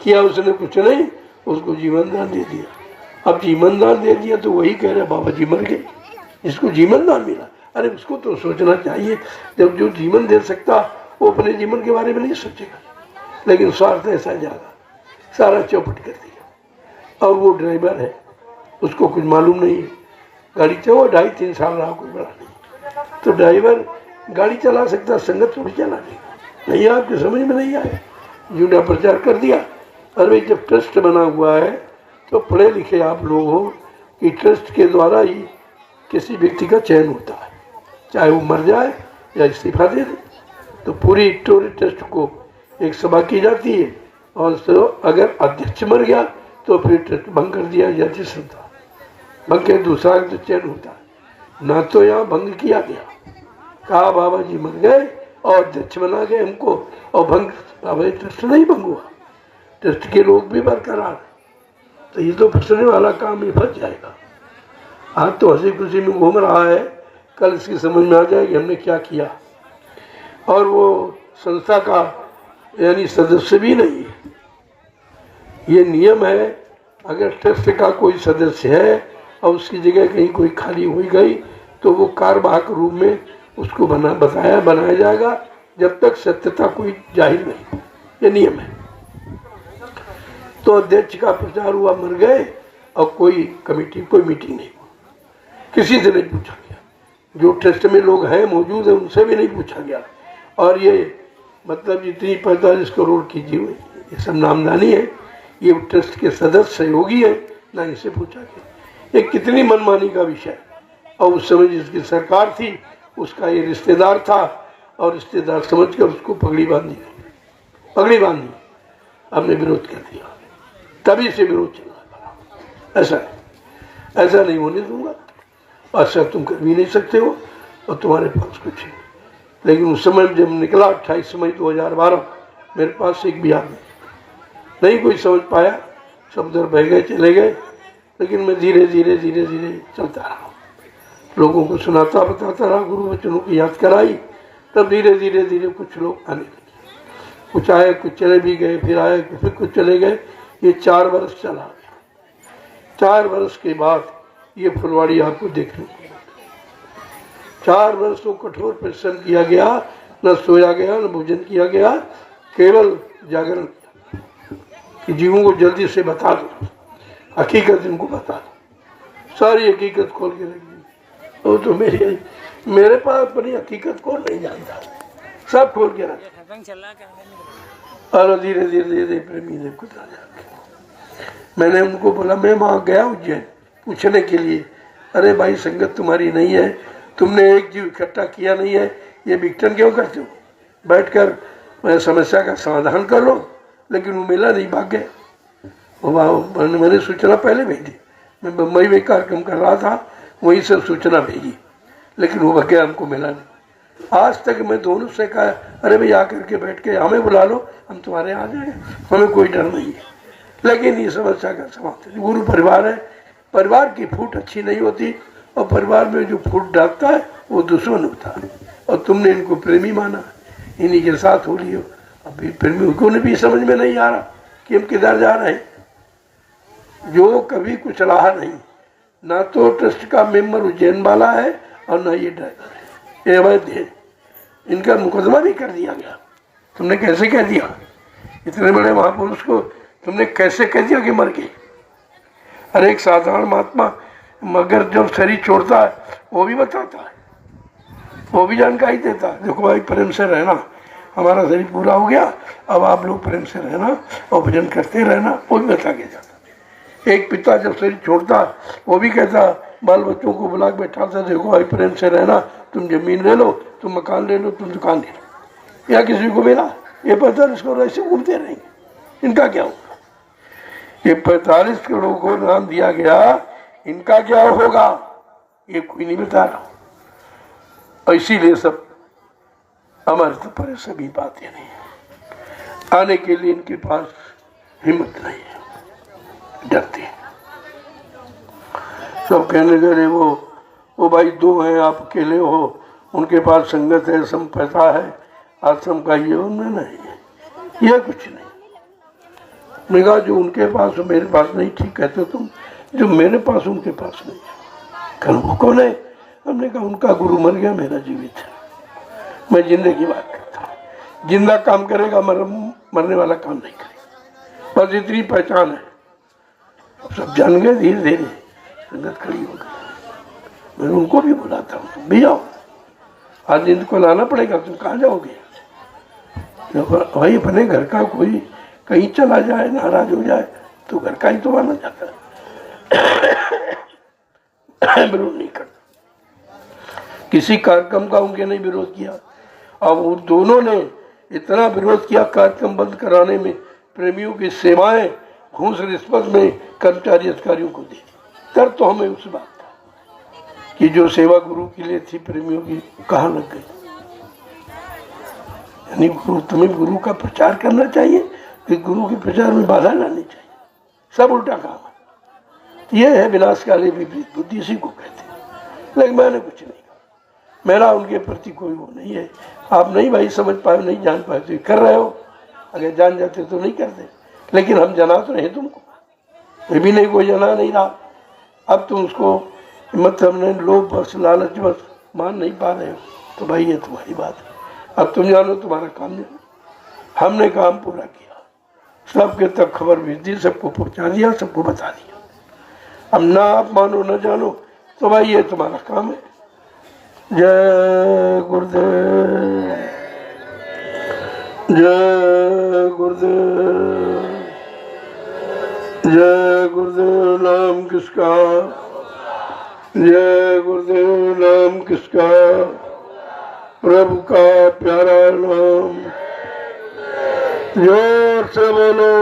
किया उसने कुछ नहीं, उसको जीवन दान दे दिया। अब जीवन दान दे दिया तो वही कह रहे बाबा जी मर गए, इसको जीवन दान मिला। अरे उसको तो सोचना चाहिए, जब जो जीवन दे सकता वो अपने जीवन के बारे में नहीं सोचेगा। लेकिन स्वार्थ ऐसा जागा, सारा चौपट कर दिया। और वो ड्राइवर है, उसको कुछ मालूम नहीं है। गाड़ी चलो 2.5-3 साल रहा, कोई बड़ा नहीं। तो ड्राइवर गाड़ी चला सकता, संगत थोड़ी चला नहीं। आपके समझ में नहीं आया, झूठा प्रचार कर दिया। अरे जब ट्रस्ट बना हुआ है तो पढ़े लिखे आप लोग हो कि ट्रस्ट के द्वारा ही किसी व्यक्ति का चयन होता है, चाहे वो मर जाए या इस्तीफा दे दे। तो पूरी टोरी ट्रस्ट को एक सभा की जाती है, और तो अगर अध्यक्ष मर गया तो फिर ट्रस्ट भंग कर दिया जाती संस्था, भंग के दूसरा तो चयन होता है। ना तो यहाँ भंग किया गया, कहा बाबा जी मर गए और अध्यक्ष बना गए हमको, और भंग बाबा ट्रस्ट नहीं भंग हुआ, ट्रस्ट के लोग भी बरकरार। तो ये तो फंसने वाला काम ही फंस जाएगा। आज तो हंसी खुशी में घूम रहा है, कल इसकी समझ में आ जाएगी हमने क्या किया। और वो संस्था का यानी सदस्य भी नहीं है। ये नियम है, अगर ट्रस्ट का कोई सदस्य है और उसकी जगह कहीं कोई खाली हुई गई तो वो कार्यवाहक रूप में उसको बनाया जाएगा, जब तक सत्यता कोई जाहिर नहीं। ये नियम है। तो अध्यक्ष का प्रचार हुआ, मर गए, और कोई कमेटी कोई मीटिंग नहीं हुआ, किसी से नहीं पूछा गया। जो ट्रस्ट में लोग हैं मौजूद है उनसे भी नहीं पूछा गया। और ये मतलब जितनी 45 करोड़ की जीव ये सब नामदानी है, ये ट्रस्ट के सदस्य सहयोगी है, ना इनसे पूछा गया। ये कितनी मनमानी का विषय। और उस समय जिसकी सरकार थी उसका ये रिश्तेदार था, और रिश्तेदार समझ कर उसको पगड़ी बांधी, हमने विरोध कर दिया, तभी से विरोध चल रहा। ऐसा नहीं होने दूंगा। ऐसा तुम कर भी नहीं सकते हो और तुम्हारे पास कुछ है। लेकिन उस समय जब निकला 28 मई 2012, मेरे पास एक भी आदमी नहीं कोई समझ पाया, सब उधर बह गए, चले गए। लेकिन मैं धीरे धीरे चलता रहा, लोगों को सुनाता बताता रहा, गुरु वचनों की याद कराई। तब धीरे धीरे कुछ लोग आने लगे। कुछ आए, कुछ चले भी गए, फिर आए, फिर कुछ चले गए। ये 4 वर्ष चला गया। 4 वर्ष के बाद ये फुलवाड़ी आपको देखने को मिलती। 4 वर्ष तो कठोर परिश्रम किया गया, न सोया गया न भोजन किया गया, केवल जागरण किया कि जीवों को जल्दी से बता दो, हकीकत इनको बता दो, सारी हकीकत खोल के रख दी। वो तो मेरे पास अपनी हकीकत को नहीं जानता, सब खोल के रख। और धीरे धीरे प्रेमी ने खुद आ जाते। मैंने उनको बोला, मैं वहाँ गया उज्जैन पूछने के लिए, अरे भाई संगत तुम्हारी नहीं है, तुमने एक जीव इकट्ठा किया नहीं है, ये विघटन क्यों करते हो? बैठकर मैं समस्या का समाधान कर लो। लेकिन वो मिला नहीं, भाग गया। मैंने सूचना पहले भेजी, मैं मुंबई में कार्यक्रम कर रहा था, वहीं से सूचना भेजी, लेकिन वो भाग गया, हमको मिला नहीं। आज तक मैं दोनों से कहा, अरे भाई आकर के बैठ के हमें बुला लो, हम तुम्हारे आ जाएंगे, हमें कोई डर नहीं है। लेकिन ये समस्या का समाधान, गुरु परिवार है, परिवार की फूट अच्छी नहीं होती, और परिवार में जो फूट डालता है वो दुश्मन होता है। और तुमने इनको प्रेमी माना, इन्हीं के साथ हो लियो। अभी प्रेमी को भी समझ में नहीं आ रहा कि हम किधर जा रहे हैं। जो कभी कुछ रहा नहीं, ना तो ट्रस्ट का मेंबर उज्जैन वाला है और ना ये ड्राइवर है, ये अवैध है। इनका मुकदमा भी कर दिया गया। तुमने कैसे कह दिया? इतने बड़े महापुरुष को तुमने कैसे कह दिया कि मर गए? अरे एक साधारण महात्मा मगर जब शरीर छोड़ता है वो भी बताता है, वो भी जानकारी देता है। देखो भाई प्रेम से रहना, हमारा शरीर पूरा हो गया, अब आप लोग प्रेम से रहना और भजन करते रहना, वो भी बता के जाता। एक पिता जब शरीर छोड़ता वो भी कहता, बाल बच्चों को बुला के बैठाता, देखो भाई प्रेम से रहना, तुम जमीन ले लो, तुम मकान ले लो, तुम दुकान ले लो, या किसी को मिला ये 45 करोड़ ऐसे घूमते रहेंगे, इनका क्या होगा? ये 45 करोड़ को नाम दिया गया, इनका क्या होगा ये कोई नहीं बता रहा। और इसीलिए सब अमृत पर सभी बातें नहीं है, आने के लिए इनके पास हिम्मत नहीं है, डरते हैं। सब कहने लगे वो भाई दो हैं, आप अकेले हो, उनके पास संगत है, संपदा है, आश्रम का ये उनमें नहीं है, ये कुछ नहीं। मैं कहा जो उनके पास हो मेरे पास नहीं, ठीक कहते तुम, जो मेरे पास उनके पास नहीं है। कल वो कौन है? हमने कहा उनका गुरु मर गया, मेरा जीवित है। मैं जिंदगी की बात करता हूँ, जिंदा काम करेगा, मरने वाला काम नहीं करेगा, बस इतनी पहचान है। अब सब जान गए, धीरे धीरे संगत खड़ी हो गई। मैं उनको भी बुलाता हूँ, तुम भी आओ, आज इनको लाना पड़ेगा, तुम कहाँ जाओगे? भाई अपने घर का कोई कहीं चला जाए, नाराज हो जाए तो घर का ही तो माना जाता है। विरोध नहीं करता, किसी कार्यक्रम का उनके नहीं विरोध किया। अब वो दोनों ने इतना विरोध किया कार्यक्रम बंद कराने में, प्रेमियों की सेवाएं घूस रिश्वत में कर्मचारी अधिकारियों को दी। कर तो हमें उस बात था कि जो सेवा गुरु के लिए थी प्रेमियों की, कहाँ लग गई? यानी गुरु, तुम्हें गुरु का प्रचार करना चाहिए कि गुरु के प्रचार में बाधा लानी चाहिए? सब उल्टा काम है। यह है विनाशकाली विपरीत बुद्धि, इसी को कहते हैं। लेकिन मैंने कुछ नहीं कहा, मेरा उनके प्रति कोई वो नहीं है। आप नहीं भाई समझ पाए, नहीं जान पाए तो कर रहे हो, अगर जान जाते तो नहीं करते। लेकिन हम जना तो रहे तुमको, मैं भी नहीं कोई जना नहीं रहा। अब तुम उसको मतलब ने लोभ बस लालच बस मान नहीं पा रहे हो, तो भाई ये तुम्हारी बात है। अब तुम जानो, तुम्हारा काम जानो। हमने काम पूरा किया, सबके तक खबर भेज दी, सबको पहुंचा दिया, सबको बता दिया। अब ना आप मानो न जानो तो भाई ये तुम्हारा काम है। जय गुरुदेव, जय गुरुदेव, जय गुरुदेव। नाम किसका? जय गुरुदेव। नाम किसका? प्रभु का प्यारा नाम। जोर से बोलो,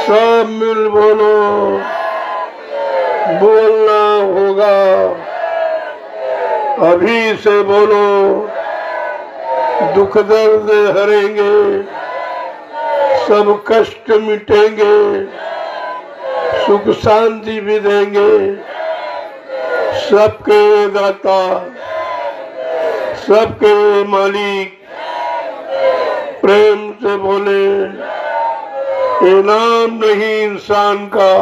सब मिल बोलो, बोलना होगा, अभी से बोलो। दुख दर्द हरेंगे, सब कष्ट मिटेंगे, सुख शांति भी देंगे। सबके दाता, सबके मालिक, प्रेम से बोले, ये नाम नहीं इंसान का,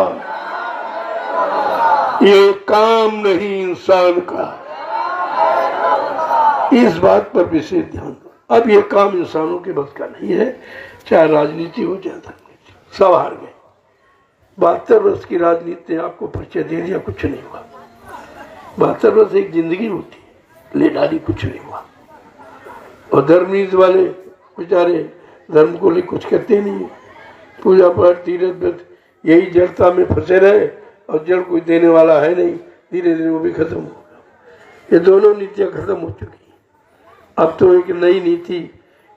ये काम नहीं इंसान का। इस बात पर विशेष ध्यान दो। अब ये काम इंसानों के बस का नहीं है, चाहे राजनीति हो चाहे धर्मनीति, सब हार गए। 72 वर्ष की राजनीति ने आपको परिचय दे दिया, कुछ नहीं हुआ। 72 वर्ष एक जिंदगी होती है, ले डाली, कुछ नहीं हुआ। और धर्मनीति वाले बेचारे धर्म को लिए कुछ करते नहीं, पूजा पाठ तीर्थ व्रत यही जड़ता में फंसे रहे, और जड़ कोई देने वाला है नहीं, धीरे धीरे वो भी खत्म हो गया। ये दोनों नीतियाँ खत्म हो चुकी। अब तो एक नई नीति,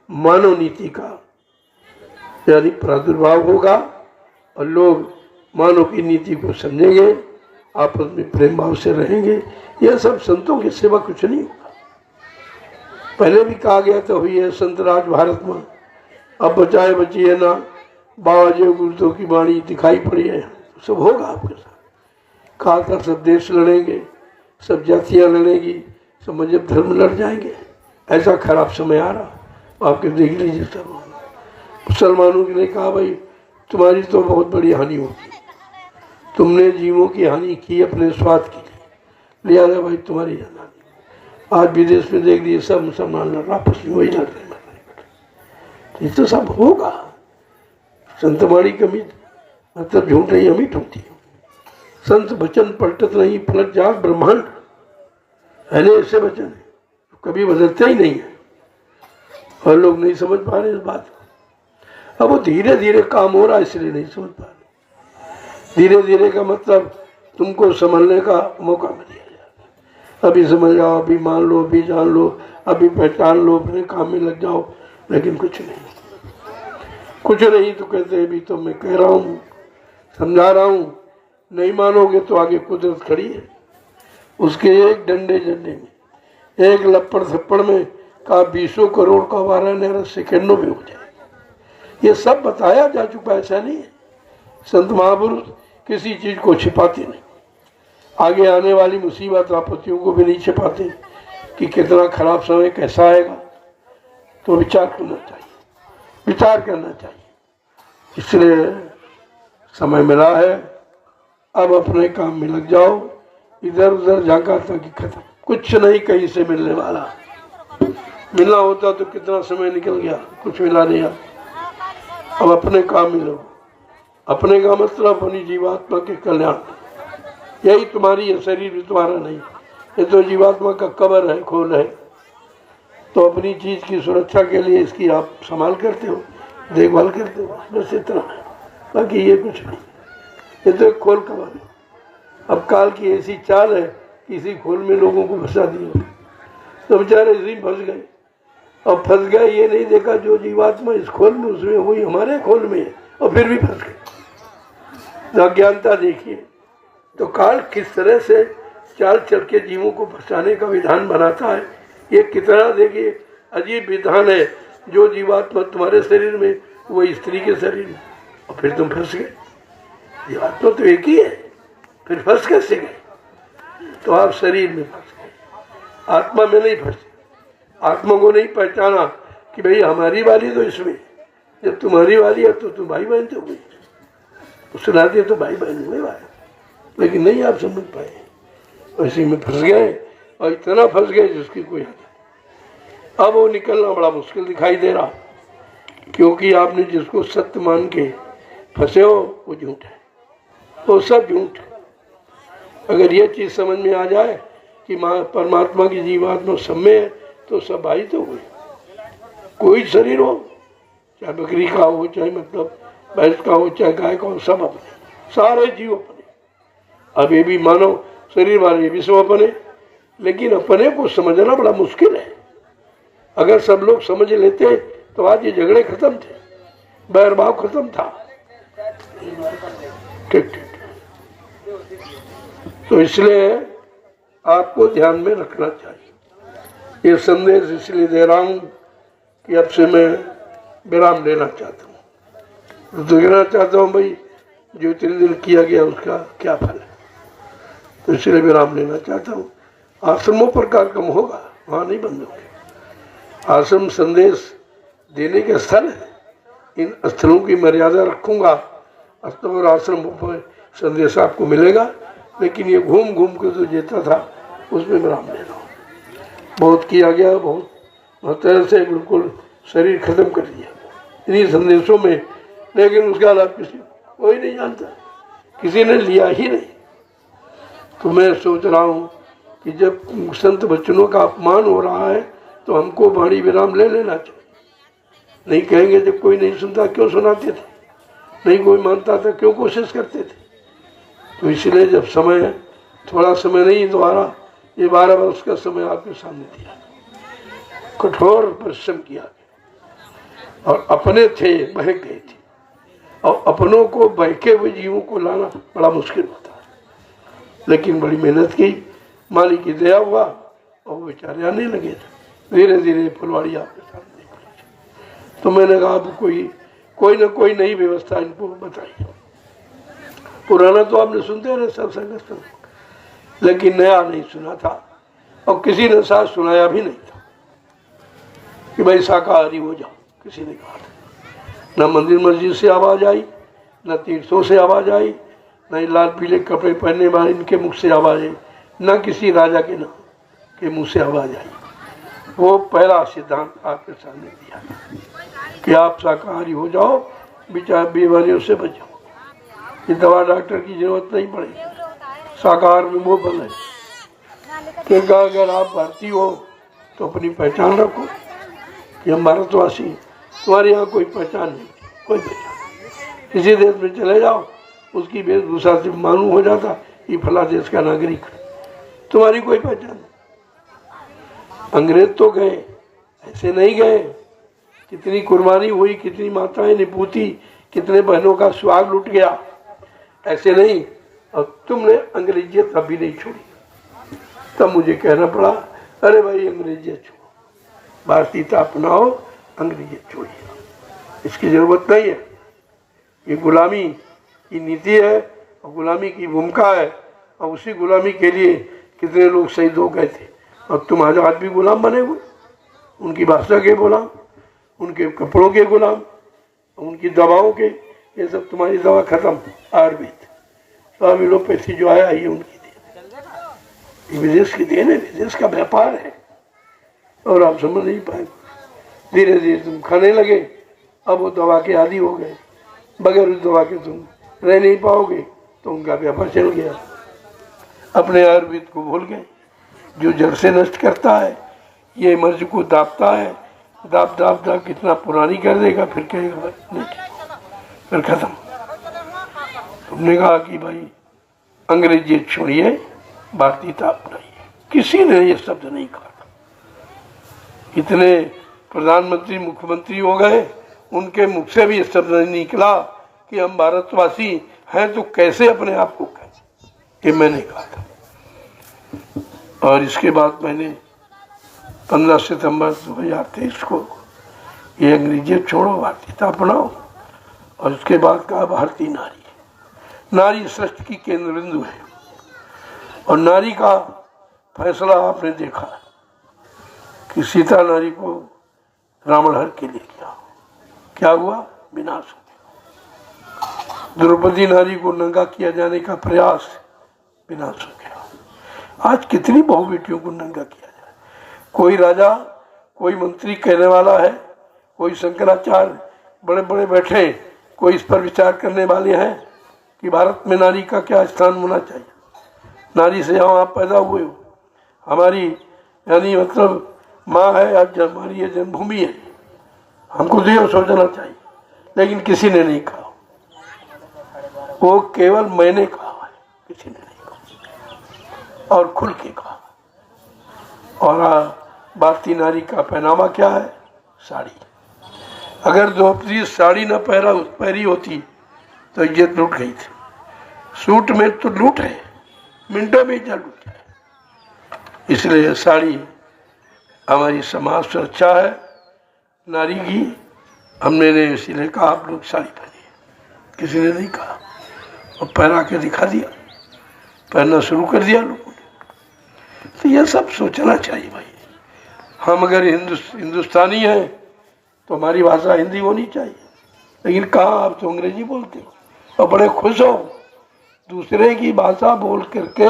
मानव नीति का यानी प्रादुर्भाव होगा, और लोग मानव की नीति को समझेंगे, आपस में प्रेम भाव से रहेंगे। यह सब संतों की सेवा कुछ नहीं होगा। पहले भी कहा गया तो हुई है संत राज भारत में, अब बचाए बचिए ना, बाबा जी गुरुदेव की वाणी दिखाई पड़ी है, तो सब होगा आपके साथ। कहा था सब देश लड़ेंगे, सब जातियाँ लड़ेंगी, सब मजहब धर्म लड़ जाएंगे। ऐसा खराब समय आ रहा, आपके देख लीजिए। सब मुसलमानों के लिए कहा भाई तुम्हारी तो बहुत बड़ी हानि होगी, तुमने जीवों की हानि की अपने स्वार्थ के लिए, लिहाजा भाई तुम्हारी हानि। आज विदेश में देख लीजिए, सब मुसलमान लड़ आपस में वही लड़ रहे, ये तो सब होगा। संतवाणी कमी मतलब झूठ नहीं अमिट होती है, संत वचन पलटत नहीं पलट जात ब्रह्मांड, पहले ऐसे वचन है कभी बदलते ही नहीं है, और लोग नहीं समझ पा रहे इस बात को। अब वो धीरे धीरे काम हो रहा है इसलिए नहीं समझ पा रहे। धीरे धीरे का मतलब तुमको समझने का मौका मिल जाए। अभी समझ जाओ, अभी मान लो, अभी जान लो, अभी पहचान लो, अपने काम में लग जाओ, लेकिन कुछ नहीं, कुछ नहीं। तो कहते अभी तो मैं कह रहा हूँ, समझा रहा हूँ, नहीं मानोगे तो आगे कुदरत खड़ी है, उसके एक डंडे झंडे में, एक लपड़ थप्पड़ में का 20 करोड़ का 12 सेकंडों में हो जाए। ये सब बताया जा चुका, ऐसा नहीं है। संत महापुरुष किसी चीज को छिपाते नहीं, आगे आने वाली मुसीबत आपत्तियों को भी नहीं छिपाते कि कितना खराब समय कैसा आएगा। तो विचार करना चाहिए, विचार करना चाहिए। इसलिए समय मिला है, अब अपने काम में लग जाओ। इधर उधर झांका था कि खत्म, कुछ नहीं कहीं से मिलने वाला। मिलना होता तो कितना समय निकल गया, कुछ मिला नहीं। अब अपने काम में लो। अपने का मतलब अपनी जीवात्मा के कल्याण, यही तुम्हारी है, शरीर तुम्हारा नहीं। ये तो जीवात्मा का कब्र है, खोल है। तो अपनी चीज की सुरक्षा के लिए इसकी आप संभाल करते हो, देखभाल करते हो, बस इतना है, बाकी ये कुछ नहीं। ये तो एक खोल कब्र है। अब काल की ऐसी चाल है, इसी खोल में लोगों को फंसा दिया, तो बेचारे इसी में फंस गए। अब फंस गए, ये नहीं देखा जो जीवात्मा इस खोल में, उसमें वही हमारे खोल में है, और फिर भी फंस गए। अज्ञानता देखिए। तो काल किस तरह से चाल चल के जीवों को फंसाने का विधान बनाता है, ये कितना देखिए अजीब विधान है। जो जीवात्मा तुम्हारे शरीर में, वो स्त्री के शरीर में, और फिर तुम फंस गए। जीवात्मा तो एक ही है, फिर फंस कैसे गए? तो आप शरीर में फंस गए, आत्मा में नहीं फंसे। आत्मा को नहीं पहचाना कि भाई हमारी वाली तो इसमें, जब तुम्हारी वाली है तो तुम भाई बहन तो हुई, तो सुनाते तो भाई बहन हुए भाई, लेकिन नहीं आप समझ पाए, इसी में फंस गए। और इतना फंस गए जिसकी कोई हद नहीं। अब वो निकलना बड़ा मुश्किल दिखाई दे रहा, क्योंकि आपने जिसको सत्य मान के फंसे हो वो झूठ है, वो सब झूठ है। अगर ये चीज समझ में आ जाए कि परमात्मा की जीवात्मा सब में है, तो सब भाई तो हुए। कोई शरीर हो, चाहे बकरी का हो, चाहे मतलब भैंस का हो, चाहे गाय का हो, सब अपने, सारे जीव अपने। अब ये भी मानो शरीर वाले, ये भी सब अपने, लेकिन अपने को समझना बड़ा मुश्किल है। अगर सब लोग समझ लेते तो आज ये झगड़े खत्म थे, बैरभाव खत्म था। ठीक ठीक। तो इसलिए आपको ध्यान में रखना चाहिए। ये संदेश इसलिए दे रहा हूं कि अब से मैं विराम लेना चाहता हूँ। तो कहना चाहता हूँ भाई जो 3 दिन किया गया उसका क्या फल है, तो इसलिए विराम लेना चाहता हूँ। आश्रमों पर कार्यक्रम होगा, वहाँ नहीं बंद होंगे। आश्रम संदेश देने के स्थल है, इन स्थलों की मर्यादा रखूंगा। और आश्रमों पर संदेश आपको मिलेगा, लेकिन ये घूम घूम के जो देता था उसमें विराम ले रहा हूँ। बहुत किया गया, बहुत तरह से बिल्कुल शरीर खत्म कर दिया इन्हीं संदेशों में, लेकिन उसका लाभ किसी कोई नहीं जानता, किसी ने लिया ही नहीं। तो मैं सोच रहा हूँ कि जब संत वचनों का अपमान हो रहा है तो हमको वाणी विराम ले लेना चाहिए। नहीं कहेंगे जब कोई नहीं सुनता क्यों सुनाते थे, नहीं कोई मानता था क्यों कोशिश करते थे। तो इसलिए जब समय, थोड़ा समय नहीं दोबारा, ये 12 वर्ष का समय आपके सामने दिया, कठोर परिश्रम किया और अपने थे बहक गए थे, और अपनों को बहके हुए जीवों को लाना बड़ा मुश्किल होता है। लेकिन बड़ी मेहनत की, मालिक की दया हुआ और वो बेचारे आने लगे थे। धीरे धीरे फुलवाड़ी आपके सामने निकली। तो मैंने कहा अब कोई ना कोई नई व्यवस्था इनको बताई। पुराना तो आपने सुनते रहे सब संगठन, लेकिन नया नहीं सुना था, और किसी ने साथ सुनाया भी नहीं था कि भाई शाकाहारी हो जाओ, किसी ने कहा था। न मंदिर मस्जिद से आवाज आई, न तीर्थों से आवाज आई, न लाल पीले कपड़े पहनने वाले इनके मुख से आवाज आई, न किसी राजा के नाम के मुंह से आवाज आई। वो पहला सिद्धांत आपके सामने दिया कि आप शाकाहारी हो जाओ, बीमारियों से बचो। ये दवा डॉक्टर की जरूरत नहीं पड़ेगी, साकार में वो बल है। फिर कहा अगर आप भारतीय हो तो अपनी पहचान रखो कि हम भारतवासी हैं। तुम्हारे यहाँ कोई पहचान नहीं, कोई पहचान नहीं। किसी देश में चले जाओ, उसकी वेशभूषा से मालूम हो जाता ये फला देश का नागरिक है, तुम्हारी कोई पहचान नहीं। अंग्रेज तो गए, ऐसे नहीं गए। कितनी कुर्बानी हुई, कितनी माताएं निपूती, कितने बहनों का सुहाग लुट गया, ऐसे नहीं। और तुमने अंग्रेजियत अभी नहीं छोड़ी। तब मुझे कहना पड़ा, अरे भाई अंग्रेजियत छोड़ो, भारतीयता अपनाओ, अंग्रेजियत छोड़िए, इसकी जरूरत नहीं है। ये गुलामी की नीति है और गुलामी की भूमिका है, और उसी गुलामी के लिए कितने लोग शहीद हो गए थे। और तुम आजाद भी गुलाम बने हुए, उनकी भाषा के गुलाम, उनके कपड़ों के गुलाम, उनकी दवाओं के। ये सब तुम्हारी दवा खत्म, आयुर्वेद स्वामी एलोपैथी जो आया ये उनकी देन, ये विदेश की देन है, विदेश का व्यापार है। और आप समझ नहीं पाए, धीरे धीरे तुम खाने लगे, अब वो दवा के आदी हो गए। बगैर उस दवा के तुम रह नहीं पाओगे, तो उनका व्यापार चल गया। अपने आयुर्वेद को भूल गए, जो जड़ से नष्ट करता है, ये मर्ज को दाबता है, दाब दाब दाब कितना पुरानी कर देगा, फिर कहेगा नहीं, फिर खत्म। तुमने कहा कि भाई अंग्रेजी छोड़िए, भारतीयता अपनाइए। किसी ने ये शब्द नहीं कहा था। इतने प्रधानमंत्री मुख्यमंत्री हो गए, उनके मुख से भी ये शब्द नहीं निकला कि हम भारतवासी हैं, तो कैसे अपने आप को कहें, कि मैंने कहा था। और इसके बाद मैंने 15 सितंबर 2023 को ये अंग्रेजियत छोड़ो, भारतीयता अपनाओ। और उसके बाद कहा भारतीय नारी, नारी सृष्टि की केंद्र बिंदु है। और नारी का फैसला आपने देखा कि सीता नारी को रावण हर के लिए किया, क्या हुआ, विनाश हो गया। द्रौपदी नारी को नंगा किया जाने का प्रयास, विनाश हो गया। आज कितनी बहु बेटियों को नंगा किया जाए। कोई राजा, कोई मंत्री कहने वाला है, कोई शंकराचार्य बड़े बड़े बैठे, कोई इस पर विचार करने वाले हैं कि भारत में नारी का क्या स्थान होना चाहिए। नारी से हम आप पैदा हुए हो, हमारी यानी मतलब माँ है, आज हमारी ये जन्मभूमि है, हमको तो ये सोचना चाहिए। लेकिन किसी ने नहीं कहा, वो केवल मैंने कहा है, किसी ने नहीं कहा, और खुल के कहा। और भारतीय नारी का पहनावा क्या है, साड़ी। अगर द्रौपदी साड़ी न पहरी होती तो इज्जत लूट गई थी। सूट में तो लूट है, मिनटों में इज्जत लूट जाए। इसलिए साड़ी हमारी समाज सुरक्षा है नारी की। हमने इसीलिए कहा आप लोग साड़ी पहनिए, किसी ने नहीं कहा। और पहना के दिखा दिया, पहनना शुरू कर दिया लोगों ने। तो यह सब सोचना चाहिए भाई। हम अगर हिंदुस्तानी हैं तो हमारी भाषा हिंदी होनी चाहिए। लेकिन कहाँ, आप तो अंग्रेजी बोलते हो और बड़े खुश हो, दूसरे की भाषा बोल करके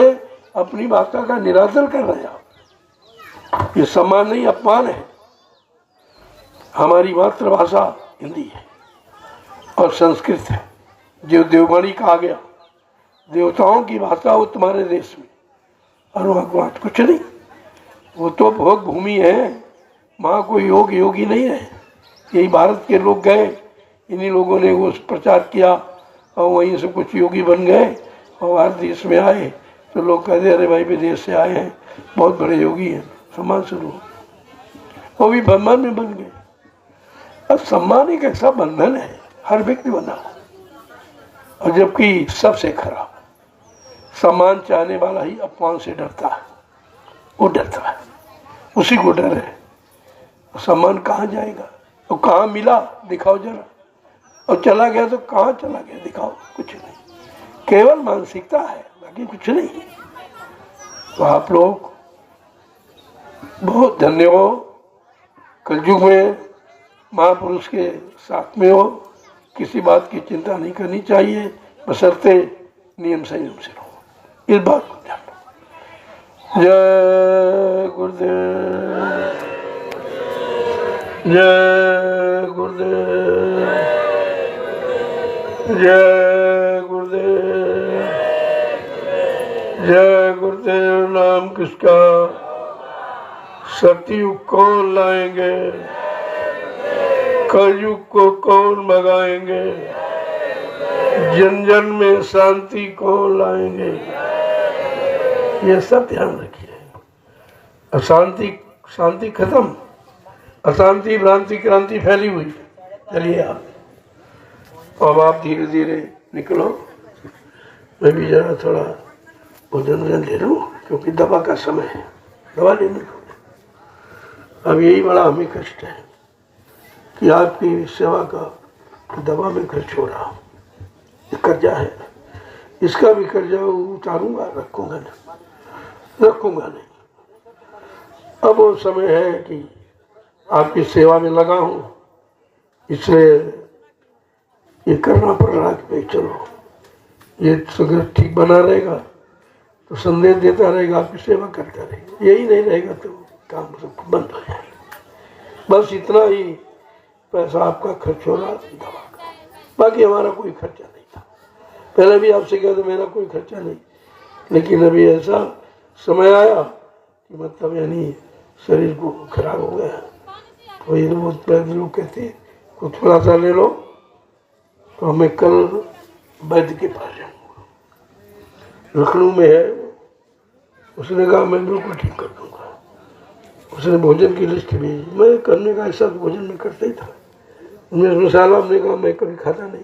अपनी भाषा का निरादर कर रहे हो। ये सम्मान नहीं, अपमान है। हमारी मातृभाषा हिंदी है और संस्कृत है, जो देववाणी कहा गया, देवताओं की भाषा हो तुम्हारे देश में, और वहाँ कुछ नहीं। वो तो भोग भूमि है, वहाँ कोई योगी नहीं है। यही भारत के लोग गए, इन्हीं लोगों ने वो प्रचार किया और वहीं से कुछ योगी बन गए और भारत देश में आए तो लोग कहते अरे भाई विदेश से आए हैं, बहुत बड़े योगी हैं, सम्मान शुरू हो। वो भी सम्मान में बन गए। अब सम्मान एक ऐसा बंधन है, हर व्यक्ति बना हो, और जबकि सबसे खराब सम्मान चाहने वाला ही अपमान से डरता है। वो डरता है, उसी को डर है। सम्मान कहाँ जाएगा और कहाँ मिला, दिखाओ जरा। और चला गया तो कहाँ चला गया, दिखाओ, कुछ नहीं। केवल मानसिकता है, बाकी कुछ नहीं है। तो आप लोग बहुत धन्य हो, कलयुग में महापुरुष के साथ में हो। किसी बात की चिंता नहीं करनी चाहिए, बशर्ते नियम संयम से रहो। इस बात को ध्यान रखो। जय गुरुदेव, जय गुरुदेव, जय गुरुदेव, जय गुरुदेव नाम किसका, सतयुग कौन लाएंगे, कलयुग को कौन भगाएंगे, जन जन में शांति कौन लाएंगे। ये सब ध्यान रखिए। अशांति शांति खत्म, अशांति भ्रांति क्रांति फैली हुई। चलिए आप, अब आप धीरे धीरे निकलो। मैं भी जरा थोड़ा भोजन ले लूँ, क्योंकि दवा का समय है, दवा लेने को। अब यही बड़ा हमें कष्ट है कि आपकी सेवा का दवा में खर्च हो रहा। ये कर्जा है, इसका भी कर्जा उतारूंगा, रखूंगा नहीं। अब वो समय है कि आपकी सेवा में लगा हूँ, इसलिए ये करना पड़ रहा कि भाई चलो ये अगर ठीक बना रहेगा तो संदेश देता रहेगा, आपकी सेवा करता रहेगा। यही नहीं रहेगा तो काम सब बंद हो जाएगा। बस इतना ही पैसा आपका खर्च हो रहा दवा का, बाकी हमारा कोई खर्चा नहीं था। पहले भी आपसे कहते मेरा कोई खर्चा नहीं, लेकिन अभी ऐसा समय आया कि मतलब यानी शरीर को खराब हो गया। तो ये लोग कहते हैं कुछ थोड़ा सा ले लो, तो मैं कल वैद्य के पास जाऊँगा, लखनऊ में है। उसने कहा मैं बिल्कुल ठीक कर दूँगा। उसने भोजन की लिस्ट भेजी, मैं करने का ऐसा भोजन में करता ही था। उनमें मसाला हमने कहा मैं कभी खाता नहीं,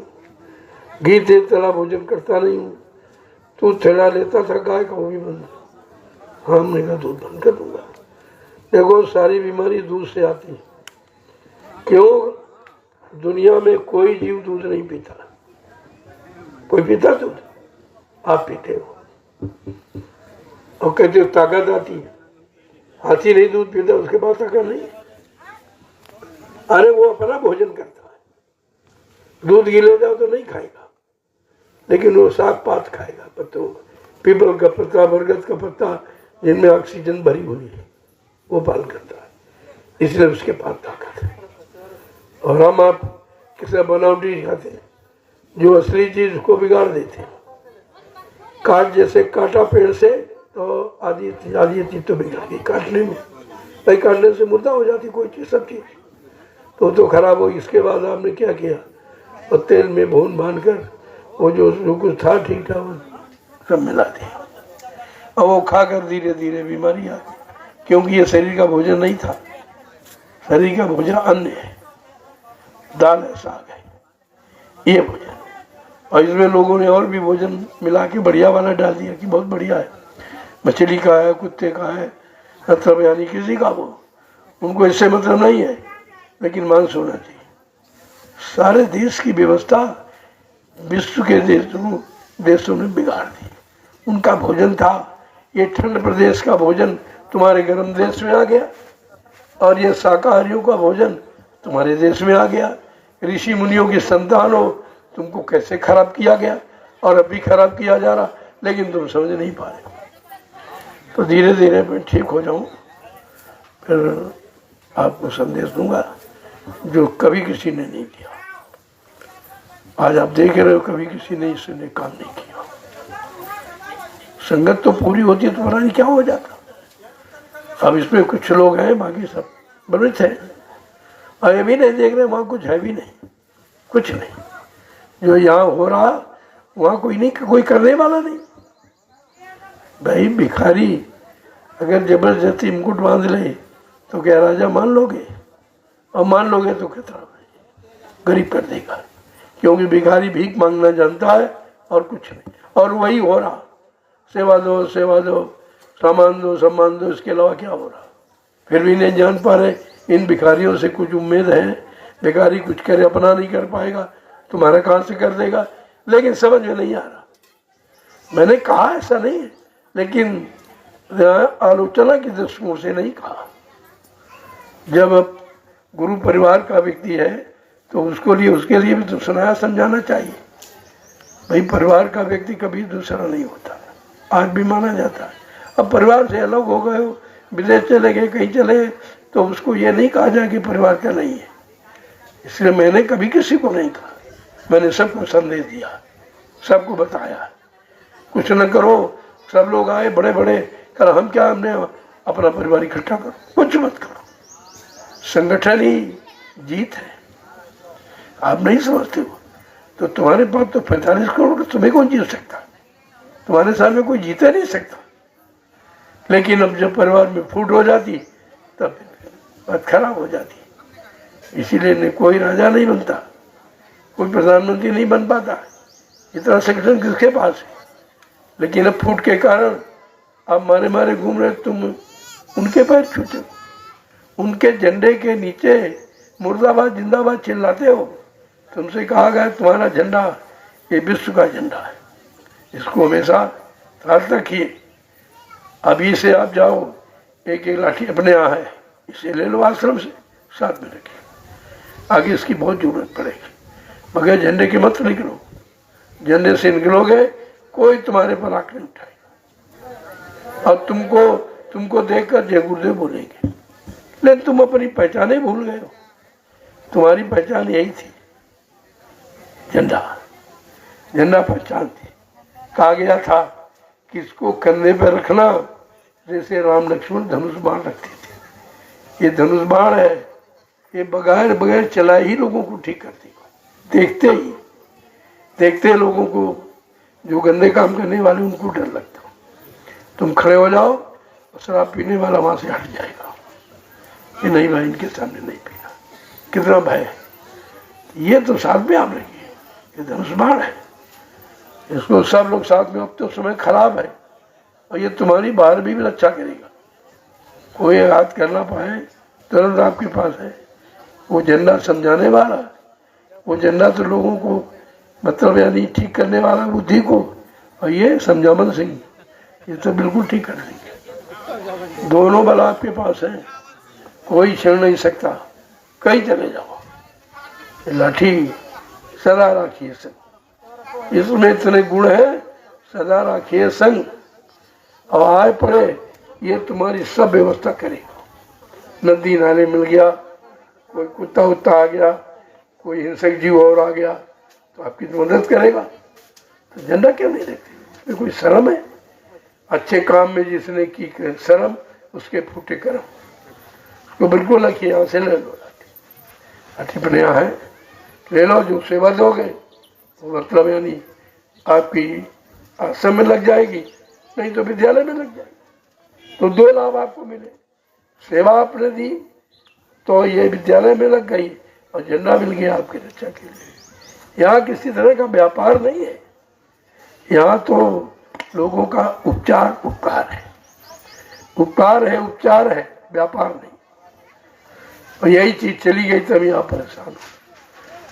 घी तेल तला भोजन करता नहीं हूँ। तो थैला लेता था गाय का, वो भी बंद। हाँ, हमने कहा दूध बंद कर दूँगा। देखो सारी बीमारी दूध से आती है। क्यों? दुनिया में कोई जीव दूध नहीं पीता। कोई पीता दूध? आप पीते हो और कहते हो ताकत आती है। हाथी नहीं दूध पीता, उसके पास ताकत नहीं। अरे वो अपना भोजन करता है, दूध गिले जाओ तो नहीं खाएगा, लेकिन वो साग पात खाएगा, पत्तों, पीपल का पत्ता, बरगद का पत्ता, जिनमें ऑक्सीजन भरी हुई है, वो पालन करता है, इसलिए उसके पास ताकत है। और हम आप किसी बनावटी खाते हैं जो असली चीज को बिगाड़ देते हैं। काट जैसे काटा पेड़ से तो आधी चीज तो बिगड़ गई काटने में। भाई काटने से मुर्दा हो जाती कोई चीज, सब चीज तो खराब हो। इसके बाद आपने क्या किया, और तेल में भून भान कर वो जो कुछ था ठीक था वो सब मिला दिया, और वो खाकर धीरे धीरे बीमारी आ गई। क्योंकि ये शरीर का भोजन नहीं था, शरीर का भोजन अन्न है, दाल है, साग है, ये भोजन। और इसमें लोगों ने और भी भोजन मिला के बढ़िया वाला डाल दिया कि बहुत बढ़िया है, मछली का है, कुत्ते का है, मतलब यानी किसी का वो, उनको इससे मतलब नहीं है, लेकिन मांस होना चाहिए। सारे देश की व्यवस्था विश्व के देशों ने बिगाड़ दी। उनका भोजन था, ये ठंड प्रदेश का भोजन तुम्हारे गर्म देश में आ गया, और ये शाकाहारियों का भोजन तुम्हारे देश में आ गया। ऋषि मुनियों की संतान हो, तुमको कैसे खराब किया गया, और अभी खराब किया जा रहा, लेकिन तुम समझ नहीं पा रहे। तो धीरे धीरे मैं ठीक हो जाऊं, फिर आपको संदेश दूंगा जो कभी किसी ने नहीं दिया। आज आप देख रहे हो कभी किसी ने इसने काम नहीं किया। संगत तो पूरी होती है तो पता नहीं क्या हो जाता। अब इसमें कुछ लोग हैं, बाकी सब भ्रमित है, और ये भी नहीं देख रहे वहाँ कुछ है भी नहीं, कुछ नहीं। जो यहाँ हो रहा वहाँ कोई नहीं, कोई करने वाला नहीं। भाई भिखारी अगर जबरदस्ती मुकुट बांध ले तो क्या राजा मान लोगे? और मान लोगे तो खतरा गरीब कर देगा, क्योंकि भिखारी भीख मांगना जानता है और कुछ नहीं। और वही हो रहा, सेवा दो सामान दो सम्मान दो, इसके अलावा क्या हो रहा? फिर भी नहीं जान पा रहे। इन भिखारियों से कुछ उम्मीद है, भिखारी कुछ करे अपना नहीं कर पाएगा, तुम्हारा कहाँ से कर देगा? लेकिन समझ में नहीं आ रहा। मैंने कहा ऐसा नहीं है, लेकिन आलोचना की दृष्टिकोण से नहीं कहा। जब गुरु परिवार का व्यक्ति है तो उसके लिए भी तो सुनाया समझाना चाहिए। भाई परिवार का व्यक्ति कभी दूसरा नहीं होता, आज भी माना जाता है। अब परिवार से अलग हो गए हो, विदेश चले गए, कहीं चले, तो उसको ये नहीं कहा जाए कि परिवार का नहीं है। इसलिए मैंने कभी किसी को नहीं कहा, मैंने सबको संदेश दिया, सबको बताया। कुछ न करो, सब लोग आए बड़े बड़े, कर हम क्या, हमने अपना परिवार इकट्ठा करो, कुछ मत करो। संगठन ही जीत है, आप नहीं समझते हो। तो तुम्हारे पास तो 45 करोड़, तुम्हें कौन जीत सकता, तुम्हारे साथ में कोई जीते नहीं सकता। लेकिन अब जब परिवार में फूट हो जाती तब बात खराब हो जाती। इसीलिए कोई राजा नहीं बनता, कोई प्रधानमंत्री नहीं बन पाता, इतना संगठन किसके पास है। लेकिन अब फूट के कारण आप मारे मारे घूम रहे, तुम उनके पैर छूते हो, उनके झंडे के नीचे मुर्दाबाद जिंदाबाद चिल्लाते हो। तुमसे कहा गया तुम्हारा झंडा ये विश्व का झंडा है, इसको हमेशा साथ रखिए। अभी से आप जाओ, एक एक लाठी अपने यहाँ है, इसे ले लो आश्रम से, साथ में रखिए, आगे इसकी बहुत जरूरत पड़ेगी। मगर झंडे के मत निकलो, झंडे से निकलोगे कोई तुम्हारे पर आंख नहीं उठाएगा और तुमको देखकर जय गुरुदेव बोलेंगे। लेकिन तुम अपनी पहचान भूल गए हो, तुम्हारी पहचान यही थी, झंडा। झंडा पहचान थी। कहा गया था कि इसको कंधे पर रखना जैसे राम लक्ष्मण धनुष बाण रखते थे। ये धनुष बाण है, ये बगैर बगैर चलाए ही लोगों को ठीक करती है। देखते लोगों को, जो गंदे काम करने वाले उनको डर लगता। तुम खड़े हो जाओ, शराब पीने वाला वहां से हट जाएगा, ये नहीं भाई इनके सामने नहीं पीना, कितना भय। ये तो साथ में आप रखिए, ये धनुष बाण है, इसको सब लोग साथ में। अब तो समय खराब है और ये तुम्हारी बाहर भी रक्षा करेगा, कोई आघात करना पाए तुरंत आपके पास है। वो झंडा समझाने वाला, वो झंडा तो लोगों को मतलब यानी ठीक करने वाला बुद्धि को, और ये समझावन सिंह, ये तो बिल्कुल ठीक कर देंगे। दोनों बल आपके पास है, कोई छेड़ नहीं सकता, कहीं चले जाओ। लाठी सदा राखिए संग, इसमें इतने गुण है, सदा राखिए संग। और आए पड़े ये तुम्हारी सब व्यवस्था करेगा। नदी नाले मिल गया, कोई कुत्ता उत्ता आ गया, कोई हिंसक जीव और आ गया तो आपकी तो मदद करेगा। तो झंडा क्यों नहीं देखते, इसमें कोई शर्म है? अच्छे काम में जिसने की शर्म, उसके फूटे कर्म। तो बिल्कुल रखिए, यहाँ से ले लो लाठी अपने यहाँ है, ले लो। जो सेवा दोगे तो मतलब यानी आपकी आश्रम में लग जाएगी, नहीं तो विद्यालय में लग जाएगी। तो दो लाभ आपको मिले, सेवा आपने दी तो ये विद्यालय में लग गई और झंडा मिल गया आपकी रक्षा के लिए। यहाँ किसी तरह का व्यापार नहीं है, यहाँ तो लोगों का उपकार है, उपचार है, व्यापार नहीं। और यही चीज चली गई तभी यहाँ परेशान हो।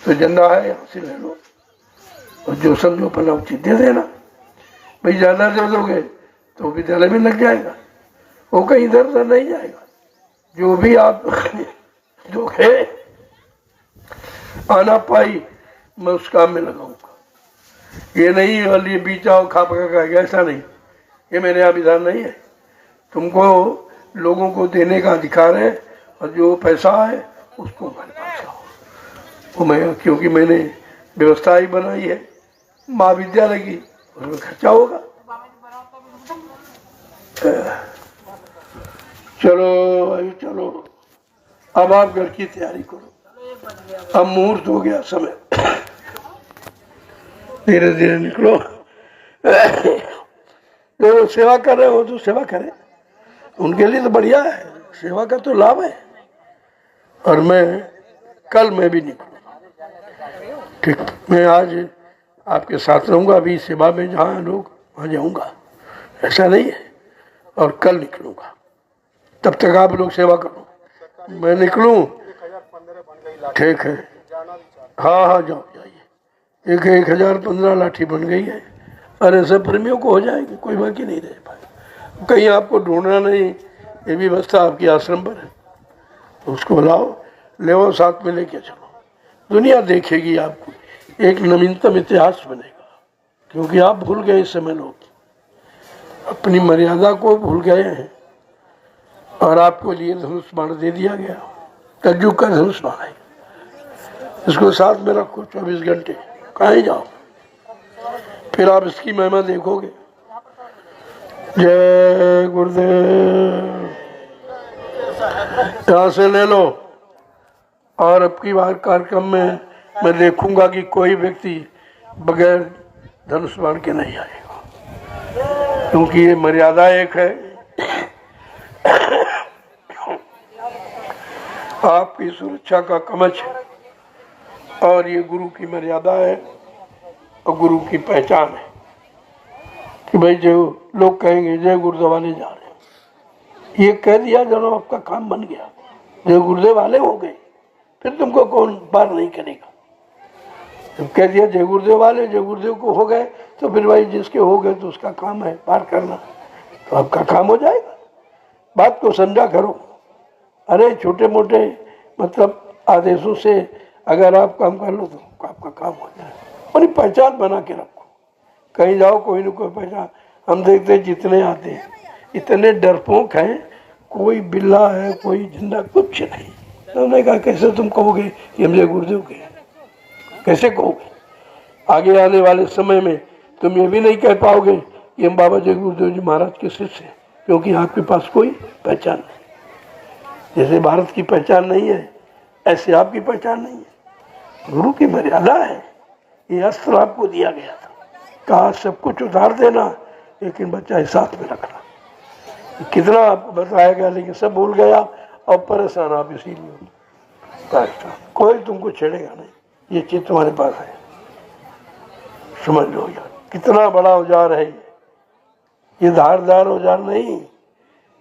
तो झंडा है, यहाँ से ले लो और जो समझो पहला उचित दे देना। भाई ज्यादा दे दोगे तो विद्यालय में लग जाएगा, वो कहीं इधर उधर नहीं जाएगा। जो भी आप जो है आना पाई मैं उस काम में लगाऊंगा। ये नहीं वाली बीच आओ खा पका खाएगा, ऐसा नहीं, ये मेरे यहाँ विधान नहीं है। तुमको लोगों को देने का अधिकार है और जो पैसा है उसको हमारे पास आओ। वो मैं, क्योंकि मैंने व्यवस्था ही बनाई है महाविद्यालय की, उसमें खर्चा होगा। चलो भाई चलो, अब आप घर की तैयारी करो, अब मुहूर्त हो गया समय, धीरे धीरे निकलो। जो सेवा कर रहे हो तो सेवा करें, उनके लिए तो बढ़िया है, सेवा का तो लाभ है। और मैं भी निकलूंगा, ठीक, मैं आज आपके साथ रहूंगा। अभी सेवा में जहाँ लोग वहाँ जाऊंगा, ऐसा नहीं है। और कल निकलूंगा, तब तक आप लोग सेवा करो, मैं निकलूं। ठीक है, हाँ जाओ जाइए। 1015 लाठी बन गई है, अरे सब प्रेमियों को हो जाएगी, कोई बाकी नहीं रह पाए। कहीं आपको ढूंढना नहीं, ये भी व्यवस्था आपकी आश्रम पर है, तो उसको बुलाओ, ले वो साथ में लेके चलो। दुनिया देखेगी आपको, एक नवीनतम इतिहास बनेगा। क्योंकि आप भूल गए, इस समय लोग अपनी मर्यादा को भूल गए हैं और आपको लिए धनुष बाण दे दिया गया। कलयुग का धनुष बाण है, इसको साथ में रखो 24 घंटे, कहीं जाओ, फिर आप इसकी महिमा देखोगे। जय गुरुदेव। यहाँ से ले लो। और अब की बार कार्यक्रम में मैं देखूंगा कि कोई व्यक्ति बगैर धनुष बाण के नहीं आएगा, क्योंकि ये मर्यादा एक है। आपकी सुरक्षा का कवच है और ये गुरु की मर्यादा है और गुरु की पहचान है कि भाई जो लोग कहेंगे जय गुरुदेव वाले जा रहे हैं, ये कह दिया जब आपका काम बन गया, जय गुरुदेव वाले हो गए, फिर तुमको कौन पार नहीं करेगा। जब कह दिया जय गुरुदेव वाले, जय गुरुदेव को हो गए, तो फिर भाई जिसके हो गए तो उसका काम है पार करना, तो आपका काम हो जाएगा। बात को समझा करो। अरे छोटे मोटे मतलब आदेशों से अगर आप काम कर लो तो आपका काम हो जाए। अपनी पहचान बना के रखो। कहीं जाओ कोई न कोई पहचान। हम देखते जितने आते हैं इतने डरपोक हैं, कोई बिल्ला है कोई झंडा कुछ नहीं। तो उन्होंने कहा कैसे तुम कहोगे कि हम जय गुरुदेव के, कैसे कहोगे? आगे आने वाले समय में तुम ये भी नहीं कह पाओगे कि हम बाबा जय गुरुदेव जी महाराज के शिष्य हैं, क्योंकि आपके पास कोई पहचान नहीं। जैसे भारत की पहचान नहीं है ऐसे आपकी पहचान नहीं है। गुरु की मर्यादा है। ये अस्त्र आपको दिया गया था, कहा सब कुछ उतार देना लेकिन बच्चा साथ में रखना। कितना आपको बताया गया लेकिन सब भूल गया और परेशान आप इसीलिए। कोई तुमको छेड़ेगा नहीं, ये चीज तुम्हारे पास है, समझ लो यार। कितना बड़ा औजार है ये धारदार औजार नहीं,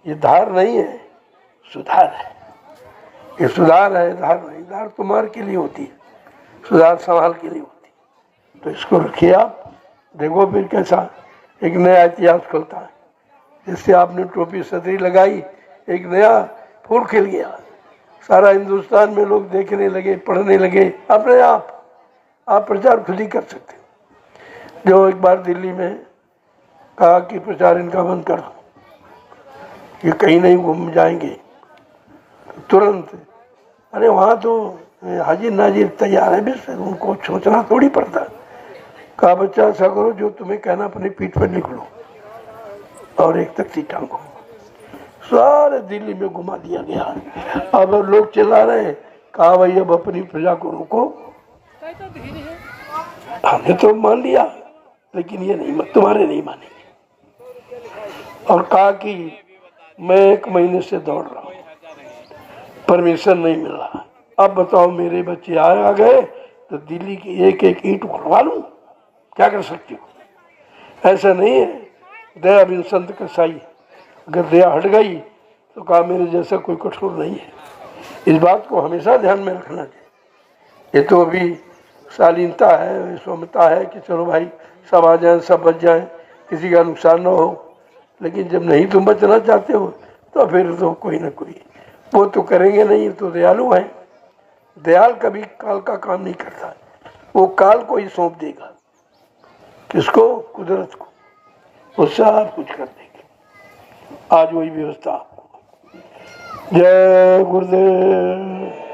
ये धार नहीं है, सुधार है। ये सुधार है, धार नहीं। धार तुम्हारे के लिए होती है, सुधार संभाल के लिए होती है। तो इसको रखिए आप, देखो फिर कैसा एक नया इतिहास खुलता है। जिससे आपने टोपी सदरी लगाई, एक नया फूल खिल गया। सारा हिंदुस्तान में लोग देखने लगे, पढ़ने लगे। अपने आप प्रचार खुद ही कर सकते। जो एक बार दिल्ली में कहा कि प्रचार इनका बंद कर दो, ये कहीं नहीं घूम जाएंगे, तुरंत अरे वहाँ तो हाजिर नाजिर तैयार है, बस उनको सोचना थोड़ी पड़ता। कहा बच्चा ऐसा करो जो तुम्हें कहना अपनी पीठ पर लिख लो और एक तख्ती टांगो। सारे दिल्ली में घुमा दिया गया। अब लोग चिल्ला रहे हैं, कहा भाई अब अपनी प्रजा को रोको। हमने तो मान लिया लेकिन ये नहीं, तुम्हारे नहीं मानेंगे। और कहा कि मैं 1 महीने से दौड़ रहा हूँ, परमिशन नहीं मिल रहा। अब बताओ मेरे बच्चे आ गए तो दिल्ली की एक एक ईंट उखड़वा लूँ, क्या कर सकती हो? ऐसा नहीं है। दया बिन संत कसाई, अगर दया हट गई तो कहा मेरे जैसा कोई कठोर नहीं है। इस बात को हमेशा ध्यान में रखना चाहिए। ये तो अभी शालीनता है, विषमता है कि चलो भाई सब आ जाएं, सब बच जाएं, किसी का नुकसान ना हो। लेकिन जब नहीं तुम बचना चाहते हो तो फिर तो कोई ना कोई वो तो करेंगे नहीं। तो दयालु है। दयाल कभी काल का काम नहीं करता, वो काल को ही सौंप देगा। किसको? कुदरत को। वो सब कुछ कर देंगे। आज वही व्यवस्था आपको। जय गुरुदेव।